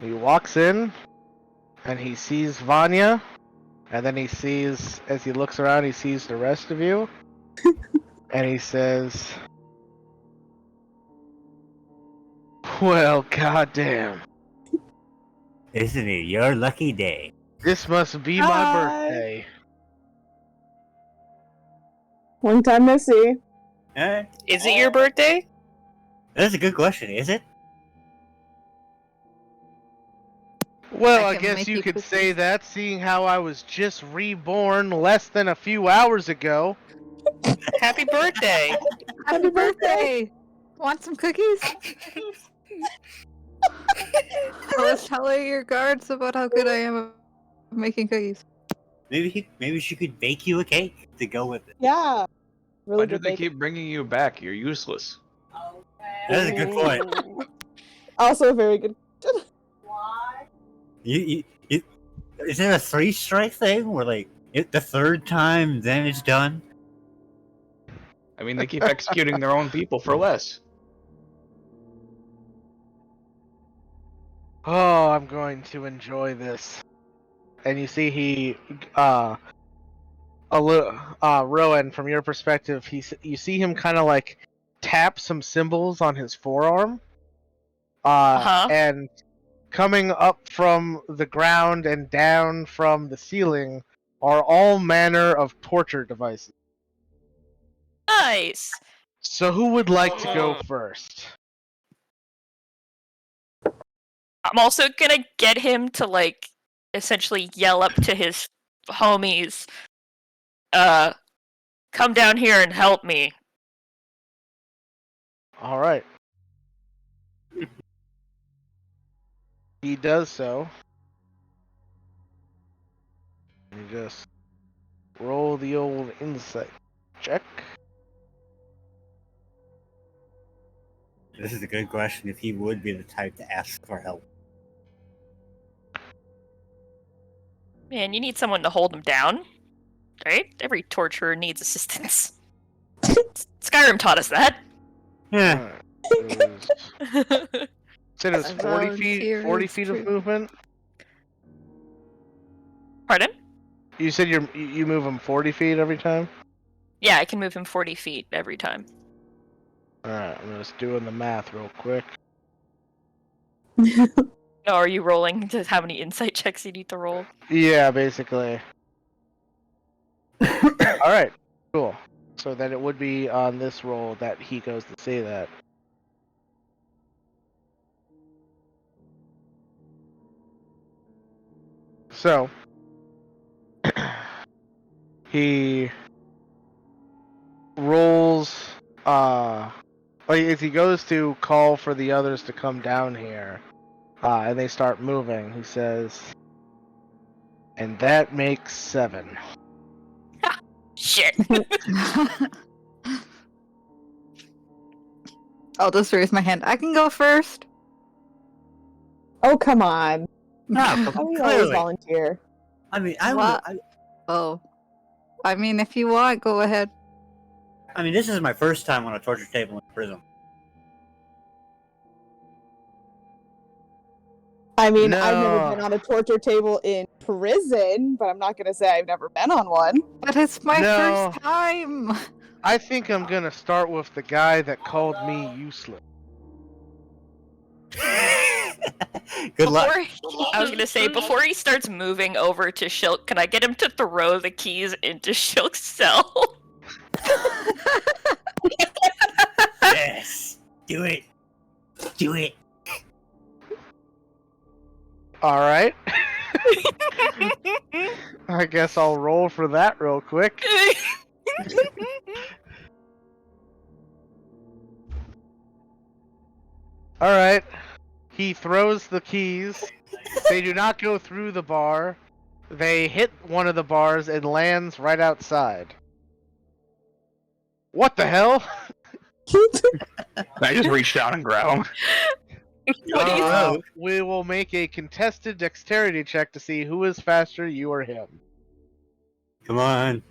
He walks in, and he sees Vanya, and then he sees, as he looks around, he sees the rest of you, and he says, well, goddamn. Isn't it your lucky day? This must be my Hi. birthday. Long time no see. Is it your birthday? That's a good question, is it? Well, I I can guess make you you could cookies. say that, seeing how I was just reborn less than a few hours ago. Happy birthday! Happy birthday! Want some cookies? Tell your guards about how good I am at making cookies. Maybe she could bake you a cake to go with it. Yeah. Really Why do good they bacon. keep bringing you back? You're useless. That's a good point. Also very good. You, is there a 3-strike thing where like the third time then it's done? I mean, they keep executing their own people for less. Oh, I'm going to enjoy this. And you see Rowan, from your perspective, you see him kind of like tap some symbols on his forearm. And coming up from the ground and down from the ceiling are all manner of torture devices. Nice. So who would like to go first? I'm also gonna get him to like essentially yell up to his homies, come down here and help me. All right. He does so. You just roll the old insight check. This is a good question if he would be the type to ask for help. Man, you need someone to hold him down, right? Every torturer needs assistance. Skyrim taught us that. Yeah. Alright. Said it was A 40 feet. volunteer 40 is feet of true. movement. Pardon? You said you move him 40 feet every time. Yeah, I can move him 40 feet every time. All right, I'm just doing the math real quick. No, are you rolling to how many insight checks you need to roll? Yeah, basically. All right, cool. So then it would be on this roll that he goes to say that. So he rolls. Like as he goes to call for the others to come down here, and they start moving. He says, "And that makes 7." Shit. I'll just raise my hand. I can go first. Oh, come on. No, I would always clearly. volunteer. I mean, I would. What? Oh. I mean, if you want, go ahead. I mean, this is my first time on a torture table in prison. I mean, I've never No. been on a torture table in prison, but I'm not gonna say I've never been on one. But it's my No. first time. I think I'm gonna start with the guy that called me useless. Good luck. I was gonna say, before he starts moving over to Shilk, can I get him to throw the keys into Shilk's cell? Yes. Do it. Do it. All right. I guess I'll roll for that real quick. All right. He throws the keys. They do not go through the bar. They hit one of the bars and lands right outside. What the hell? I just reached down and grab him. We will make a contested dexterity check to see who is faster, you or him. Come on.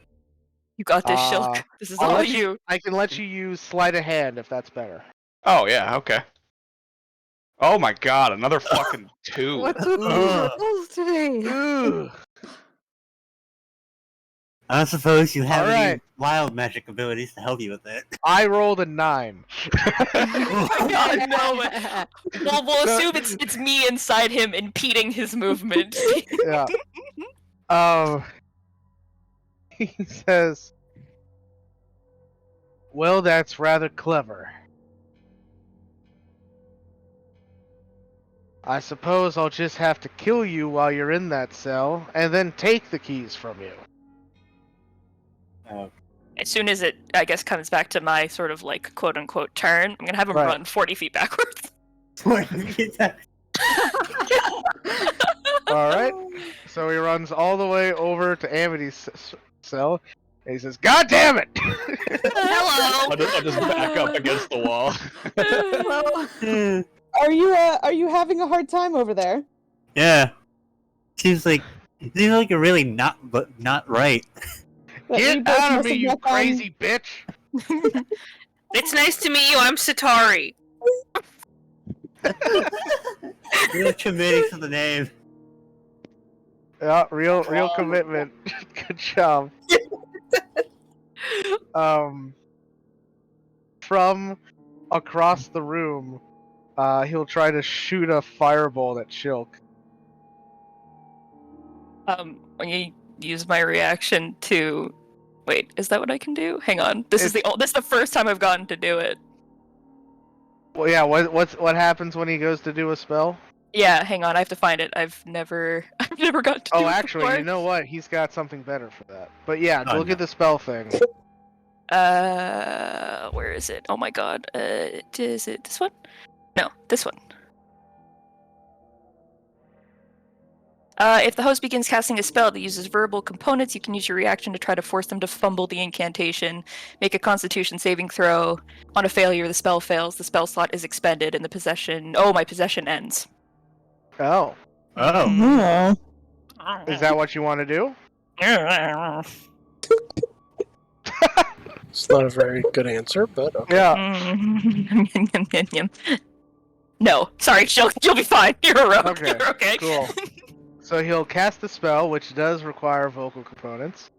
You got this, Uh, Shilk. This is I'll all let you. I can let you use sleight of hand if that's better. Oh yeah, okay. Oh my god, another fucking 2. What's with these Ugh. rolls today? Ooh. I don't suppose you have any Alright. wild magic abilities to help you with it. I rolled a 9. God, no. We'll assume it's me inside him impeding his movement. Yeah. He says, "Well, that's rather clever. I suppose I'll just have to kill you while you're in that cell, and then take the keys from you." As soon as it, I guess, comes back to my sort of like quote unquote turn, I'm gonna have him Right. run 40 feet backwards. Alright. So he runs all the way over to Amity's cell, and he says, "God damn it!" Hello. I'll just back up against the wall. Are you having a hard time over there? Yeah. Seems like you're really not right. That we Get both out of must me, have you met on- crazy bitch! It's nice to meet you. I'm Satari. You're committing to the name. Yeah, real commitment. Good job. From across the room, he'll try to shoot a fireball at Shilk. I'm gonna use my reaction to. Wait, is that what I can do? Hang on. This is the first time I've gotten to do it. Well, yeah. What happens when he goes to do a spell? Yeah, hang on. I have to find it. I've never got to do Oh, it actually, before. you know what? He's got something better for that. But yeah, Oh, look no. at the spell thing. Where is it? Oh my god. Is it this one? No, this one. If the host begins casting a spell that uses verbal components, you can use your reaction to try to force them to fumble the incantation. Make a Constitution saving throw. On a failure, the spell fails. The spell slot is expended, and the possession. Oh, my possession ends. Oh, Oh. is that what you want to do? It's not a very good answer, but okay. Yeah. No, sorry, you'll be fine. You're a rogue. Okay, You're okay. cool. So he'll cast the spell, which does require vocal components.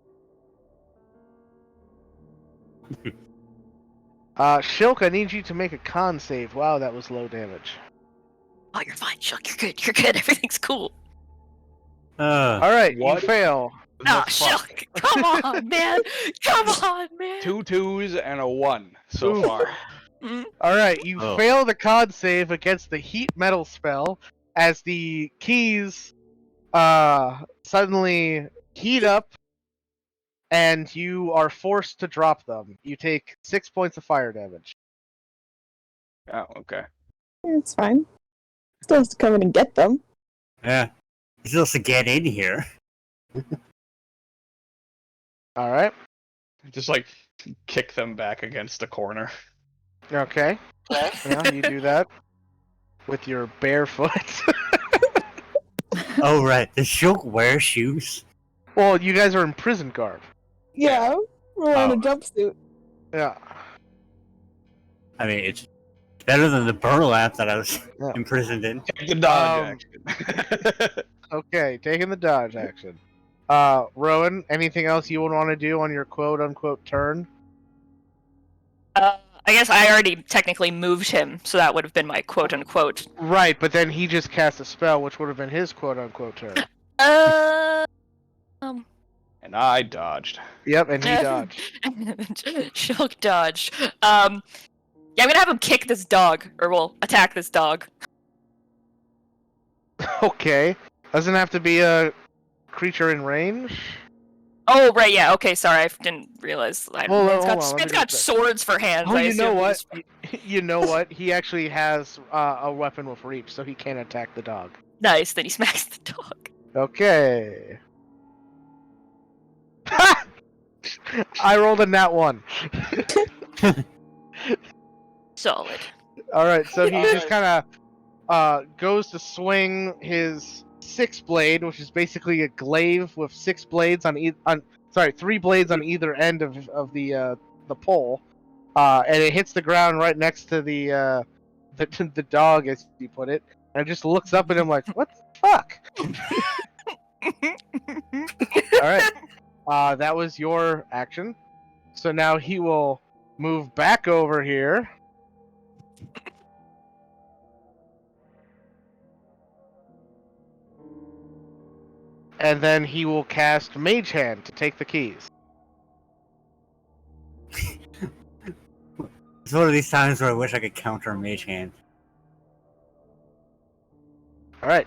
Shilk, I need you to make a con save. Wow, that was low damage. Oh, you're fine, Shulk. You're good. You're good. Everything's cool. Alright, you What? fail. Ah, The fuck? Shulk. Come on, man. Come on, man. 2 2s and a 1 so Ooh. far. Alright, you Oh. fail the con save against the heat metal spell as the keys suddenly heat up and you are forced to drop them. You take 6 points of fire damage. Oh, okay. It's fine. Still has to come in and get them. Yeah. He's supposed to get in here. Alright. Just like kick them back against a corner. Okay. Yeah, you do that with your bare foot. Oh, right. Does Shulk wear shoes? Well, you guys are in prison garb. Yeah, we're on a Oh. jumpsuit. Yeah. I mean, it's better than the burlap that I was Yeah. imprisoned in. Take the dodge action. Okay, taking the dodge action. Rowan, anything else you would want to do on your quote-unquote turn? I guess I already technically moved him, so that would have been my quote unquote. Right, but then he just cast a spell, which would have been his quote-unquote turn. And I dodged. Yep, and he dodged. Shulk dodged. Yeah, I'm gonna have him kick this dog, or well, attack this dog. Okay. Doesn't have to be a creature in range? Oh right, yeah. Okay, sorry, I didn't realize. Hold on, It's hold on, let me it's got just- swords for hands. Oh, I you know assume what? he's- You know what? He actually has a weapon with reach, so he can't attack the dog. Nice. Then he smacks the dog. Okay. I rolled a nat 1. Solid. Alright, so he just kind of goes to swing his 6 blade, which is basically a glaive with 6 blades on sorry, 3 blades on either end of the pole, and it hits the ground right next to the dog, as you put it, and just looks up at him like, "What the fuck?" All right, that was your action. So now he will move back over here. And then he will cast Mage Hand to take the keys. It's one of these times where I wish I could counter Mage Hand. Alright.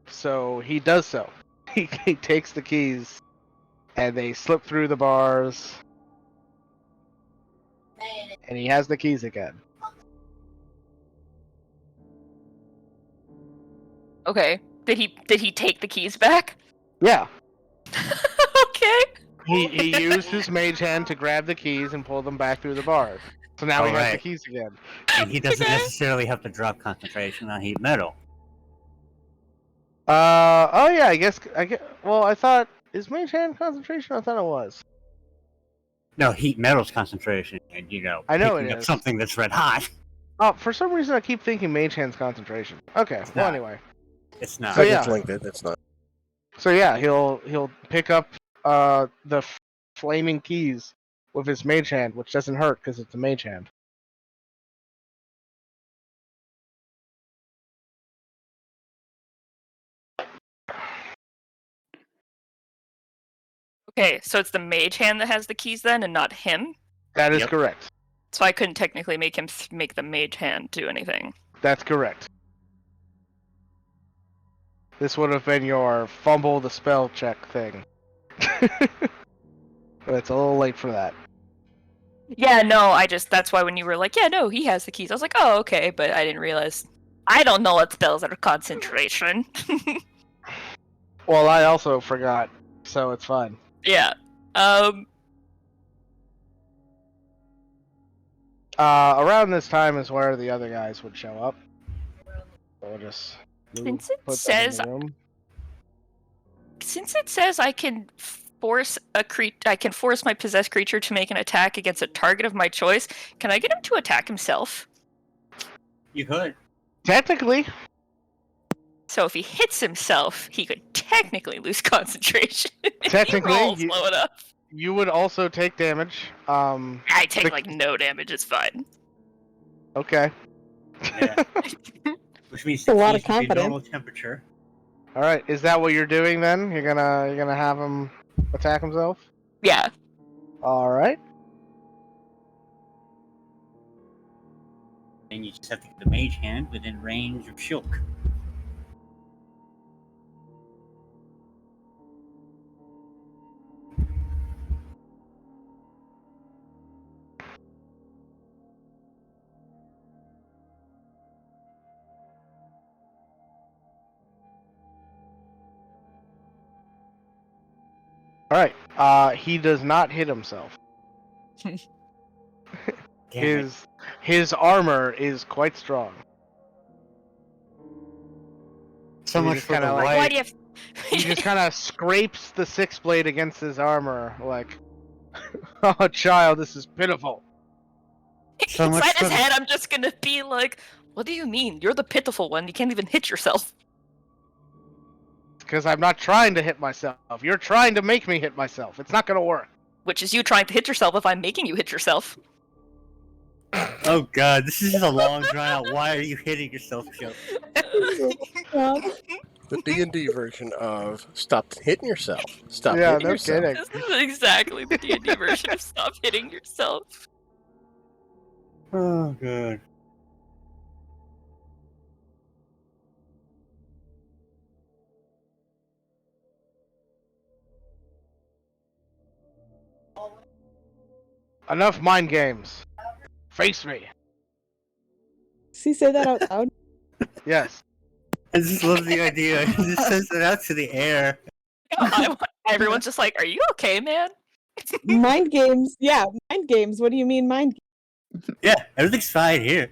So he does so. He takes the keys, and they slip through the bars. And he has the keys again. Okay. Did he take the keys back? Yeah. Okay. He used his Mage Hand to grab the keys and pull them back through the bars. So now he has the Alright. keys again. And he doesn't Okay. necessarily have to drop concentration on heat metal. Oh yeah, I guess. Well, I thought, is Mage Hand concentration? I thought it was. No, heat metal's concentration, and I know picking it up is. something that's red hot. Oh, for some reason I keep thinking Mage Hand's concentration. Okay, It's well not. anyway. It's not. So I yeah. just linked it. It's not. So yeah, he'll pick up the flaming keys with his Mage Hand, which doesn't hurt because it's a Mage Hand. Okay, so it's the mage hand that has the keys then, and not him. That is Yep. correct. So I couldn't technically make him make the mage hand do anything. That's correct. This would have been your fumble the spell check thing. But it's a little late for that. Yeah, no, that's why when you were like, yeah, no, he has the keys, I was like, oh, okay, but I didn't realize. I don't know what spells are concentration. Well, I also forgot, so it's fine. Yeah. Around this time is where the other guys would show up. So we'll just Since it put them in says the room. since it says I can I can force my possessed creature to make an attack against a target of my choice. Can I get him to attack himself? You could. Technically, So if he hits himself, he could technically lose concentration. If Technically, he rolls low enough. you would also take damage. I take the- like no damage. It's fine. Okay. Yeah. Which means A the lot key of should be confidence. normal temperature. All right. Is that what you're doing then? You're gonna have him attack himself? Yeah. All right. And you just have to get the mage hand within range of Shulk. All right. He does not hit himself. Damn it. His armor is quite strong. So he much just for the kinda like- Why white. do you have... He just kind of scrapes the six blade against his armor, like, "Oh, child, this is pitiful." So much Inside his for the- head, I'm just gonna be like, "What do you mean? You're the pitiful one. You can't even hit yourself." Because I'm not trying to hit myself. You're trying to make me hit myself. It's not gonna work. Which is you trying to hit yourself if I'm making you hit yourself. Oh god, this is just a long drawn out. Why are you hitting yourself, Shulk? The D&D version of stop hitting yourself. Stop Yeah, hitting no yourself. kidding. This is exactly the D&D version of stop hitting yourself. Oh god. Enough mind games. Face me. Does he say that out loud? Yes. I just love the idea. He just sends it out to the air. Everyone's just like, "Are you okay, man?" Mind games. Yeah, mind games. What do you mean mind games? Yeah, everything's fine here.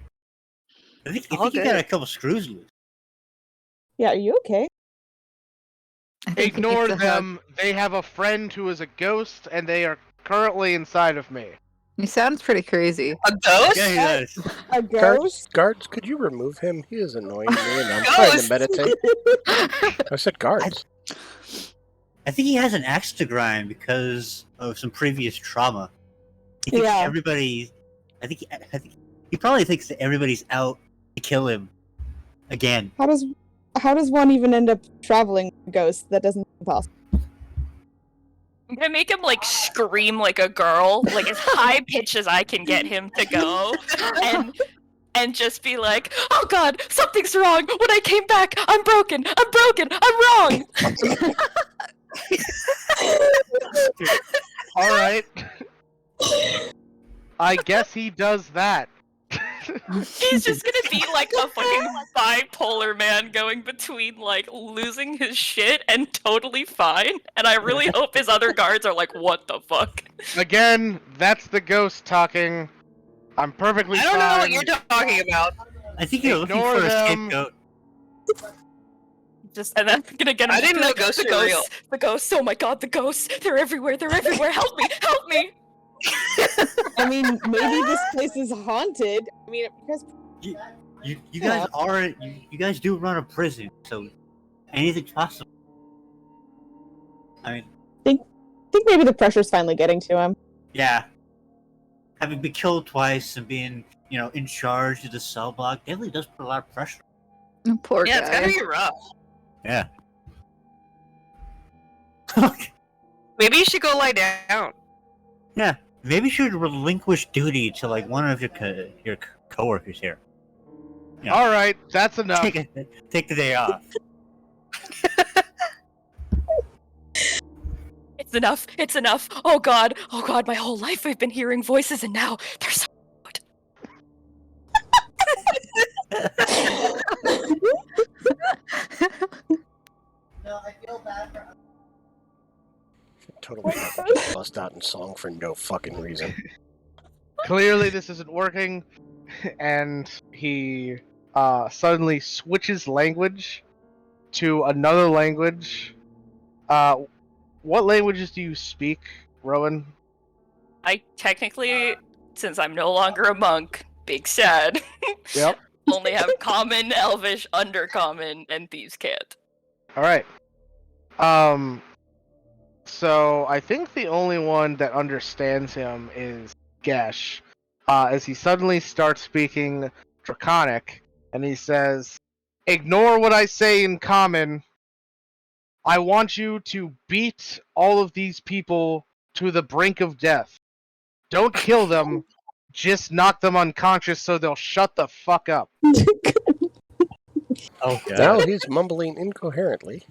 I think you All got a couple screws loose. Yeah, are you okay? I think he Ignore needs a hug. them. They have a friend who is a ghost, and they are currently inside of me. He sounds pretty crazy. A ghost? Yeah, he does. A Guards, ghost? guards, could you remove him? He is annoying me, and I'm trying to Ghost! meditate. I said guards. I think he has an axe to grind because of some previous trauma. He thinks Yeah. everybody. I think he probably thinks that everybody's out to kill him again. How does one even end up traveling with a ghost? That doesn't seem possible. I'm gonna make him like scream like a girl, like as high pitch as I can get him to go, and just be like, "Oh God, something's wrong. When I came back, I'm broken. I'm broken. I'm wrong." All right. I guess he does that. He's just gonna be like a fucking bipolar man going between like losing his shit and totally fine. And I really hope his other guards are like, "What the fuck?" Again, that's the ghost talking. I'm perfectly I fine. don't know what you're talking about. I think you're looking Ignore for a them. scapegoat. Just and then I'm gonna get him. I didn't know like, ghosts the were real. ghosts. The ghosts. Oh my God, the ghosts. They're everywhere. They're everywhere. Help me! Help me! I mean, maybe this place is haunted. I mean, because You guys are you guys do run a prison, so anything's possible. I mean, I think maybe the pressure's finally getting to him. yeah. Having been killed twice and being, in charge of the cell block definitely does put a lot of pressure. Poor Yeah, it's guy. gotta be rough. Yeah. Maybe you should go lie down. Yeah. Maybe you should relinquish duty to like one of your coworkers here. Yeah. All right, that's enough. Take the day off. It's enough. It's enough. Oh God. Oh God. My whole life I've been hearing voices, and now they're so good. Totally bust out in song for no fucking reason. Clearly, this isn't working, and he suddenly switches language to another language, what languages do you speak, Rowan? I technically, since I'm no longer a monk, big sad, Yep. only have Common, Elvish, Undercommon, and Thieves' Cant. All right. So I think the only one that understands him is Gesh, as he suddenly starts speaking Draconic, and he says, "Ignore what I say in common. I want you to beat all of these people to the brink of death. Don't kill them, just knock them unconscious so they'll shut the fuck up." Oh Now god. he's mumbling incoherently.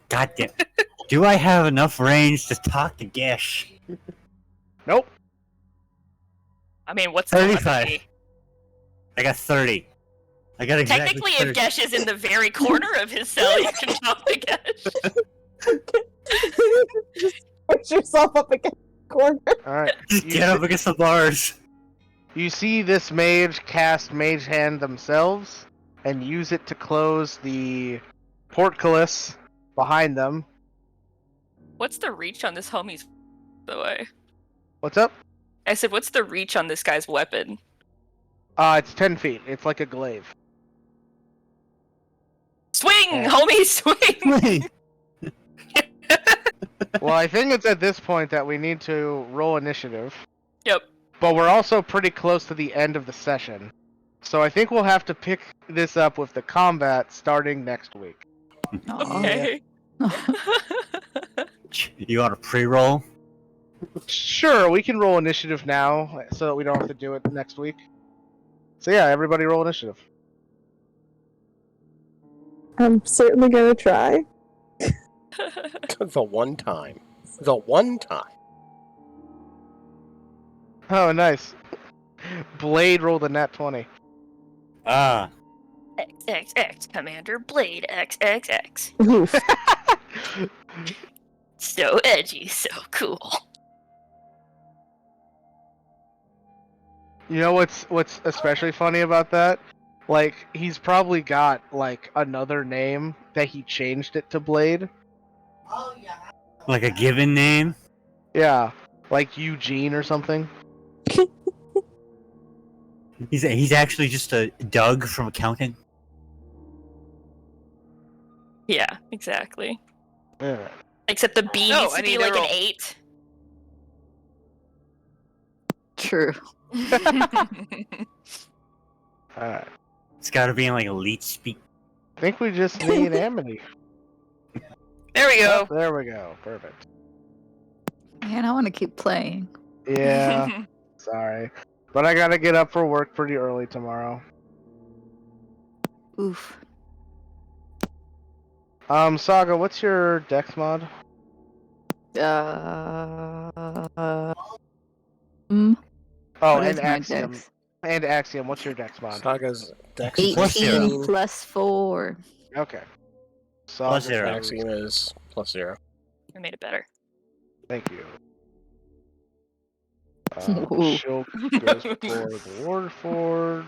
God damn. Do I have enough range to talk to Gesh? Nope. I mean, what's the 35. telepathy? I got 30. I got exactly Technically, 30. if Gesh is in the very corner of his cell, you can talk to Gesh. Just push yourself up against the corner. All right. Just get up against the bars. You see this mage cast Mage Hand themselves and use it to close the portcullis behind them. What's the reach on this homie's, by the way? What's up? I said, what's the reach on this guy's weapon? It's 10 feet. It's like a glaive. Swing, Yeah. homie, swing! Well, I think it's at this point that we need to roll initiative. Yep. But we're also pretty close to the end of the session. So I think we'll have to pick this up with the combat starting next week. Okay. You want a pre-roll? Sure, we can roll initiative now so that we don't have to do it next week. So yeah, everybody roll initiative. I'm certainly gonna try. The one time. The one time. Oh, nice. Blade rolled a nat 20. Ah. XXX, Commander Blade XXX. Oof. So edgy, so cool. You know what's especially funny about that? Like, he's probably got, like, another name that he changed it to Blade. Like a given name? Yeah, like Eugene or something. He's actually just a Doug from accounting. Yeah, exactly. Yeah. Except the B No, needs I to be need to like an roll. 8. True. Alright. It's got to be in like elite speak. I think we just need Amity. There we Oh, go. there we go. Perfect. Man, I want to keep playing. Yeah, sorry. But I gotta get up for work pretty early tomorrow. Oof. Saga, what's your dex mod? Oh, What and is my Axiom. dex? And Axiom, what's your dex mod? Saga's dex 18 plus 4. Okay. Plus Saga zero. goes- Axiom is +0. I made it better. Thank you. Ooh. Shulk goes before the Lord Forge.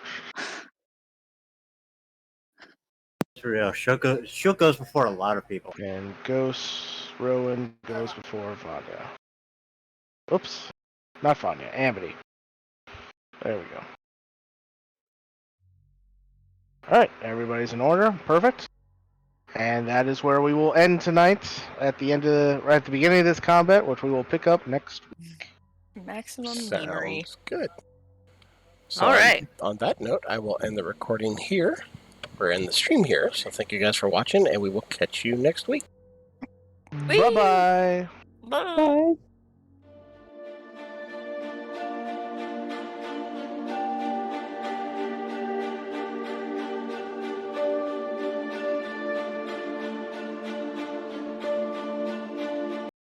It's real. Shulk goes before a lot of people. And Ghost Rowan goes before Vanya. Oops. Not Vanya, Amity. There we go. Alright, everybody's in order. Perfect. And that is where we will end tonight at the beginning of this combat, which we will pick up next week. Maximum memory. Sounds good. So All right. On that note, I will end the recording here. We're in the stream here, so thank you guys for watching, and we will catch you next week. Bye bye. Bye. Bye.